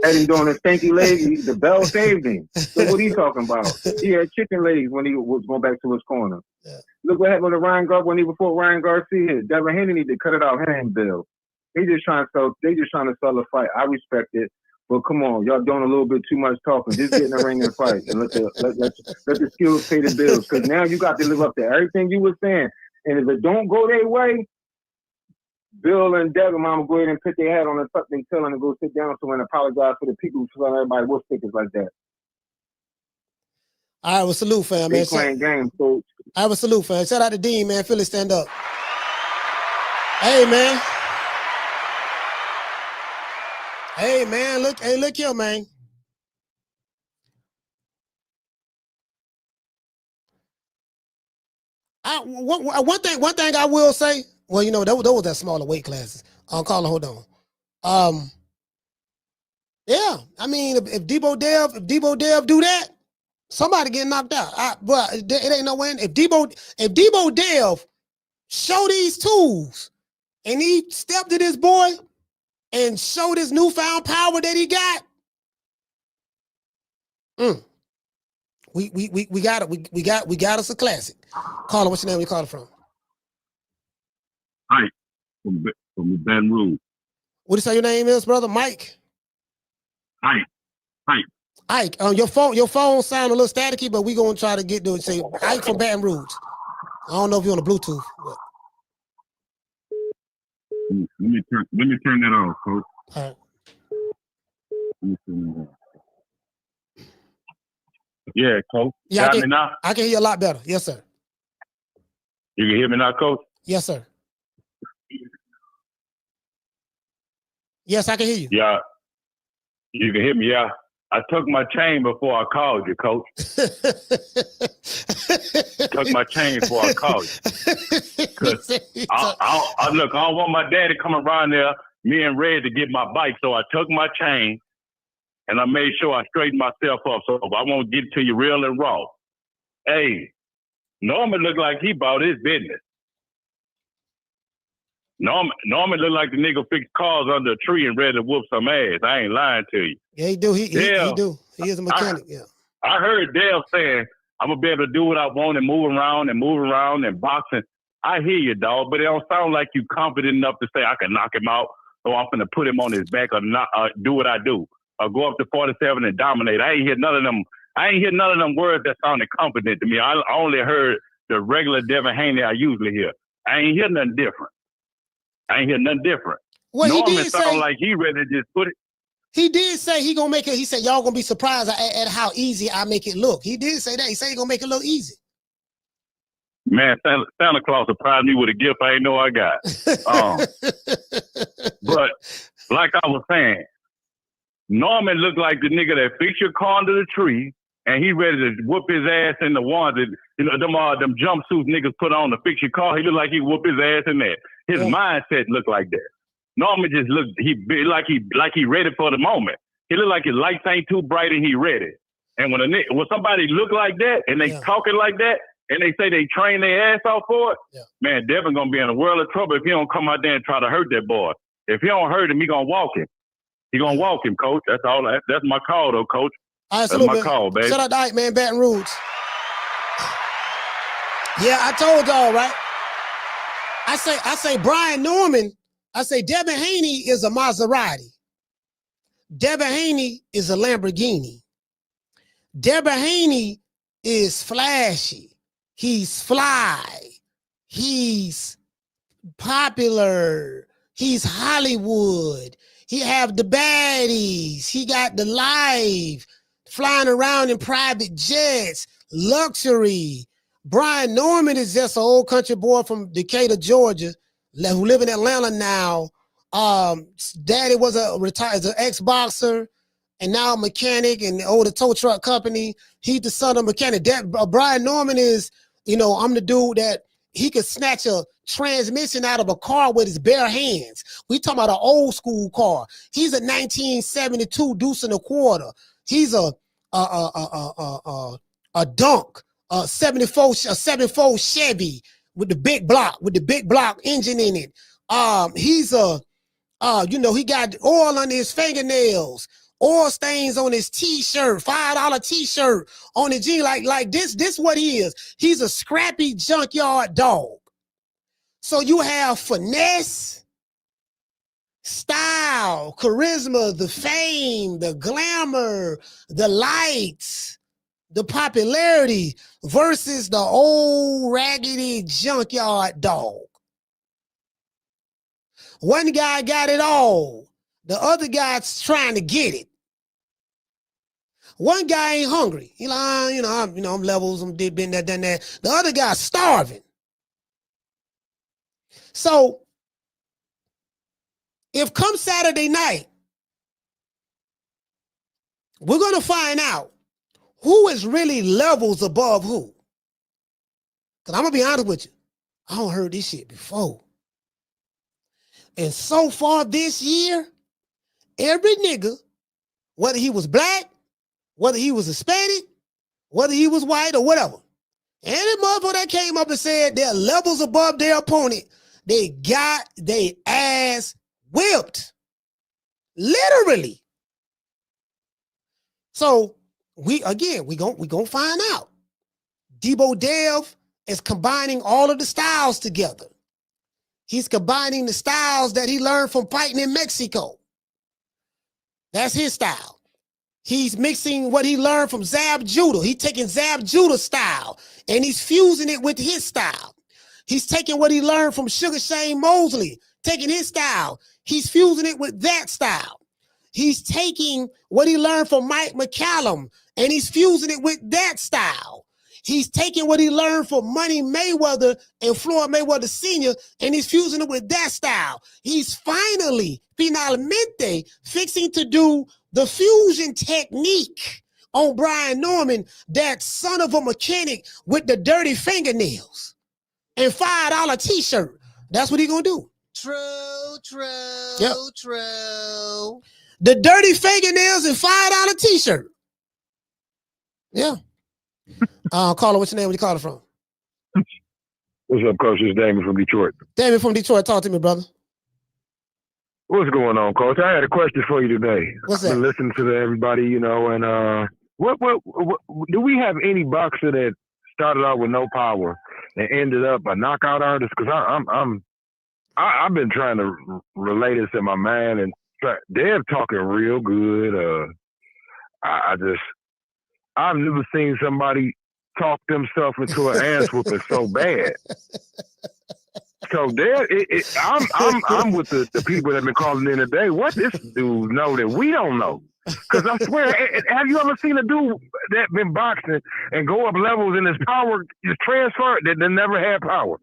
Had him doing his stanky leg. The bell saved him. So what are you talking about? He had chicken legs when he was going back to his corner. Yeah. Look what happened to Ryan Garcia when he fought Ryan Garcia. Devin Haney need to cut it out hand, Bill. They just trying to sell a fight. I respect it. But come on, y'all doing a little bit too much talking. Just get in the ring and fight. And let the skills pay the bills. Because now you got to live up to everything you were saying. And if it don't go their way, Bill and Devin, mama, go ahead and put their hat on and tuck their tail and go sit down somewhere and apologize for the people who tell everybody wolf stickers like that. All right, well, salute, fam, man. Playing games, coach. I have a salute, fam. Shout out to Dean, man. Philly, stand up. Hey, man. Hey, man. Look here, man. One thing I will say. Well, you know, those was that smaller weight classes. Carla, hold on. Yeah, I mean, if Deebo Dev do that, somebody get knocked out. But it ain't no way. If Deebo Dev show these tools and he stepped to this boy and showed his newfound power that he got, we got it. We got us a classic. Carla, what's your name? Where you calling from? Ike from Baton Rouge. What do you say your name is, brother? Mike? Ike. Your phone sound a little staticky, but we gonna try to get to it. Say Ike from Baton Rouge. I don't know if you're on the Bluetooth. But... Let me turn that off, coach. All right. Let me turn that off. Yeah, coach. Yeah, now? I can hear you a lot better. Yes, sir. You can hear me now, coach? Yes, sir. Yes, I can hear you. Yeah. You can hear me, yeah. I took my chain before I called you, coach. Took my chain before I called you. Cause I look, I don't want my daddy coming around there, me and Red, to get my bike. So I took my chain and I made sure I straightened myself up. So I won't get to you real and raw. Hey, Norman looked like he bought his business. Norman looked like the nigga fixed cars under a tree and ready to whoop some ass. I ain't lying to you. Yeah, he do. He do. He is a mechanic. I heard Dale saying, I'm going to be able to do what I want and move around and boxing. I hear you, dog, but it don't sound like you confident enough to say I can knock him out, so I'm going to put him on his back or not, do what I do. Or go up to 47 and dominate. I ain't hear none of them words that sounded confident to me. I only heard the regular Devin Haney I usually hear. I ain't hear nothing different. Well, Norman he did sound say, like he ready to just put it. He did say he gonna make it. He said y'all gonna be surprised at how easy I make it look. He did say that. He said he gonna make it look easy. Man, Santa Claus surprised me with a gift I ain't know I got. But like I was saying, Norman looked like the nigga that fixed your car under the tree, and he ready to whoop his ass in the ones that, you know, them jumpsuits niggas put on to fix your car. He looked like he whoop his ass in that. His mindset looked like that. Norman just looked like he ready for the moment. He looked like his lights ain't too bright and he ready. And when somebody look like that and they talking like that and they say they train their ass off for it, man, Devin gonna be in a world of trouble if he don't come out there and try to hurt that boy. If he don't hurt him, he gonna walk him. He gonna walk him, coach. That's all. That's my call, though, coach. All right, that's my call, baby. Shout out to Ike, man, Baton Rouge. Yeah, I told y'all, right? I say Brian Norman. I say Devin Haney is a Maserati. Devin Haney is a Lamborghini. Devin Haney is flashy. He's fly. He's popular. He's Hollywood. He have the baddies. He got the live, flying around in private jets, luxury. Brian Norman is just an old country boy from Decatur, Georgia, who live in Atlanta now. Daddy was retired as an ex-boxer and now a mechanic and owned a tow truck company. He's the son of a mechanic. Brian Norman is, I'm the dude that he could snatch a transmission out of a car with his bare hands. We talking about an old school car. He's a 1972 deuce and a quarter. He's a dunk, a 74 Chevy with the big block engine in it. He's he got oil under his fingernails, oil stains on his t-shirt, $5 t-shirt on his jeans. Like this what he is. He's a scrappy junkyard dog. So you have finesse, style, charisma, the fame, the glamour, the lights, the popularity versus the old raggedy junkyard dog. One guy got it all. The other guy's trying to get it. One guy ain't hungry. He like, I'm levels, I'm been that, done that. The other guy's starving. So, if come Saturday night, we're going to find out who is really levels above who. Because I'm going to be honest with you. I don't heard this shit before. And so far this year, every nigga, whether he was black, whether he was Hispanic, whether he was white or whatever, any motherfucker that came up and said they're levels above their opponent, they got their ass whipped. Literally. So we gonna find out. Deebo Dev is combining all of the styles together. He's combining the styles that he learned from fighting in Mexico. That's his style. He's mixing what he learned from Zab Judah. He's taking Zab Judah's style and he's fusing it with his style. He's taking what he learned from Sugar Shane Mosley, taking his style. He's fusing it with that style. He's taking what he learned from Mike McCallum and he's fusing it with that style. He's taking what he learned from Money Mayweather and Floyd Mayweather Sr. and he's fusing it with that style. He's finalmente fixing to do the fusion technique on Brian Norman, that son of a mechanic with the dirty fingernails and $5 t-shirt. That's what he gonna do. True. The dirty fingernails and $5 t-shirt. Yeah. Caller, what's your name? Where you calling from? What's up, Coach? It's Damon from Detroit. Damon from Detroit. Talk to me, brother. What's going on, Coach? I had a question for you today. What's that? I've been listening to everybody, and what do we have any boxer that started out with no power and ended up a knockout artist? Because I've been trying to relate this in my mind, and they're talking real good. I've never seen somebody talk themselves into an ass whooping so bad. So I'm with the people that have been calling in today. What this dude know that we don't know? Because I swear, have you ever seen a dude that been boxing and go up levels and his power is transferred that never had power?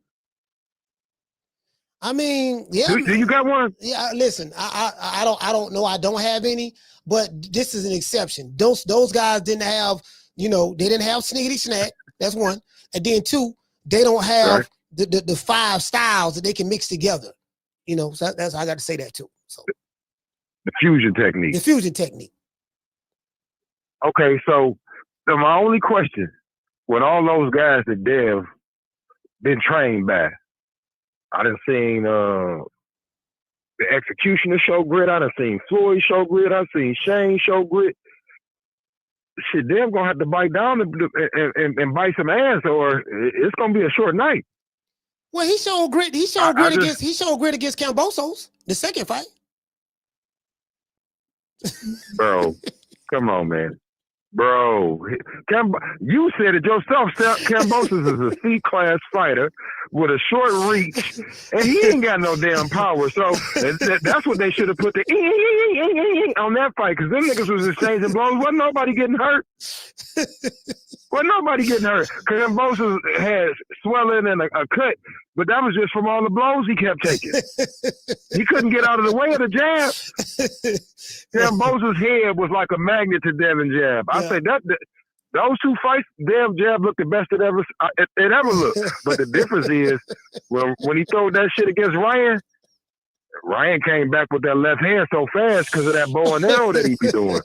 I mean, yeah. Do you got one? Yeah, listen, I don't know. I don't have any, but this is an exception. Those guys didn't have, they didn't have sniggity snack. That's one. And then two, they don't have the 5 styles that they can mix together. So that's I got to say that too. So the fusion technique. The fusion technique. Okay, so my only question, with all those guys that Dev been trained by, I done seen the Executioner show grit, I done seen Floyd show grit, I seen Shane show grit. Shit, Dev gonna have to bite down and bite some ass, or it's gonna be a short night. Well, he showed grit. He showed grit against Cambosos, the second fight. Bro, come on, man. Bro, you said it yourself. Kambosos is a C-class fighter with a short reach, and he ain't got no damn power. So that's what they should have put the on that fight, because them niggas was exchanging blows. Wasn't nobody getting hurt. Kambosos had swelling and a cut, but that was just from all the blows he kept taking. He couldn't get out of the way of the jab. Kambosos' head was like a magnet to Devin jab. I say that those two fights, Dev jab looked the best it ever looked. But the difference is when he threw that shit against Ryan came back with that left hand so fast because of that bow and arrow that he be doing.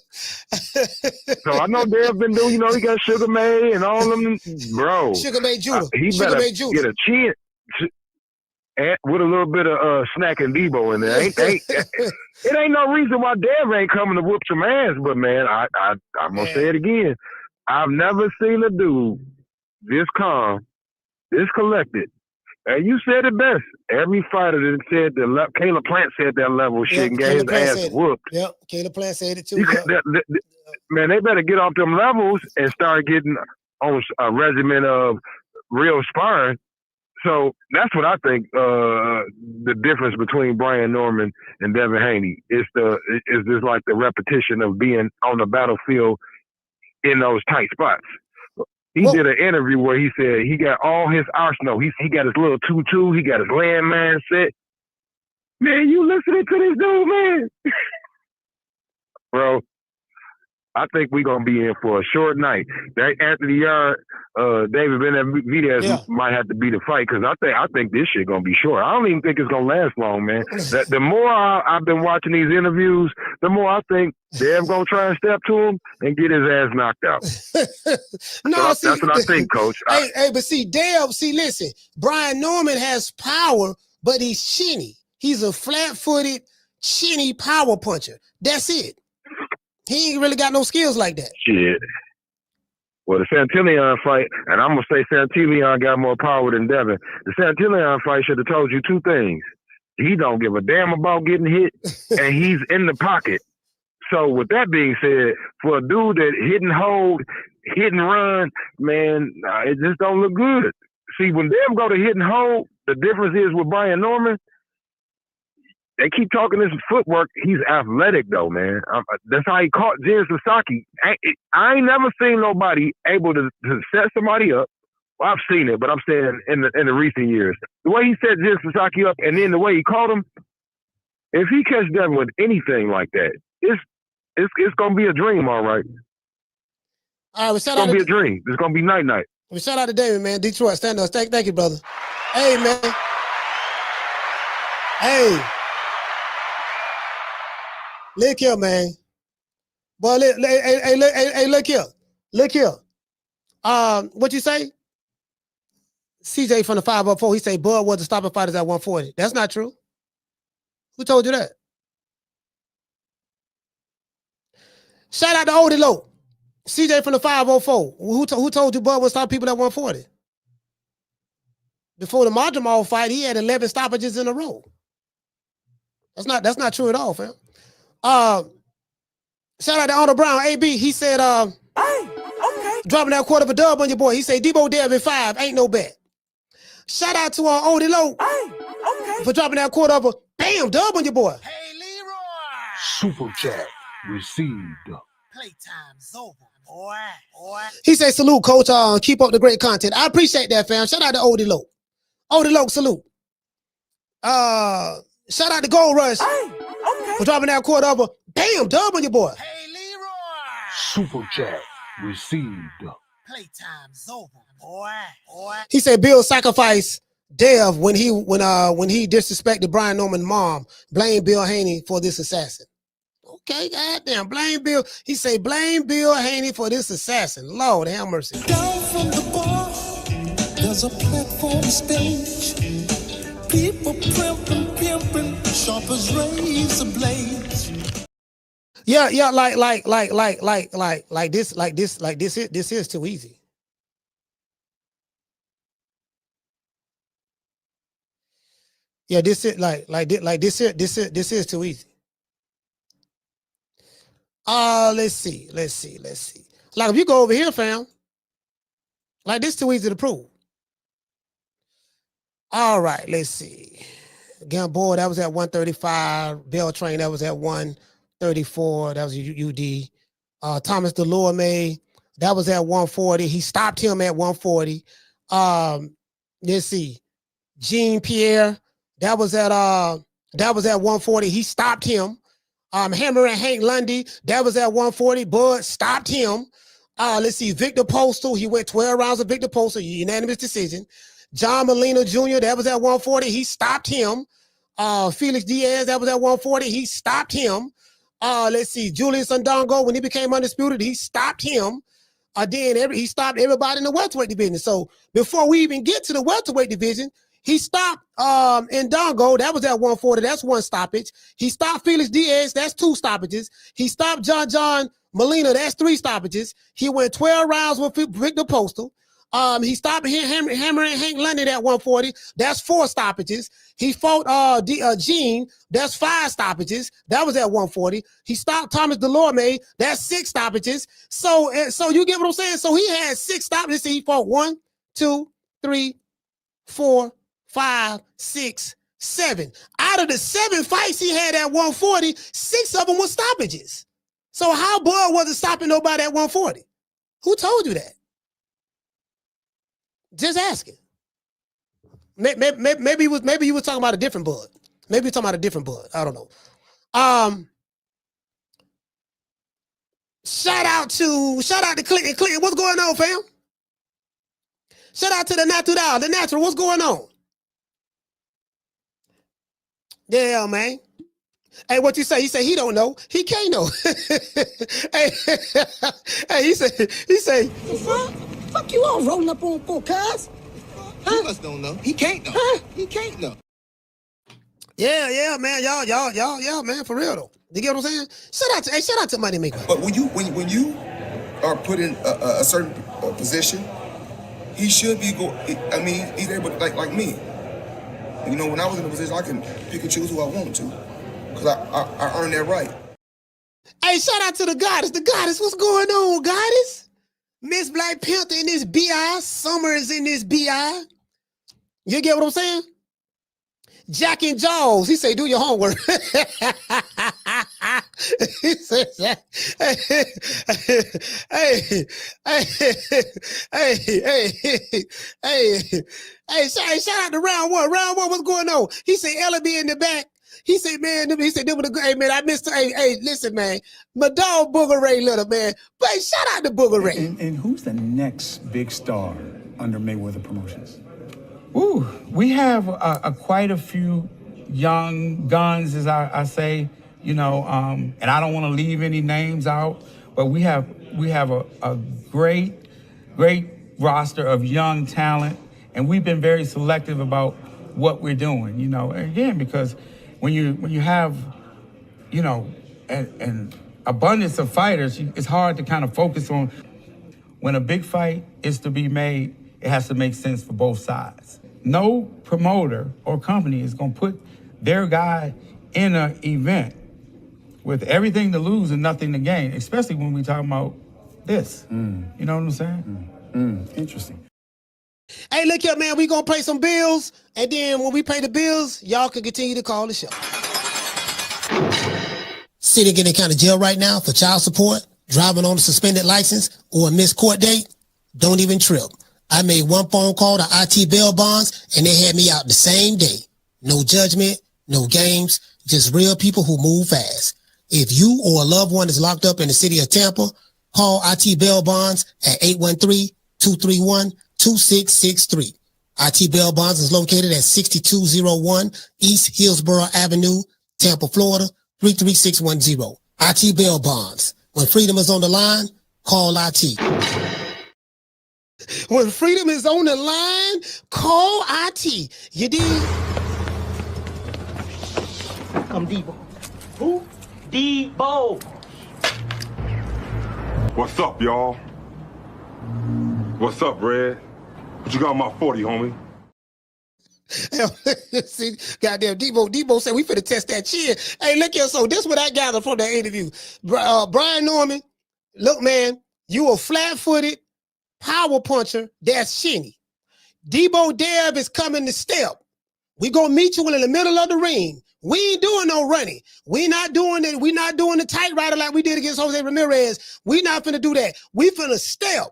So I know Dev been doing, he got Sugar May and all them, bro. Sugar May Judah. He Sugar better May Judah. get a chin with a little bit of Snack and Deebo in there. It ain't no reason why Dev ain't coming to whoop some ass, but man, I'm gonna say it again. I've never seen a dude this calm, this collected. And you said it best. Every fighter that said Caleb Plant said that level shit and gave his ass whooped. Yep, Caleb Plant said it too. Man, they better get off them levels and start getting on a regimen of real sparring. So that's what I think the difference between Brian Norman and Devin Haney is just like the repetition of being on the battlefield in those tight spots. He did an interview where he said he got all his arsenal. He got his little 2-2. He got his landmine set. Man, you listening to this dude, man? Bro, I think we're going to be in for a short night. That Anthony Yard, David Benavidez might have to be the fight, because I think this shit going to be short. I don't even think it's going to last long, man. The more I've been watching these interviews, the more I think Dev going to try and step to him and get his ass knocked out. That's what I think, Coach. But see, Dev, listen, Brian Norman has power, but he's chinny. He's a flat-footed, chinny power puncher. That's it. He ain't really got no skills like that. Shit. Well, the Santillan fight, and I'm going to say Santillan got more power than Devin. The Santillan fight should have told you two things. He don't give a damn about getting hit, and he's in the pocket. So with that being said, for a dude that hit and hold, hit and run, man, it just don't look good. See, when them go to hit and hold, the difference is with Brian Norman, they keep talking this footwork. He's athletic, though, man. That's how he caught Jen Sasaki. I ain't never seen nobody able to set somebody up. Well, I've seen it, but I'm saying in the recent years. The way he set Jen Sasaki up and then the way he caught him, if he catch Devin with anything like that, it's going to be a dream, all right. All right, well, it's going to be a dream. It's going to be night-night. Well, shout out to David, man. Detroit, stand up. Thank you, brother. Hey, man. Hey. Look here, man. Boy, look here. Look here. What you say? CJ from the 504, he say Bud wasn't stopping fighters at 140. That's not true. Who told you that? Shout out to Odie Low. CJ from the 504. Who told you Bud would stop people at 140? Before the Majamal fight, he had 11 stoppages in a row. That's not true at all, fam. Shout out to Arnold Brown, AB. He said, dropping that quarter of a dub on your boy. He said, Deebo Dev in 5, ain't no bet. Shout out to Odie Low for dropping that quarter of a dub on your boy. Hey, Leroy. Super chat received. Playtime's over, boy. He said, salute, coach. Keep up the great content. I appreciate that, fam. Shout out to Odie Low. Odie Low, salute. Shout out to Gold Rush for dropping that quarter of a dub on your boy. Hey, Leroy. Super chat received. Playtime's over, boy. He said Bill sacrificed Dev when he disrespected Brian Norman's mom. Blame Bill Haney for this assassin. Okay, goddamn, blame Bill. He say blame Bill Haney for this assassin. Lord have mercy. Down from the bar, there's a platform stage. People pimping, sharp as razor blades. Yeah, like this is too easy. Yeah, this is this is too easy. Let's see. Like if you go over here, fam, like this too easy to prove. All right, let's see. Gamboa, that was at 135. Beltran, that was at 134. That was UD. Thomas Delorme, that was at 140. He stopped him at 140. Let's see. Jean Pierre, that was at 140. He stopped him. Hammer and Hank Lundy, that was at 140. Bud stopped him. Let's see. Victor Postal, he went 12 rounds of Victor Postal, unanimous decision. John Molina Jr., that was at 140. He stopped him. Felix Diaz, that was at 140. He stopped him. Let's see. Julius Ndongo, when he became undisputed, he stopped him. Then he stopped everybody in the welterweight division. So before we even get to the welterweight division, he stopped Ndongo, that was at 140. That's one stoppage. He stopped Felix Diaz, that's 2 stoppages. He stopped John Molina, that's 3 stoppages. He went 12 rounds with Victor Postal. He stopped Hammer and Hank London at 140. That's 4 stoppages. He fought Gene. That's 5 stoppages. That was at 140. He stopped Thomas Delorme. That's 6 stoppages. So you get what I'm saying? So he had 6 stoppages. He fought 1, 2, 3, 4, 5, 6, 7. Out of the 7 fights he had at 140, 6 of them were stoppages. So how Bud wasn't stopping nobody at 140? Who told you that? Just asking. Maybe he was talking about a different Bud. Maybe he was talking about a different Bud. I don't know. Shout out to Clinton. Clinton, what's going on, fam? Shout out to the Natural. The Natural, what's going on? Yeah, man. Hey, what you say? He said he don't know. He can't know. hey, he said. Fuck you all rolling up on for, cuz. He must don't know. He can't know. Huh? He can't know. Yeah, man. Y'all, man, for real though. You get what I'm saying? Shout out to Moneymaker. But when you are put in a certain position, he should be he's able to, like me. You know, when I was in a position, I can pick and choose who I want to, because I earned that right. Hey, shout out to the goddess. The goddess, what's going on, goddess? Miss Black Panther in this BI. Summer is in this BI. You get what I'm saying? Jack and Jaws. He say, do your homework. He says, shout out to round one. Round one, what's going on? He said, Ella be in the back. He said, man, hey, man, I missed, hey, listen, man, my dog Booger Ray Little, man. But shout out to Booger Ray. And who's the next big star under Mayweather Promotions? Ooh, we have quite a few young guns, as I say, you know, and I don't want to leave any names out, but we have a great roster of young talent, and we've been very selective about what we're doing, you know, again, because when you have, you know, an abundance of fighters, it's hard to kind of focus on. When a big fight is to be made, it has to make sense for both sides. No promoter or company is going to put their guy in an event with everything to lose and nothing to gain, especially when we talking about this. You know what I'm saying? Interesting. Hey, look here, man, we going to pay some bills, and then when we pay the bills, y'all can continue to call the show. Sitting in county jail right now for child support, driving on a suspended license, or a missed court date? Don't even trip. I made one phone call to IT Bail Bonds, and they had me out the same day. No judgment, no games, just real people who move fast. If you or a loved one is locked up in the city of Tampa, call IT Bail Bonds at 813-231-2663. IT Bail Bonds is located at 6201 East Hillsborough Avenue, Tampa, Florida, 33610. IT Bail Bonds. When freedom is on the line, call IT. When freedom is on the line, call IT. You dig? I'm Deebo. Who? Deebo. What's up, y'all? What's up, Red? What you got on my 40, homie? See, goddamn Deebo said we finna test that chin. Hey, look here, so this is what I gathered from that interview. Brian Norman, look, man, You a flat-footed power puncher. That's chinny. Deebo Dev is coming to step. We gonna meet you in the middle of the ring. We ain't doing no running. We not doing it. We not doing the tight rider like we did against Jose Ramirez. We not finna do that. We finna step.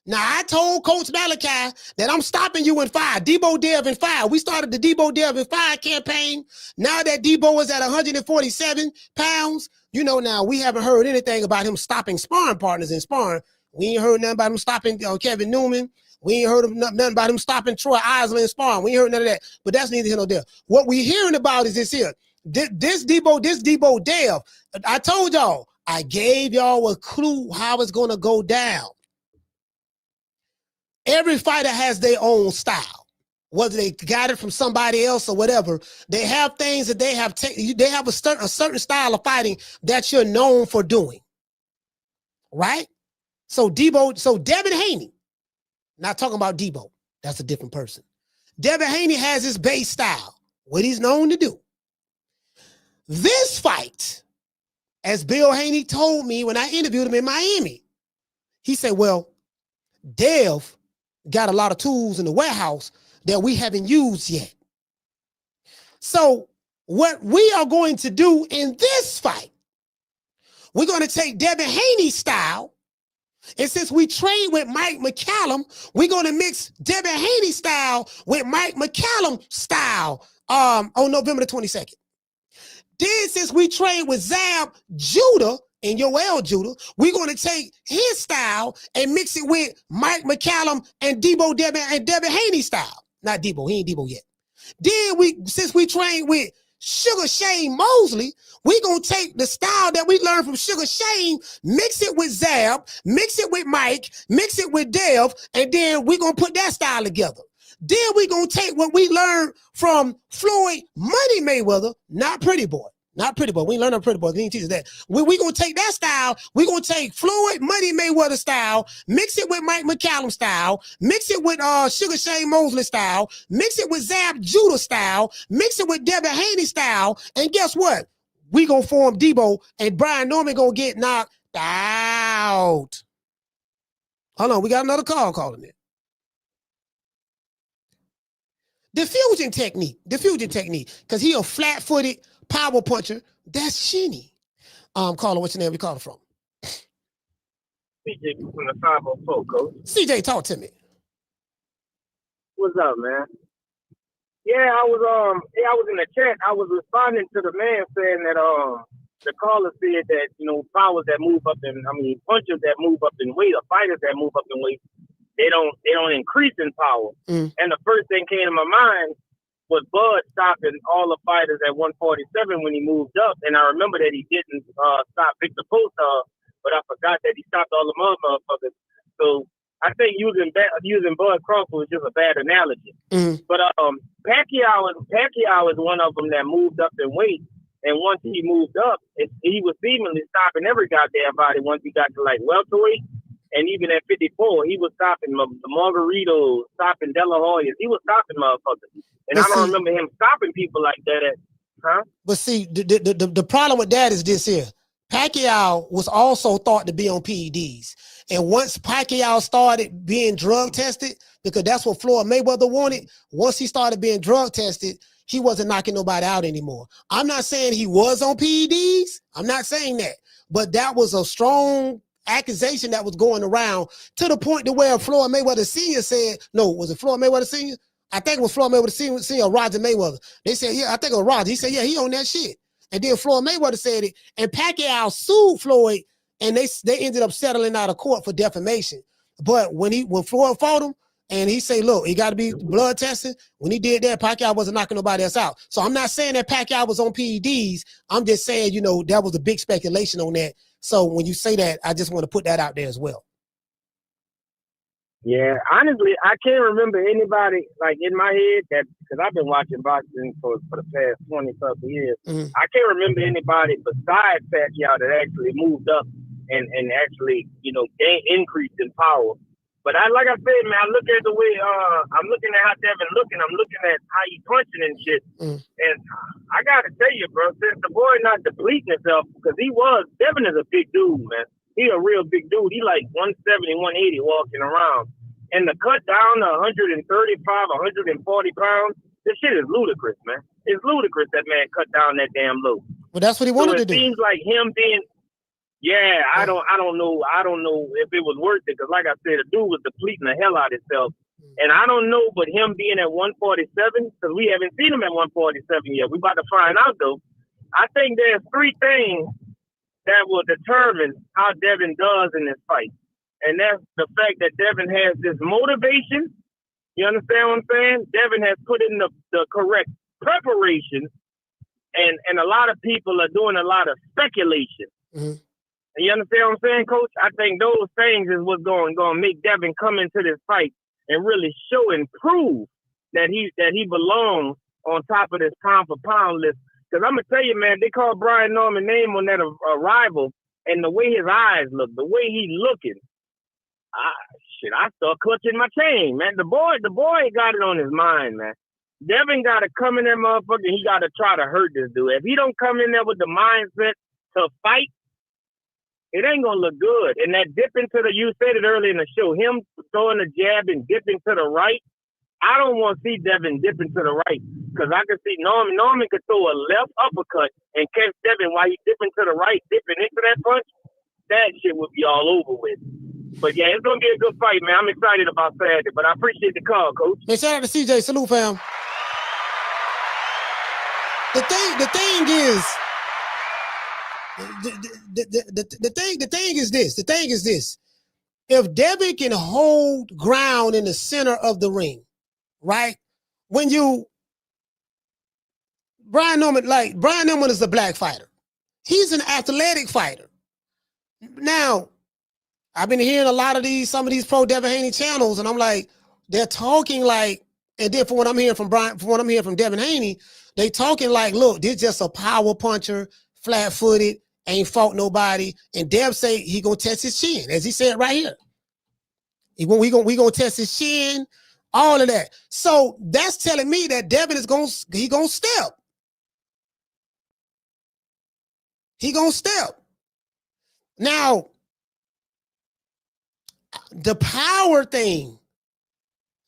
Now, I told Coach Malachi that I'm stopping you in 5. Deebo Dev in 5. We started the Deebo Dev in 5 campaign. Now that Deebo is at 147 pounds, you know, now we haven't heard anything about him stopping sparring partners in sparring. We ain't heard nothing about him stopping Kevin Newman. We ain't heard nothing about him stopping Troy Isley in sparring. We ain't heard none of that. But that's neither here nor there. What we hearing about is this here. This Deebo Dev. I told y'all, I gave y'all a clue how it's going to go down. Every fighter has their own style, whether they got it from somebody else or whatever. They have things that they have a certain style of fighting that you're known for doing, right? So Devin Haney, not talking about Deebo, that's a different person. Devin Haney has his base style, what he's known to do. This fight, as Bill Haney told me when I interviewed him in Miami, he said, well, Dev got a lot of tools in the warehouse that we haven't used yet. So what we are going to do in this fight, we're going to take Devin Haney's style, and since we train with Mike McCallum, we're going to mix Devin Haney's style with Mike McCallum's style on November the 22nd. Then since we train with Zab Judah and Yoel Judah, we're going to take his style and mix it with Mike McCallum and Deebo Devin and Devin Haney style. Not Deebo, he ain't Deebo yet. Then since we train with Sugar Shane Mosley, we're going to take the style that we learned from Sugar Shane, mix it with Zab, mix it with Mike, mix it with Dev, and then we're going to put that style together. Then we're going to take what we learned from Floyd Money Mayweather, not Pretty Boy. Not Pretty Boy. We ain't learn on Pretty Boy. We didn't teach us that. We're going to take that style. We're going to take Floyd Money Mayweather style, mix it with Mike McCallum style, mix it with Sugar Shane Mosley style, mix it with Zab Judah style, mix it with Devin Haney style, and guess what? We going to form Deebo, and Brian Norman going to get knocked out. Hold on. We got another call calling it. Diffusion technique, because he a flat-footed power puncher. That's chinny. Caller, what's your name? We calling from? CJ from the 504, Coach. CJ, talk to me. What's up, man? Yeah, I was in the chat. I was responding to the man saying that the caller said that, you know, powers that move up punchers that move up in weight or fighters that move up in weight, they don't increase in power. And the first thing came to my mind was Bud stopping all the fighters at 147 when he moved up. And I remember that he didn't stop Victor Postar, but I forgot that he stopped all the motherfuckers. So I think using Bud Crawford was just a bad analogy. But Pacquiao is one of them that moved up in weight. And once he moved up, he was seemingly stopping every goddamn body once he got to like welterweight. And even at 54, he was stopping the Margaritos, stopping De La Hoyas. He was stopping motherfuckers. And I don't remember him stopping people like that. But see, the problem with that is this here. Pacquiao was also thought to be on PEDs. And once Pacquiao started being drug tested, because that's what Floyd Mayweather wanted, once he started being drug tested, he wasn't knocking nobody out anymore. I'm not saying he was on PEDs. I'm not saying that. But that was a strong accusation that was going around to the point to where Floyd Mayweather Sr. said, no, was it Floyd Mayweather Sr.? I think it was Floyd Mayweather Sr. or Roger Mayweather. They said, yeah, I think it was Roger. He said, yeah, he on that shit. And then Floyd Mayweather said it, and Pacquiao sued Floyd, and they ended up settling out of court for defamation. But when Floyd fought him, and he said, look, he got to be blood tested. When he did that, Pacquiao wasn't knocking nobody else out. So I'm not saying that Pacquiao was on PEDs. I'm just saying, you know, that was a big speculation on that. So when you say that, I just want to put that out there as well. Yeah, honestly, I can't remember anybody like in my head that, because I've been watching boxing for the past 20+ years. I can't remember anybody besides Pacquiao that actually moved up and actually, you know, increased in power. But like I said, man, I look at the way I'm looking at how Devin looking. I'm looking at how he punching and shit. And I gotta tell you, bro, since the boy not depleting himself, because Devin is a big dude, man. he a real big dude. He like 170, 180 walking around. And the cut down to 135, 140 pounds, this shit is ludicrous, man. It's ludicrous that man cut down that damn low. Well, that's what he wanted to do. It seems like him being, I don't know if it was worth it, because like I said, the dude was depleting the hell out of himself. And I don't know, but him being at 147, because we haven't seen him at 147 yet. We about to find out though. I think there's three things that will determine how Devin does in this fight. And that's the fact that Devin has this motivation. You understand what I'm saying? Devin has put in the correct preparation, and a lot of people are doing a lot of speculation. Mm-hmm. And you understand what I'm saying, Coach? I think those things is what's going to make Devin come into this fight and really show and prove that he belongs on top of this pound for pound list. Because I'm gonna tell you, man, they called Brian Norman's name on that arrival, and the way his eyes look, the way he looking, I start clutching my chain, man. The boy got it on his mind, man. Devin got to come in there, motherfucker. He got to try to hurt this dude. If he don't come in there with the mindset to fight, it ain't gonna look good. And that dip into you said it earlier in the show, him throwing a jab and dipping to the right. I don't want to see Devin dipping to the right, because I can see Norman could throw a left uppercut and catch Devin while he's dipping to the right, dipping into that punch. That shit would be all over with. But yeah, it's gonna be a good fight, man. I'm excited about Saturday, but I appreciate the call, Coach. Hey, shout out to CJ. Salute, fam. The thing is this. If Devin can hold ground in the center of the ring, right? Brian Norman is a black fighter. He's an athletic fighter. Now, I've been hearing some of these pro Devin Haney channels, and I'm like, they're talking like, and then from what I'm hearing from Devin Haney, they talking like, look, this just a power puncher, flat-footed, ain't fought nobody. And Dev say he gonna test his chin, as he said right here. We gonna test his chin, all of that. So that's telling me that Devin is gonna step. He gonna step. Now, the power thing,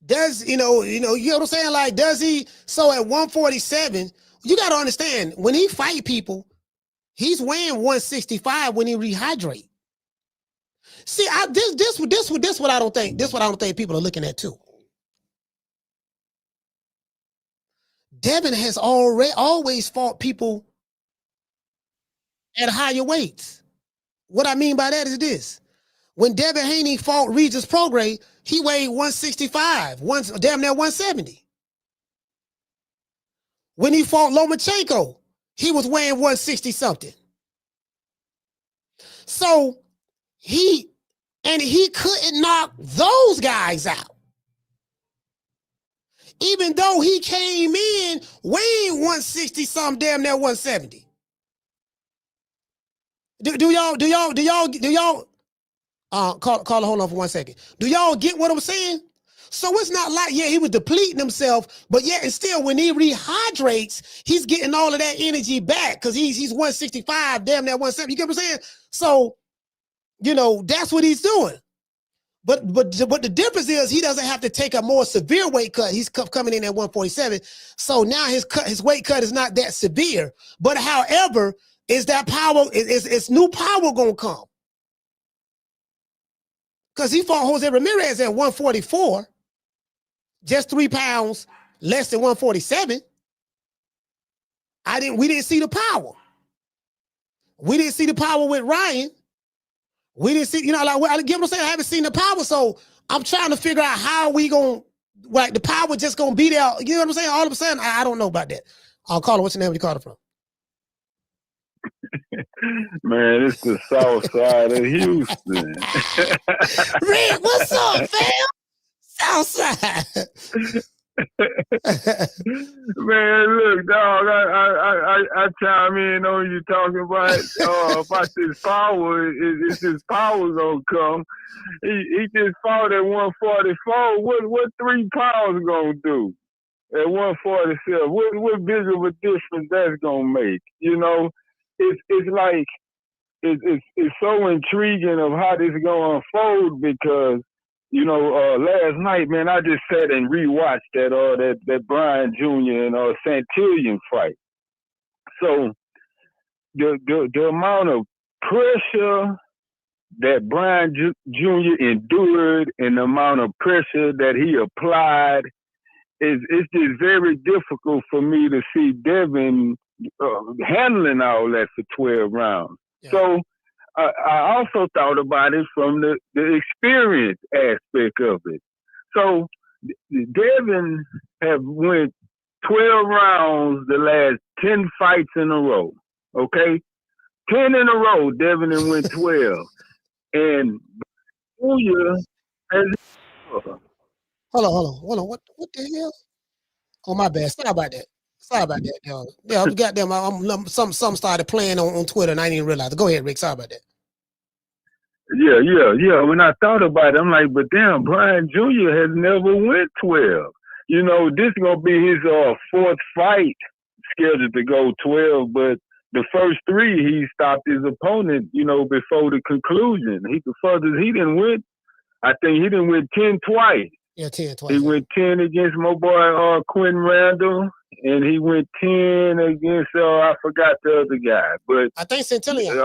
you know what I'm saying? Like, does he? So at 147, you got to understand, when he fight people, he's weighing 165 when he rehydrate. See, this what I don't think. This what I don't think people are looking at too. Devin has always fought people at higher weights. What I mean by that is this. When Devin Haney fought Regis Prograis, he weighed 165, damn near 170. When he fought Lomachenko, he was weighing 160 something. So he couldn't knock those guys out. Even though he came in weighing 160 something, damn near 170. Do y'all Carla, hold on for 1 second. Do y'all get what I'm saying? So it's not like, he was depleting himself, but yet and still, when he rehydrates, he's getting all of that energy back, because he's 165, damn near 170. You get what I'm saying? So, that's what he's doing. But the difference is he doesn't have to take a more severe weight cut. He's coming in at 147. So now his weight cut is not that severe. But however, is that power, it's new power gonna come. Because he fought Jose Ramirez at 144, just 3 pounds less than 147. We didn't see the power. We didn't see the power with Ryan. We didn't see, I get what I'm saying. I haven't seen the power, so I'm trying to figure out how we gonna, the power just gonna be there. You know what I'm saying? All of a sudden, I don't know about that. I'll call her. What's your name? Where you call it from? Man, it's the south side of Houston. Rick, what's up, fam? South side. Man, look, dog, I chime in on you talking about this power. It's his power gonna come. He just fought at 144. What 3 pounds gonna do at 147? What big of a difference that's gonna make? It's like it's so intriguing of how this is gonna unfold because last night, man, I just sat and rewatched that Brian Jr. and Santillan fight. So the amount of pressure that Brian Jr. endured and the amount of pressure that he applied it's just very difficult for me to see Devin handling all that for 12 rounds. Yeah. So I also thought about it from the experience aspect of it. So Devin have went 12 rounds the last 10 fights in a row. Okay? 10 in a row, Devin and went 12. And Julia has... Hold on. What the hell? Oh, my bad. Sorry about that, y'all. Yeah, goddamn, some started playing on Twitter and I didn't even realize it. Go ahead, Rick. Sorry about that. Yeah. When I thought about it, I'm like, but damn, Brian Jr. has never went 12. This is going to be his fourth fight scheduled to go 12, but the first three, he stopped his opponent, before the conclusion. He didn't win. I think he didn't win 10 twice. Yeah, 10 twice. He went 10 against my boy Quentin Randall, and he went 10 against I forgot the other guy, but I think Santillan.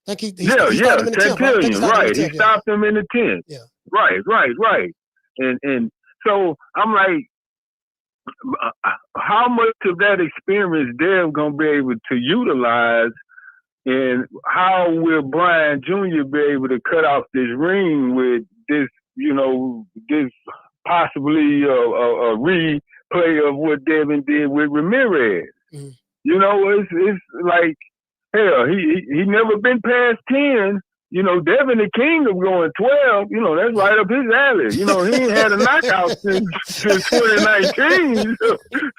I think he Santillan, right? He stopped him in the 10th. Yeah. Right. And so I'm like, how much of that experience Dev gonna be able to utilize, and how will Brian Jr. be able to cut off this ring with this? This possibly a replay of what Devin did with Ramirez. Mm. It's like, hell, he never been past 10. Devin the king of going 12. That's right up his alley. He ain't had a knockout since 2019.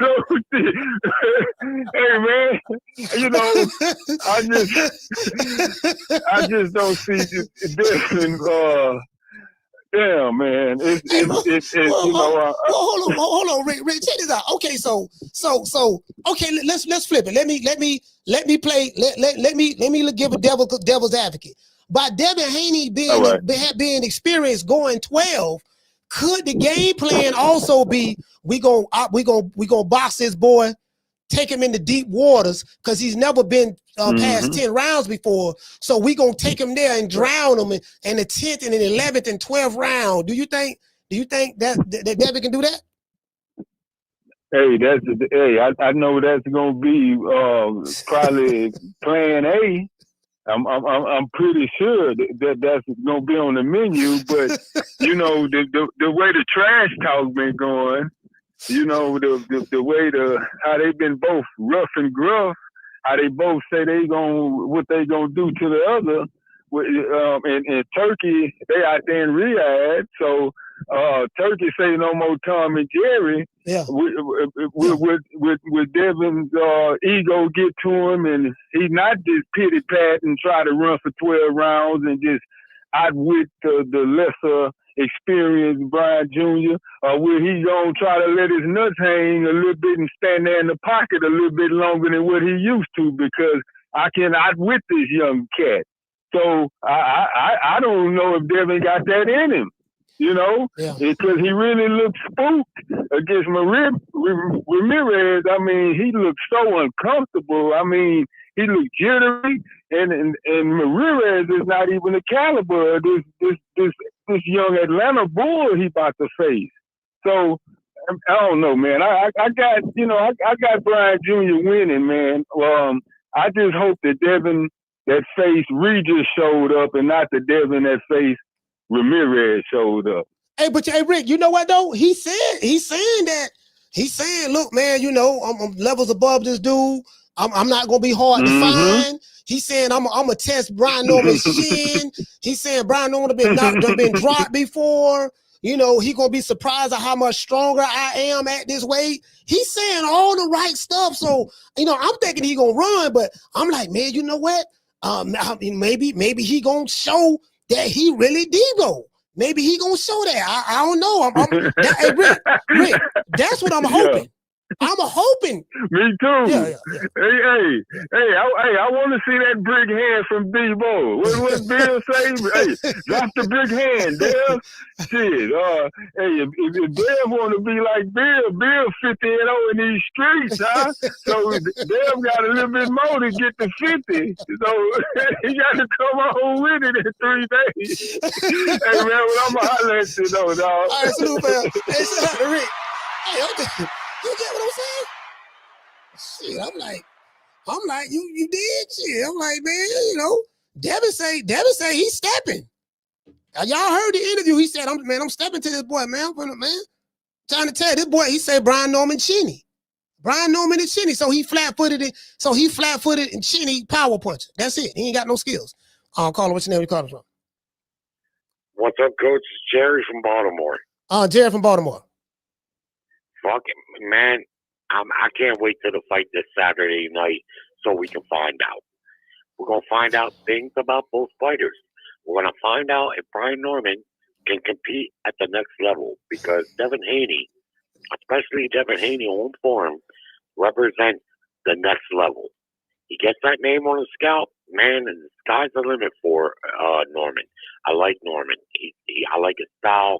So hey, man, I just don't see Devin. Damn, man. Hold on, Rick. Check this out. Okay, so okay, let's flip it. Let me play. Let me give a devil's advocate. By Devin Haney being experienced going 12, could the game plan also be we gonna box this boy, take him into deep waters because he's never been past 10 rounds before. So we gonna take him there and drown him in the 10th and the 11th and 12th round. Do you think that Devin can do that? Hey, I know that's gonna be probably plan A. I'm pretty sure that's gonna be on the menu, but the way the trash talk been going. The way how they been both rough and gruff, how they both say what they gonna do to the other. In Turkey, they out there in Riyadh, so Turkey say no more Tom and Jerry. Yeah. With Devin's ego get to him, and he not just pity pat and try to run for 12 rounds and just outwit the lesser experienced Brian Jr. Will he gonna try to let his nuts hang a little bit and stand there in the pocket a little bit longer than what he used to, because I can outwit this young cat. So I don't know if Devin got that in him, because he really looked spooked against Ramirez. I mean, he looked so uncomfortable. I mean, he looked jittery, and Ramirez is not even the caliber of this young Atlanta bull he about to face. So I don't know, man. I got Brian Jr. winning, man. I just hope that Devin that face Regis showed up, and not the Devin that face Ramirez showed up. Hey, Rick, you know what though? He's saying, look, man, I'm levels above this dude. I'm not gonna be hard to find. He's saying I'm gonna test Brian Norman's chin. He's saying Brian Norman been dropped before. He gonna be surprised at how much stronger I am at this weight. He's saying all the right stuff. So I'm thinking he gonna run, but I'm like, man, you know what? Maybe he gonna show that he really Deebo. Maybe he gonna show that. I don't know. Rick, that's what I'm hoping. I'm hoping. Me too. Yeah. Hey, I want to see that big hand from Deebo. What Bill say? Hey, drop the big hand, Dev. Shit. Hey, if Dev want to be like Bill 50-0 in these streets, huh? So Dev got a little bit more to get to 50. So he got to come on with it in 3 days. Hey, man, well, I'm going to holler at you, though, dog. All right, salute, man. Hey, shout out to Rick. Hey, you get what I'm saying? Shit, I'm like, you did shit. I'm like, man, you know, Devin say he's stepping. Y'all heard the interview. He said, I'm stepping to this boy, man. Man, trying to tell you, this boy, he said Brian Norman chinny. Brian Norman is chinny. So he flat-footed and chinny power puncher. That's it. He ain't got no skills. Caller, what's your name? You calling from? What's up, Coach? It's Jerry from Baltimore. Jerry from Baltimore. Fucking man, I can't wait till the fight this Saturday night so we can find out. We're gonna find out things about both fighters. We're gonna find out if Brian Norman can compete at the next level because Devin Haney, especially Devin Haney on form, represents the next level. He gets that name on his scalp, man, and the sky's the limit for Norman. I like Norman. I like his style,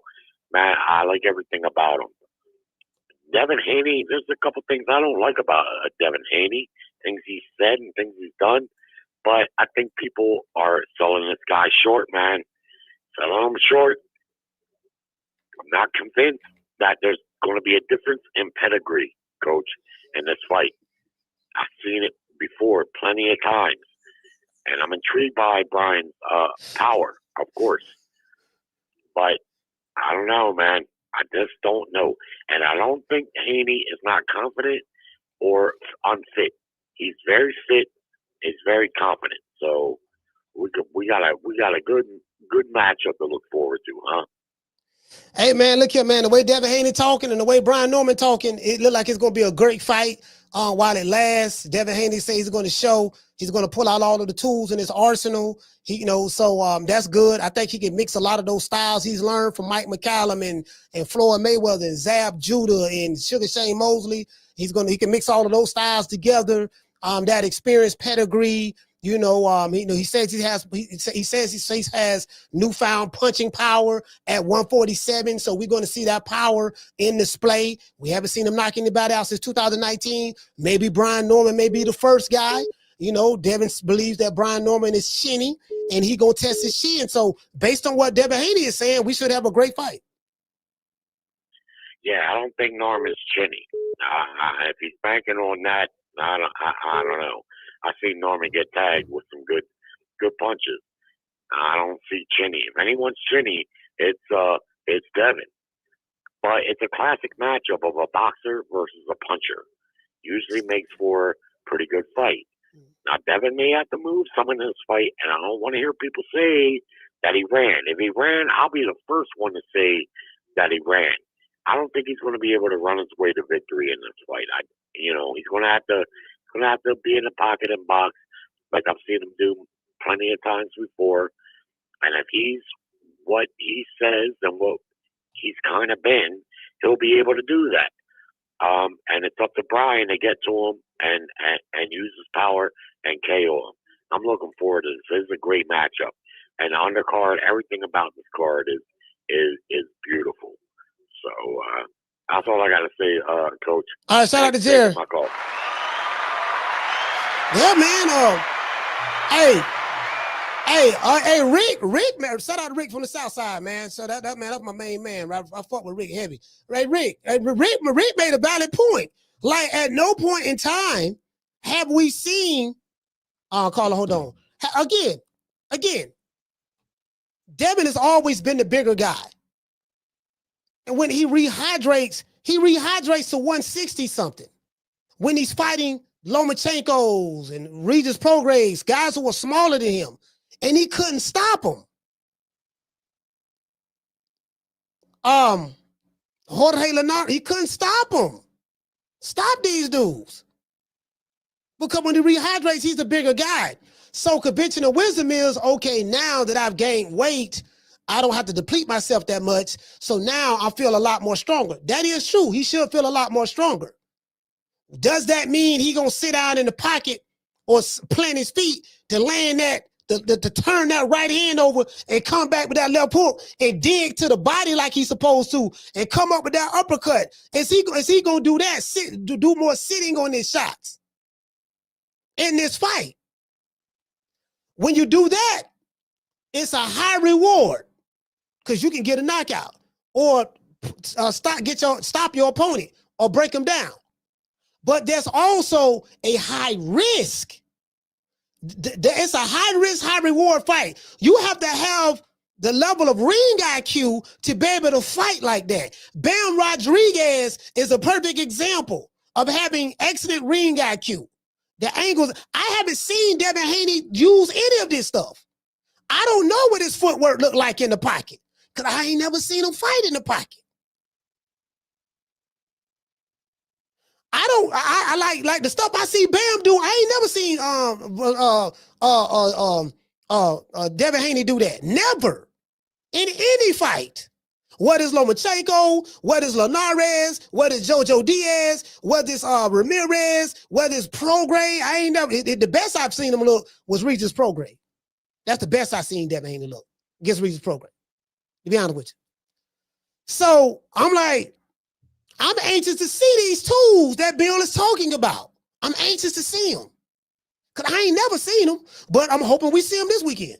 man. I like everything about him. Devin Haney, there's a couple things I don't like about Devin Haney, things he's said and things he's done, but I think people are selling this guy short, man. Selling him short. I'm not convinced that there's going to be a difference in pedigree, Coach, in this fight. I've seen it before plenty of times, and I'm intrigued by Brian's power, of course, but I don't know, man. I just don't know. And I don't think Haney is not confident or unfit. He's very fit. He's very confident. So we got a good matchup to look forward to, huh? Hey, man, look here, man. The way Devin Haney talking and the way Brian Norman talking, it look like it's going to be a great fight while it lasts. Devin Haney says he's going to show. He's going to pull out all of the tools in his arsenal. So that's good. I think he can mix a lot of those styles he's learned from Mike McCallum and Floyd Mayweather and Zab Judah and Sugar Shane Mosley. He can mix all of those styles together. That experience, pedigree. He says he has newfound punching power at 147. So we're going to see that power in display. We haven't seen him knock anybody out since 2019. Maybe Brian Norman may be the first guy. Devin believes that Brian Norman is chinny and he gonna test his chin. So based on what Devin Haney is saying, we should have a great fight. Yeah, I don't think Norman's chinny. If he's banking on that, I don't know. I see Norman get tagged with some good punches. I don't see chinny. If anyone's chinny, it's Devin. But it's a classic matchup of a boxer versus a puncher. Usually makes for a pretty good fight. Now, Devin may have to move some in this fight, and I don't want to hear people say that he ran. If he ran, I'll be the first one to say that he ran. I don't think he's going to be able to run his way to victory in this fight. He's going to have to be in the pocket and box like I've seen him do plenty of times before. And if he's what he says and what he's kind of been, he'll be able to do that. And it's up to Brian to get to him and use his power and KO him. I'm looking forward to this. This is a great matchup. And the undercard, everything about this card is beautiful. So that's all I got to say, Coach. All right, shout out to Jerry. My call. Yeah, man. Hey, Rick, man. Shout out to Rick from the South Side, man. So that man, that's my main man. Right? I fuck with Rick heavy. Right, Rick made a valid point. Like at no point in time have we seen. Caller, hold on. Again. Devin has always been the bigger guy, and when he rehydrates to 160 something. When he's fighting Lomachenkos and Regis Prograis, guys who were smaller than him, and he couldn't stop them. Jorge Leonard, he couldn't stop him. Stop these dudes. Because when he rehydrates, he's the bigger guy. So conventional wisdom is, okay, now that I've gained weight, I don't have to deplete myself that much. So now I feel a lot more stronger. That is true. He should feel a lot more stronger. Does that mean he gonna sit down in the pocket or plant his feet to land that, to turn that right hand over and come back with that left hook and dig to the body like he's supposed to and come up with that uppercut? Is he gonna do that? Do more sitting on his shots in this fight? When you do that, it's a high reward because you can get a knockout or stop your opponent or break him down. But there's also a high risk. It's a high risk, high reward fight. You have to have the level of ring IQ to be able to fight like that. Bam Rodriguez is a perfect example of having excellent ring IQ. The angles, I haven't seen Devin Haney use any of this stuff. I don't know what his footwork looked like in the pocket because I ain't never seen him fight in the pocket. I like the stuff I see Bam do. I ain't never seen Devin Haney do that. Never in any fight. What is Lomachenko? What is Linares? What is Jojo Diaz? What is Ramirez? What is Prograis? I ain't never. The best I've seen him look was Regis Prograis. That's the best I've seen Devin Haney look against Regis Prograis. To be honest with you. So I'm like, I'm anxious to see these tools that Bill is talking about. I'm anxious to see them. Because I ain't never seen them, but I'm hoping we see them this weekend.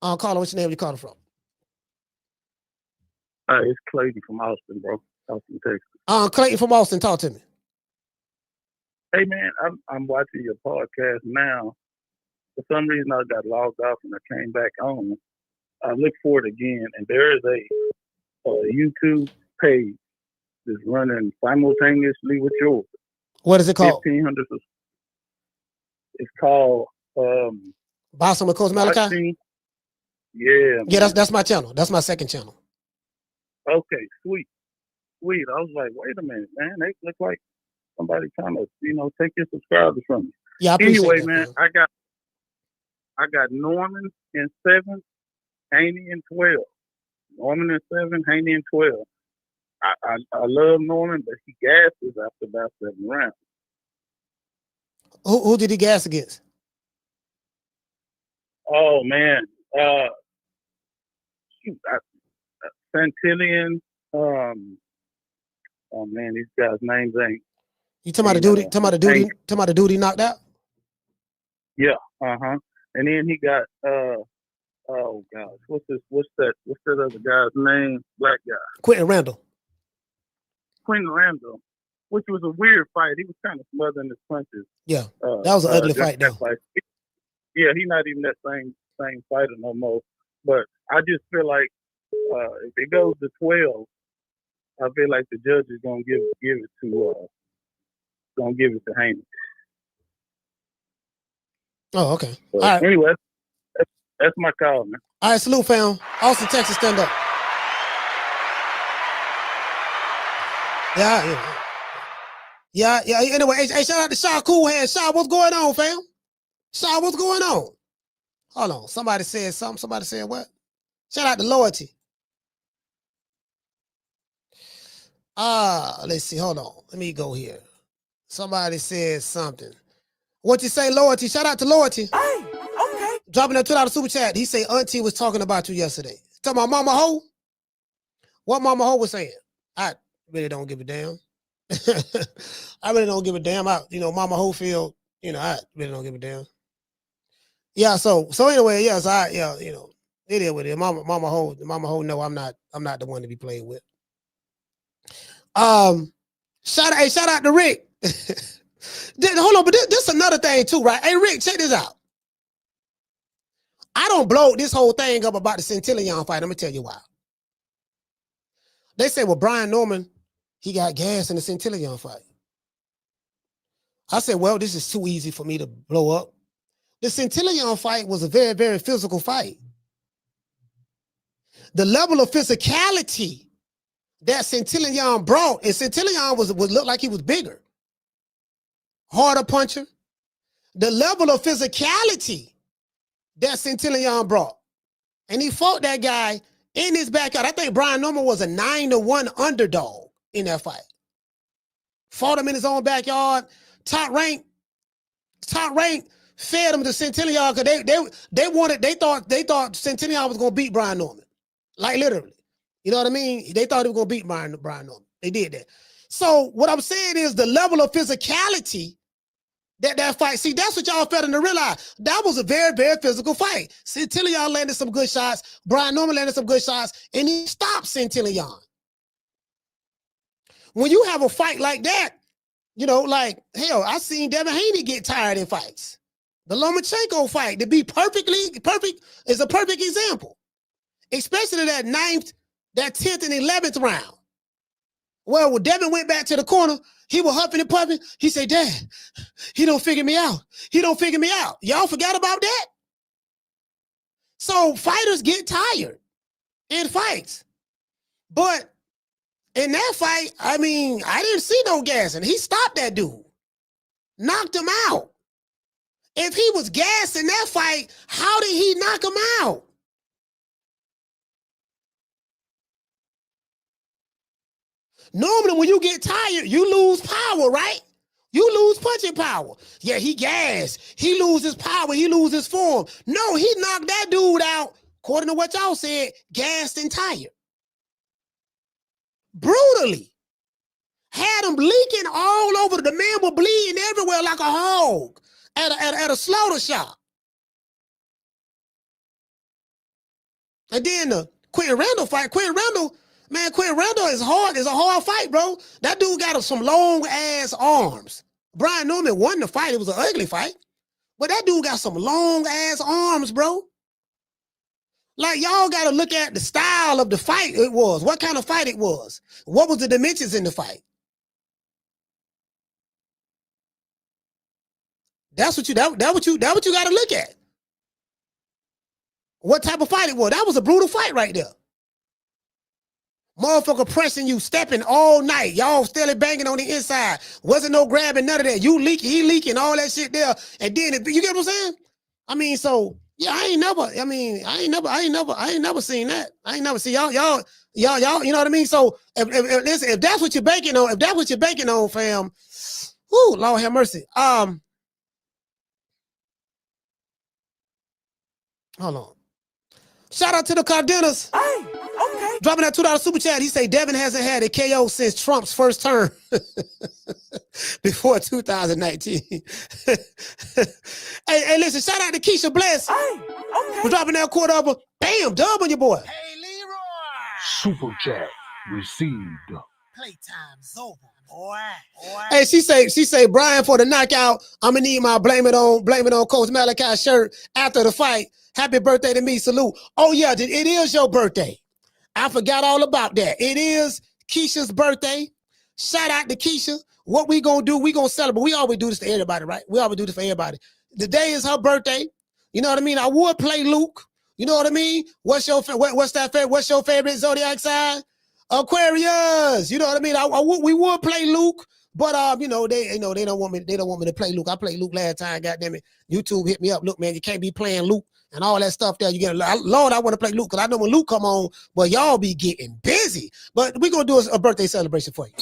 Carla, what's your name? Where you calling from? It's Clayton from Austin, bro. Austin, Texas. Clayton from Austin, talk to me. Hey, man, I'm watching your podcast now. For some reason, I got logged off and I came back on. I look for it again, and there is a YouTube page that's running simultaneously with yours. What is it called? 1,500. It's called Boxing with Coach Malachi? Yeah. Yeah, that's my channel. That's my second channel. Okay, sweet. I was like, wait a minute, man. They look like somebody trying to, take your subscribers from you. Yeah, I appreciate anyway, that, man, I got Norman in 7, Haney in 12. Norman in 7, Haney in 12. I love Norman, but he gasses after about 7 rounds. Who did he gas against? Oh man, Santillion. Oh man, these guys' names ain't. You talking about the dude he knocked out? Yeah, and then he got oh gosh, what's that other guy's name? Black guy. Quentin Randall, which was a weird fight. He was kind of smothering his punches. Yeah, that was an ugly fight, though. Yeah, he's not even that same fighter no more. But I just feel like if it goes to 12, I feel like the judge is gonna give it to Haney. Oh, okay. So, all right. Anyway, that's my call, man. All right, salute, fam. Austin, Texas, stand up. Yeah. Anyway, hey, shout out to Shaw Coolhead. Shaw, what's going on, fam? Shaw, what's going on? Hold on. Somebody said something. Somebody said what? Shout out to Loyalty. Let's see. Hold on. Let me go here. Somebody said something. What you say, Loyalty? Shout out to Loyalty. Hey, okay. Dropping a $2 super chat. He say Auntie was talking about you yesterday. Talking about Mama Ho? What Mama Ho was saying? I really don't give a damn. I really don't give a damn. Mama Ho feel, I really don't give a damn. Yeah, so anyway, yes, it is what it is. Mama Ho, no, I'm not the one to be played with. Shout out to Rick. Hold on, but this another thing too, right? Hey, Rick, check this out. I don't blow this whole thing up about the Santillion fight. Let me tell you why. They say, well, Brian Norman, he got gas in the Santillion fight. I said, well, this is too easy for me to blow up. The Santillion fight was a very, very physical fight. The level of physicality that Santillion brought, and Santillion was looked like he was bigger, harder puncher. The level of physicality that Santillion brought, and he fought that guy in his backyard. I think Brian Norman was a 9-1 underdog in that fight. Fought him in his own backyard. top rank fed them to Centennial because they thought Centennial was gonna beat Brian Norman. Like literally. You know what I mean? They thought he was gonna beat Brian Norman. They did that. So what I'm saying is the level of physicality that fight. See, that's what y'all failing to realize. That was a very, very physical fight. Centennial landed some good shots. Brian Norman landed some good shots, and he stopped Centennial. When you have a fight like that, you know, like, hell, I seen Devin Haney get tired in fights. The Lomachenko fight, to be perfect is a perfect example. Especially that 9th, that 10th and 11th round. Well, when Devin went back to the corner, he was huffing and puffing. He said, Dad, he don't figure me out. He don't figure me out. Y'all forgot about that? So fighters get tired in fights. But in that fight, I mean, I didn't see no gassing. He stopped that dude. Knocked him out. If he was gassed in that fight, how did he knock him out? Normally, when you get tired, you lose power, right? You lose punching power. Yeah, he gassed. He loses power. He loses form. No, he knocked that dude out, according to what y'all said, gassed and tired. Brutally. Had him leaking all over. The man was bleeding everywhere like a hog at a slaughter shop. And then the Quentin Randall fight. Quentin Randall is hard. It's a hard fight, bro. That dude got some long ass arms. Brian Norman won the fight. It was an ugly fight. But that dude got some long ass arms, bro. Like, y'all got to look at the style of the fight it was. What kind of fight it was. What was the dimensions in the fight? That's what you got to look at. What type of fight it was. That was a brutal fight right there. Motherfucker pressing you, stepping all night. Y'all steady banging on the inside. Wasn't no grabbing, none of that. You leaking, he leaking, all that shit there. And then, you get what I'm saying? I mean, so, yeah, I ain't never seen that. I ain't never seen y'all, you know what I mean? So, if that's what you're banking on, fam, whoo, Lord have mercy. Hold on. Shout out to the Cardenas. Hey, okay. Dropping that $2 super chat. He say Devin hasn't had a KO since Trump's first term before 2019. hey, listen, shout out to Keisha Bless. Hey, okay. For dropping that $2. Bam, dub on your boy. Hey, Leroy. Super chat received. Playtime's over, boy. Hey, she say, Brian, for the knockout, I'm gonna need my blame it on Coach Malachi shirt after the fight. Happy birthday to me. Salute. Oh, yeah, it is your birthday. I forgot all about that. It is Keisha's birthday. Shout out to Keisha. What we gonna do, we gonna celebrate. We always do this to everybody, right? We always do this for everybody. The day is her birthday. You know what I mean? I would play Luke. You know what I mean? What's your favorite zodiac sign? Aquarius. You know what I mean? We would play Luke. But you know, they don't want me to play Luke. I played Luke last time, goddamn it. YouTube hit me up. Look, man, you can't be playing Luke and all that stuff there. You get Lord, I want to play Luke because I know when Luke come on, but y'all be getting busy. But we're gonna do a birthday celebration for you.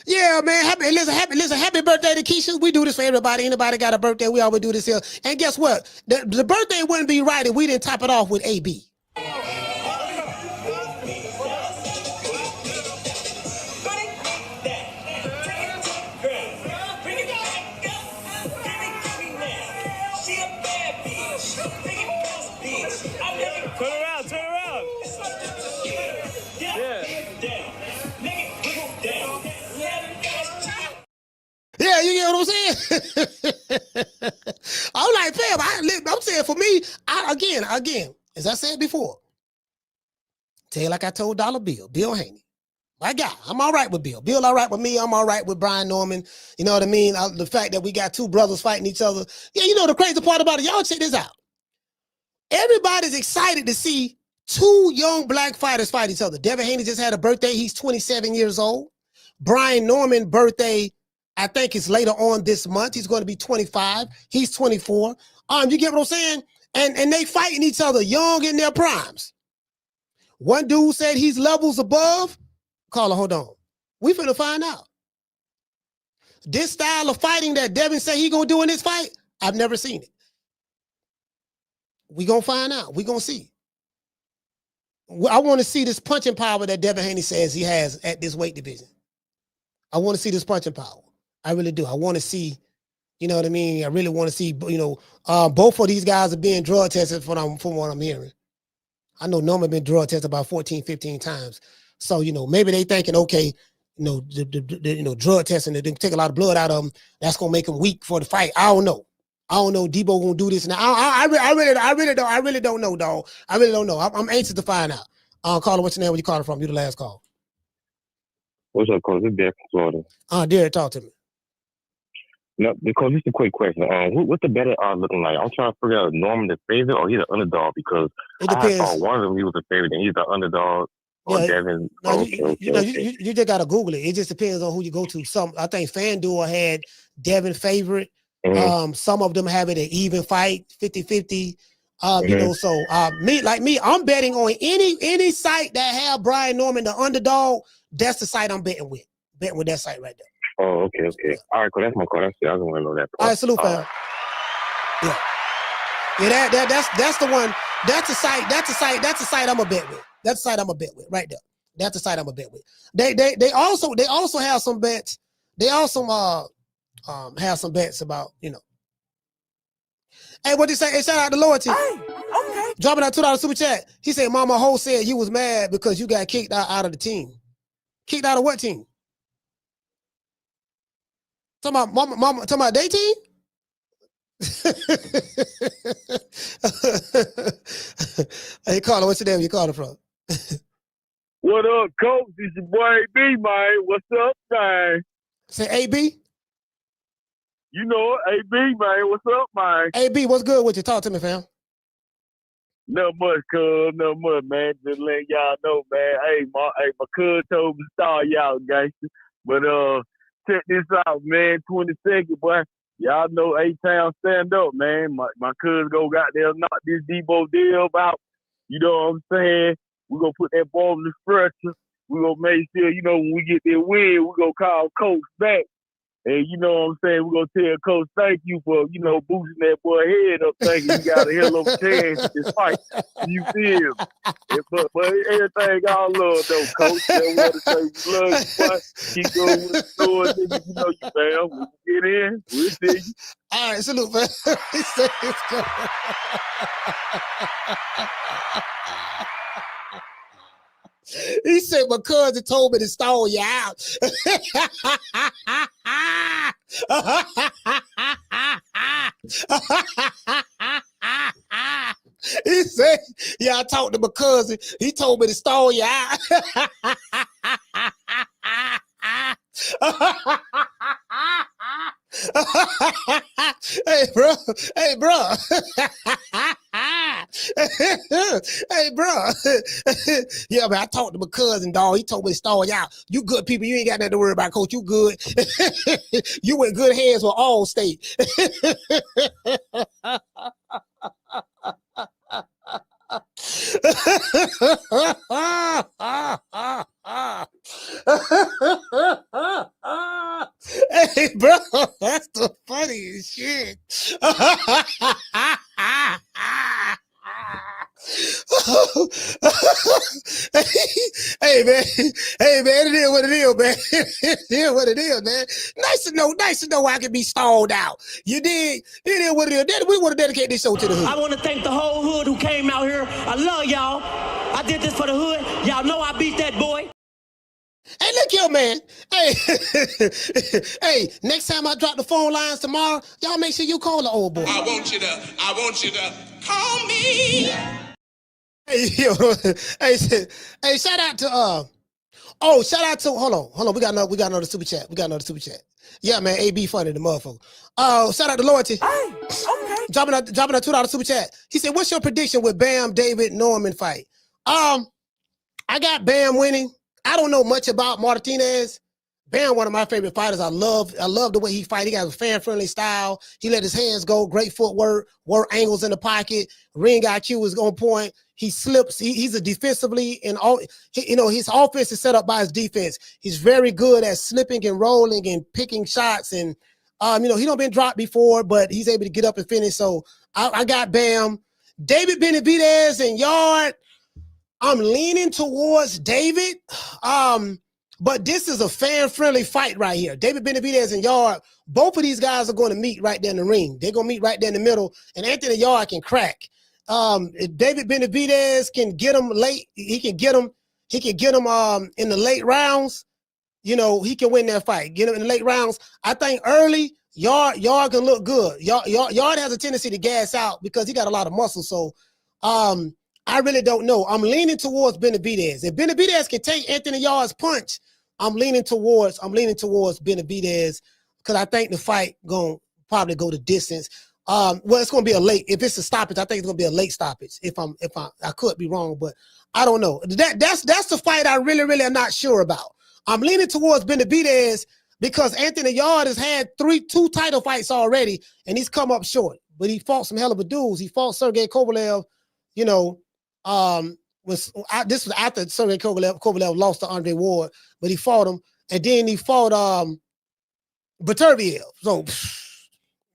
Yeah, man. Happy birthday to Keisha. We do this for everybody. Anybody got a birthday, we always do this here. And guess what? The birthday wouldn't be right if we didn't top it off with AB. Turn around. Yeah, you get what I'm saying? I'm like, fam, I'm saying for me, again, as I said before, tell you like I told Bill Haney, My guy. I'm all right with Bill. Bill all right with me. I'm all right with Brian Norman. You know what I mean? The fact that we got two brothers fighting each other. Yeah, you know the crazy part about it. Y'all check this out. Everybody's excited to see two young black fighters fight each other. Devin Haney just had a birthday. He's 27 years old. Brian Norman birthday, I think it's later on this month. He's going to be 25. He's 24. You get what I'm saying? And they fighting each other young in their primes. One dude said he's levels above. Caller, hold on. We finna find out. This style of fighting that Devin say he gonna do in this fight, I've never seen it. We gonna find out. We gonna see. I want to see this punching power that Devin Haney says he has at this weight division. I want to see this punching power. I really do. I want to see, you know what I mean? I really want to see, you know, both of these guys are being drug tested from what I'm hearing. I know Norman been drug tested about 14, 15 times. So, you know, maybe they thinking, okay, you know, the drug testing, they take a lot of blood out of them. That's going to make them weak for the fight. I don't know. Deebo going to do this now. I really don't know, dog. I really don't know. I'm anxious to find out. Caller, what's your name? Where you calling from? You the last call. What's up, Coach? It's Derek from Florida. Derek, talk to me. No, because it's a quick question. What's the better odds looking like? I'm trying to figure out Norman the favorite or he's an underdog because I thought one of them he was a favorite and he's the underdog. Or Devin. No, you just gotta Google it. It just depends on who you go to. I think FanDuel had Devin favorite. Mm-hmm. Some of them have it an even fight, 50-50. You know, so me, I'm betting on any site that have Brian Norman the underdog. That's the site I'm betting with. Betting with that site right there. Oh, okay. All right, cool. That's my call. That's it. I just want to know that part. All right, salute, fam. Yeah, that's the one. That's the site. That's the site I'm a bet with. That's the site I'm a bet with right there. That's the site I'm a bet with. They also have some bets. They also have some bets about, you know. Hey, what you say? Hey, shout out to Loyalty. Hey, okay. Dropping out $2 super chat. He said, Mama Ho said you was mad because you got kicked out of the team. Kicked out of what team? Talking about mama talking about their team? Hey, caller, what's your name? You calling from? What up, Coach? This your boy AB, man. What's up, man? Say AB? You know it, AB, man. What's up, man? AB, what's good with you? Talk to me, fam. Not much, cuz. Not much, man. Just letting y'all know, man. Hey, my cuz told me to start y'all, gangster. But check this out, man. 22nd, boy. Y'all know A-Town stand up, man. My cuz go got there, knock this Deebo Dev out. You know what I'm saying? We're going to put that ball in the stretcher. We're going to make sure, you know, when we get that win, we're going to call Coach back. And you know what I'm saying? We're going to tell Coach thank you for, you know, boosting that boy head up, thinking he got a hell of a chance in this fight. You feel? But everything all love, though, Coach. That what to say, love you, boy. Keep going with the story, nigga. You know you, fam. When we get in, we'll see you. All right, salute, man. He said it's good. He said, my cousin told me to stall you out. He said, yeah, I talked to my cousin. He told me to stall you out. Hey, bro. Hey, bro. Hey, bro. Yeah, man, I talked to my cousin, dog. He told me to stall you out. You good people. You ain't got nothing to worry about, Coach. You good. You in good hands with Allstate. Hey, bro, that's the funniest shit. Hey, man, it is what it is, man. It is what it is, man. Nice to know I can be stalled out. You dig? It is what it is. We want to dedicate this show to the hood. I want to thank the whole hood who came out here. I love y'all. I did this for the hood. Y'all know I beat that boy. Hey, look here, man. Hey, hey, next time I drop the phone lines tomorrow, y'all make sure you call the old boy. I want you to call me. Hey, yo, hey, shout out to Oh, shout out to hold on. We got another super chat. Yeah, man. AB funny the motherfucker. Shout out to Loyalty. Hey, okay. Dropping a $2 super chat. He said, "What's your prediction with Bam David Norman fight?" I got Bam winning. I don't know much about Martinez. Bam, one of my favorite fighters. I love the way he fight. He got a fan-friendly style. He let his hands go. Great footwork. Work angles in the pocket. Ring IQ is on point. He slips. He's a defensively and all. His offense is set up by his defense. He's very good at slipping and rolling and picking shots. And he don't been dropped before, but he's able to get up and finish. So I got Bam. David Benavidez and Yard. I'm leaning towards David. But this is a fan-friendly fight right here. David Benavidez and Yard, both of these guys are going to meet right there in the ring. They're going to meet right there in the middle, and Anthony Yard can crack. If David Benavidez can get him late, he can get him in the late rounds. He can win that fight. Get him in the late rounds. I think early, Yard can look good. Yard has a tendency to gas out because he got a lot of muscle. So I really don't know. I'm leaning towards Benavidez. If Benavidez can take Anthony Yard's punch, I'm leaning towards Benavidez because I think the fight gonna probably go the distance. It's gonna be a late. If it's a stoppage, I think it's gonna be a late stoppage. I could be wrong, but I don't know. That's the fight I really am not sure about. I'm leaning towards Benavidez because Anthony Yard has had two title fights already, and he's come up short. But he fought some hell of a dudes. He fought Sergey Kovalev. This was after Sergey Kovalev lost to Andre Ward, but he fought him, and then he fought Beterbiev. So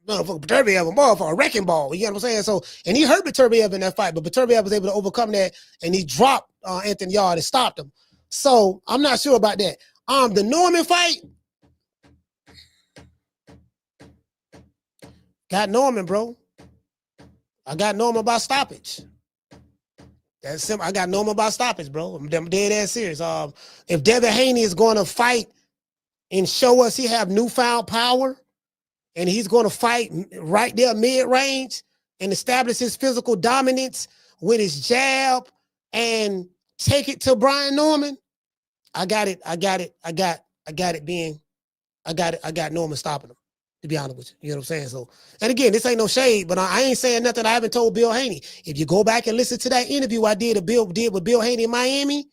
Beterbiev, a wrecking ball. You know what I'm saying? So, and he hurt Beterbiev in that fight, but Beterbiev was able to overcome that, and he dropped Anthony Yard and stopped him. So I'm not sure about that. The Norman fight, got Norman, bro. I got Norman by stoppage. That's simple. I got Norman by stoppage, bro. I'm dead ass serious. If Devin Haney is going to fight and show us he have newfound power, and he's going to fight right there mid-range and establish his physical dominance with his jab and take it to Brian Norman, I got Norman stopping him, to be honest with you. You know what I'm saying? So, and again, this ain't no shade, but I ain't saying nothing I haven't told Bill Haney. If you go back and listen to that interview I did with Bill Haney in Miami,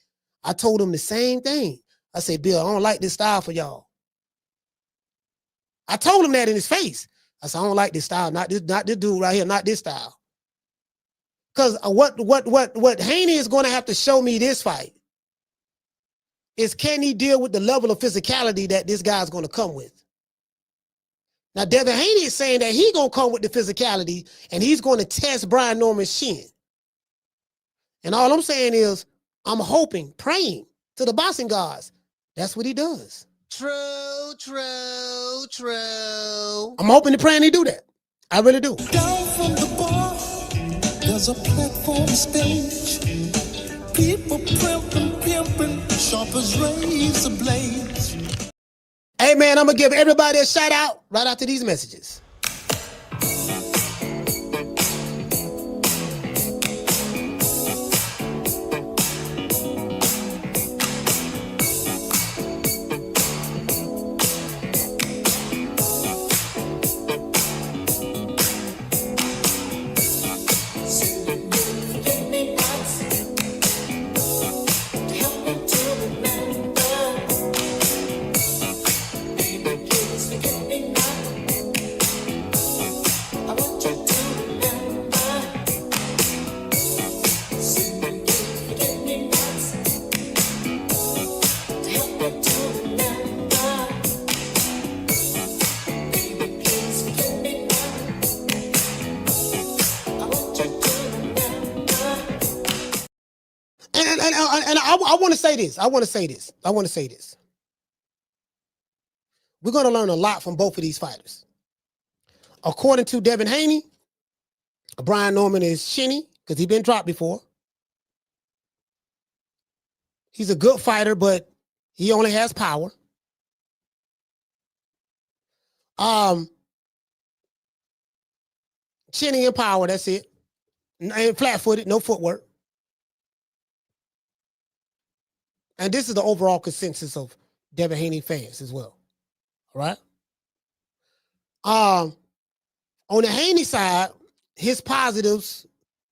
I told him the same thing. I said, Bill, I don't like this style for y'all. I told him that in his face. I said, I don't like this style, not this dude right here, not this style. Because what Haney is going to have to show me this fight is, can he deal with the level of physicality that this guy's going to come with? Now, Devin Haney is saying that he's going to come with the physicality and he's going to test Brian Norman's chin. And all I'm saying is, I'm hoping, praying to the boxing gods, that's what he does. True. I'm hoping and praying he do that. I really do. Down from the bar, there's a platform stage. People pimping, sharp as razor blades. Hey, man, I'm going to give everybody a shout out right after these messages. And I want to say this. We're going to learn a lot from both of these fighters. According to Devin Haney, Brian Norman is chinny because he's been dropped before. He's a good fighter, but he only has power. Chinny and power, that's it. And flat-footed, no footwork. And this is the overall consensus of Devin Haney fans as well. All right. On the Haney side, his positives,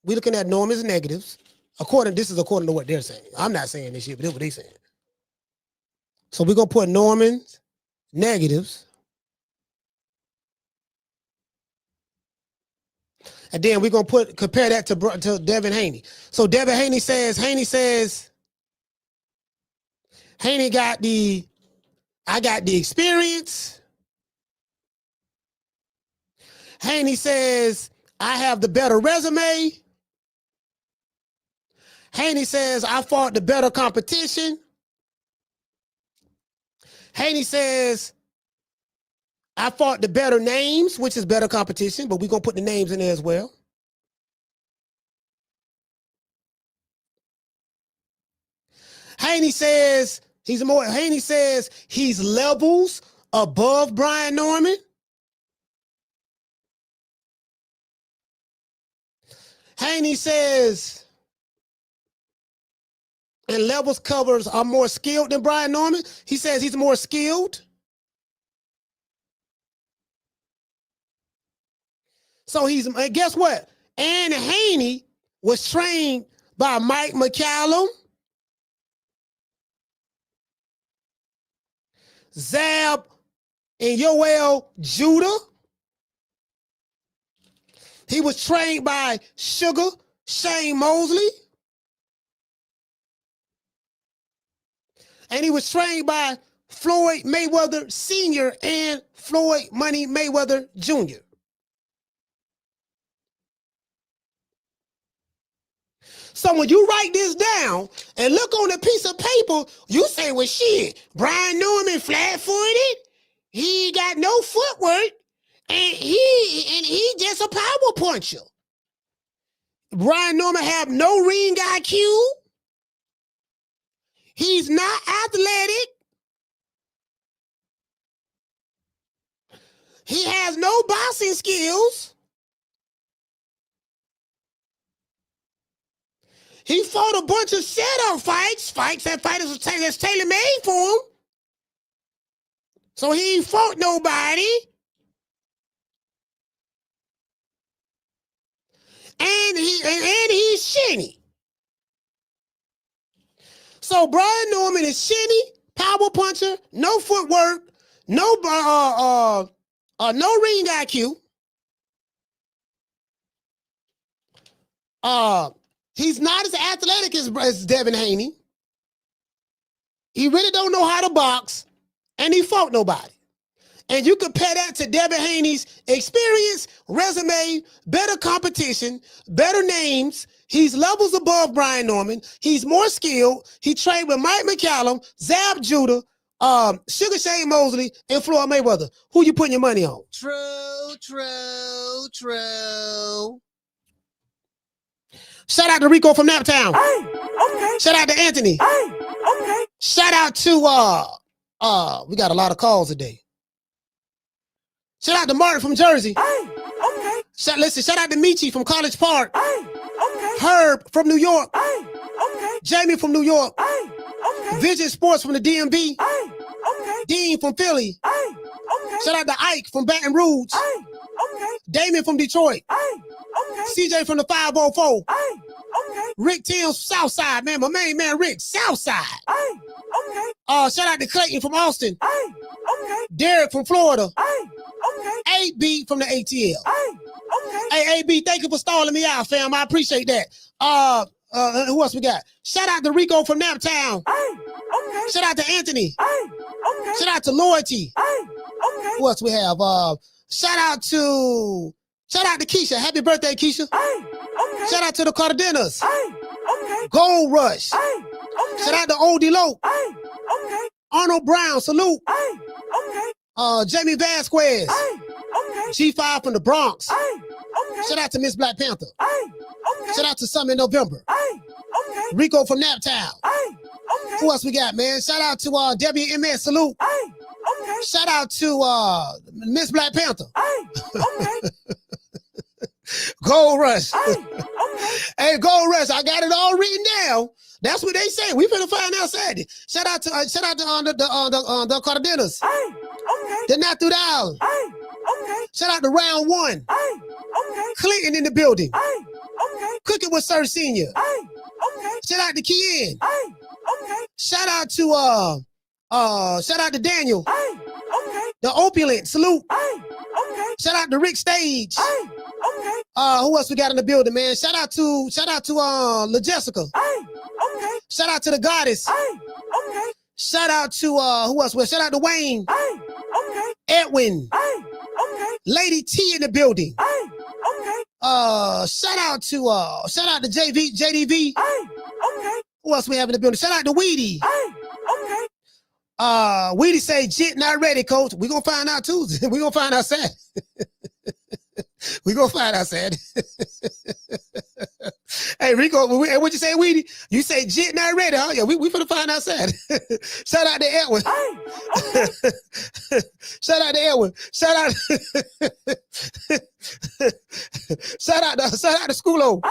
we're looking at Norman's negatives. This is according to what they're saying. I'm not saying this shit, but this is what they're saying. So we're gonna put Norman's negatives. And then we're gonna compare that to Devin Haney. So Devin Haney says, Haney got I got the experience. Haney says, I have the better resume. Haney says, I fought the better competition. Haney says, I fought the better names, which is better competition, but we're going to put the names in there as well. Haney says he's levels above Brian Norman. Haney says, and levels covers are more skilled than Brian Norman. He says he's more skilled. So guess what? And Haney was trained by Mike McCallum, Zab, and Yoel Judah. He was trained by Sugar Shane Mosley. And he was trained by Floyd Mayweather Sr. and Floyd Money Mayweather Jr. So when you write this down and look on a piece of paper, you say, well, shit, Brian Norman flat-footed, he got no footwork, and he just a power puncher. Brian Norman have no ring IQ. He's not athletic. He has no boxing skills. He fought a bunch of setup fights that fighters that's tailor-made for him. So he ain't fought nobody. And he's shinny. So Brian Norman is shinny, power puncher, no footwork, no ring IQ. He's not as athletic as Devin Haney. He really don't know how to box, and he fought nobody. And you compare that to Devin Haney's experience, resume, better competition, better names. He's levels above Brian Norman. He's more skilled. He trained with Mike McCallum, Zab Judah, Sugar Shane Mosley, and Floyd Mayweather. Who you putting your money on? True. Shout out to Rico from Naptown. Hey, okay. Shout out to Anthony. Hey, okay. Shout out to we got a lot of calls today. Shout out to Martin from Jersey. Hey, okay. Shout out to Michi from College Park. Hey, okay. Herb from New York. Hey, okay. Jamie from New York. Hey, okay. Vision Sports from the DMV. Hey, okay. Dean from Philly. Hey, okay. Shout out to Ike from Baton Rouge. Hey, okay. Damon from Detroit. Hey, okay. CJ from the 504. Hey, okay. Rick Timms Southside, man. My main man Rick, Southside. Hey, okay. Shout out to Clayton from Austin. Hey, okay. Derek from Florida. Hey, okay. 8B from the ATL. Hey, okay. Hey, AB, thank you for stalling me out, fam. I appreciate that. Who else we got? Shout out to Rico from Naptown. Hey, okay. Shout out to Anthony. Hey, okay. Shout out to Loyalty. Hey, okay. Who else we have? Shout out to Keisha. Happy birthday, Keisha. Hey, okay. Shout out to the Cardenas. Hey, okay. Gold Rush. Hey, okay. Shout out to Old Delope. Hey, okay. Arnold Brown, salute. Hey, okay. Jamie Vasquez. Hey, okay. G5 from the Bronx. Hey, okay. Shout out to Miss Black Panther. Hey, okay. Shout out to Summer in November. Hey, okay. Rico from Naptown. Hey, okay. Who else we got, man? Shout out to WMS, salute. Hey, okay. Shout out to Miss Black Panther. Hey, okay. Gold Rush. Hey, okay. Hey, Gold Rush, I got it all written down. That's what they say. We finna find out Saturday. Shout out to the Cardenas. They're not through the island. Shout out to round one. Clinton in the building. Cooking with Sir Senior. Shout out to Kian. Shout out to Daniel. The Opulent. Salute. Shout out to Rick Stage. Who else we got in the building, man? Shout out to La Jessica. Shout out to the Goddess. Shout out to who else? Shout out to Wayne. Edwin. Lady T in the building. Shout out to JDV. Who else we have in the building? Shout out to Weedy. Weedy say Jit not ready, coach. We gonna find out Tuesday. We gonna find out Saturday. We gonna find out Saturday. Hey Rico, what you say, Weedy? You say Jit not ready, huh? Yeah, we finna find out Saturday. Shout out to Edwin. Shout out to Edwin. Shout out to Schoolo.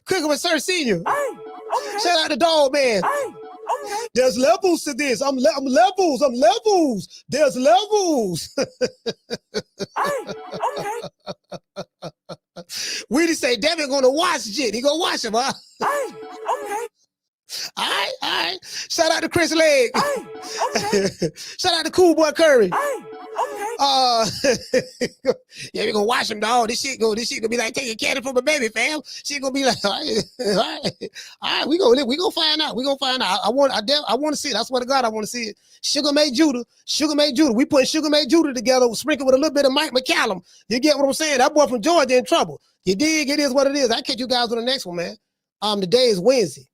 Cooking with Sir Senior. Shout out to Dog Man. There's levels to this. I'm levels. There's levels. We just say Devin gonna watch Jit. He gonna watch him, huh? All right. Shout out to Chris Legg. Shout out to Cool Boy Curry. Yeah, we gonna watch him, dog. This shit gonna be like taking candy from a baby, fam. Shit gonna be like, all right. We gonna find out. I want to see it. I swear to God, I want to see it. Sugar Made Judah. We put Sugar Made Judah together, sprinkled with a little bit of Mike McCallum. You get what I'm saying? That boy from Georgia in trouble. You dig? It is what it is. I'll catch you guys on the next one, man. Today is Wednesday,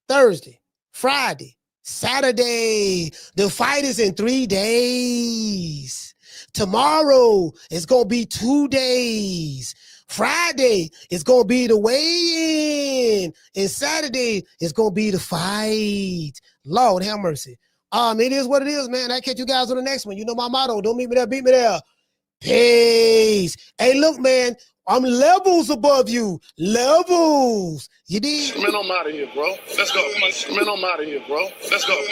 Thursday, Friday, Saturday. The fight is in 3 days. Tomorrow is going to be 2 days. Friday is going to be the weigh-in. And Saturday is going to be the fight. Lord have mercy. It is what it is, man. I'll catch you guys on the next one. You know my motto. Don't meet me there, beat me there. Peace. Hey, look, man. I'm levels above you. Levels. You dig? Man, I'm out of here, bro. Let's go. Man, I'm out of here, bro. Let's go.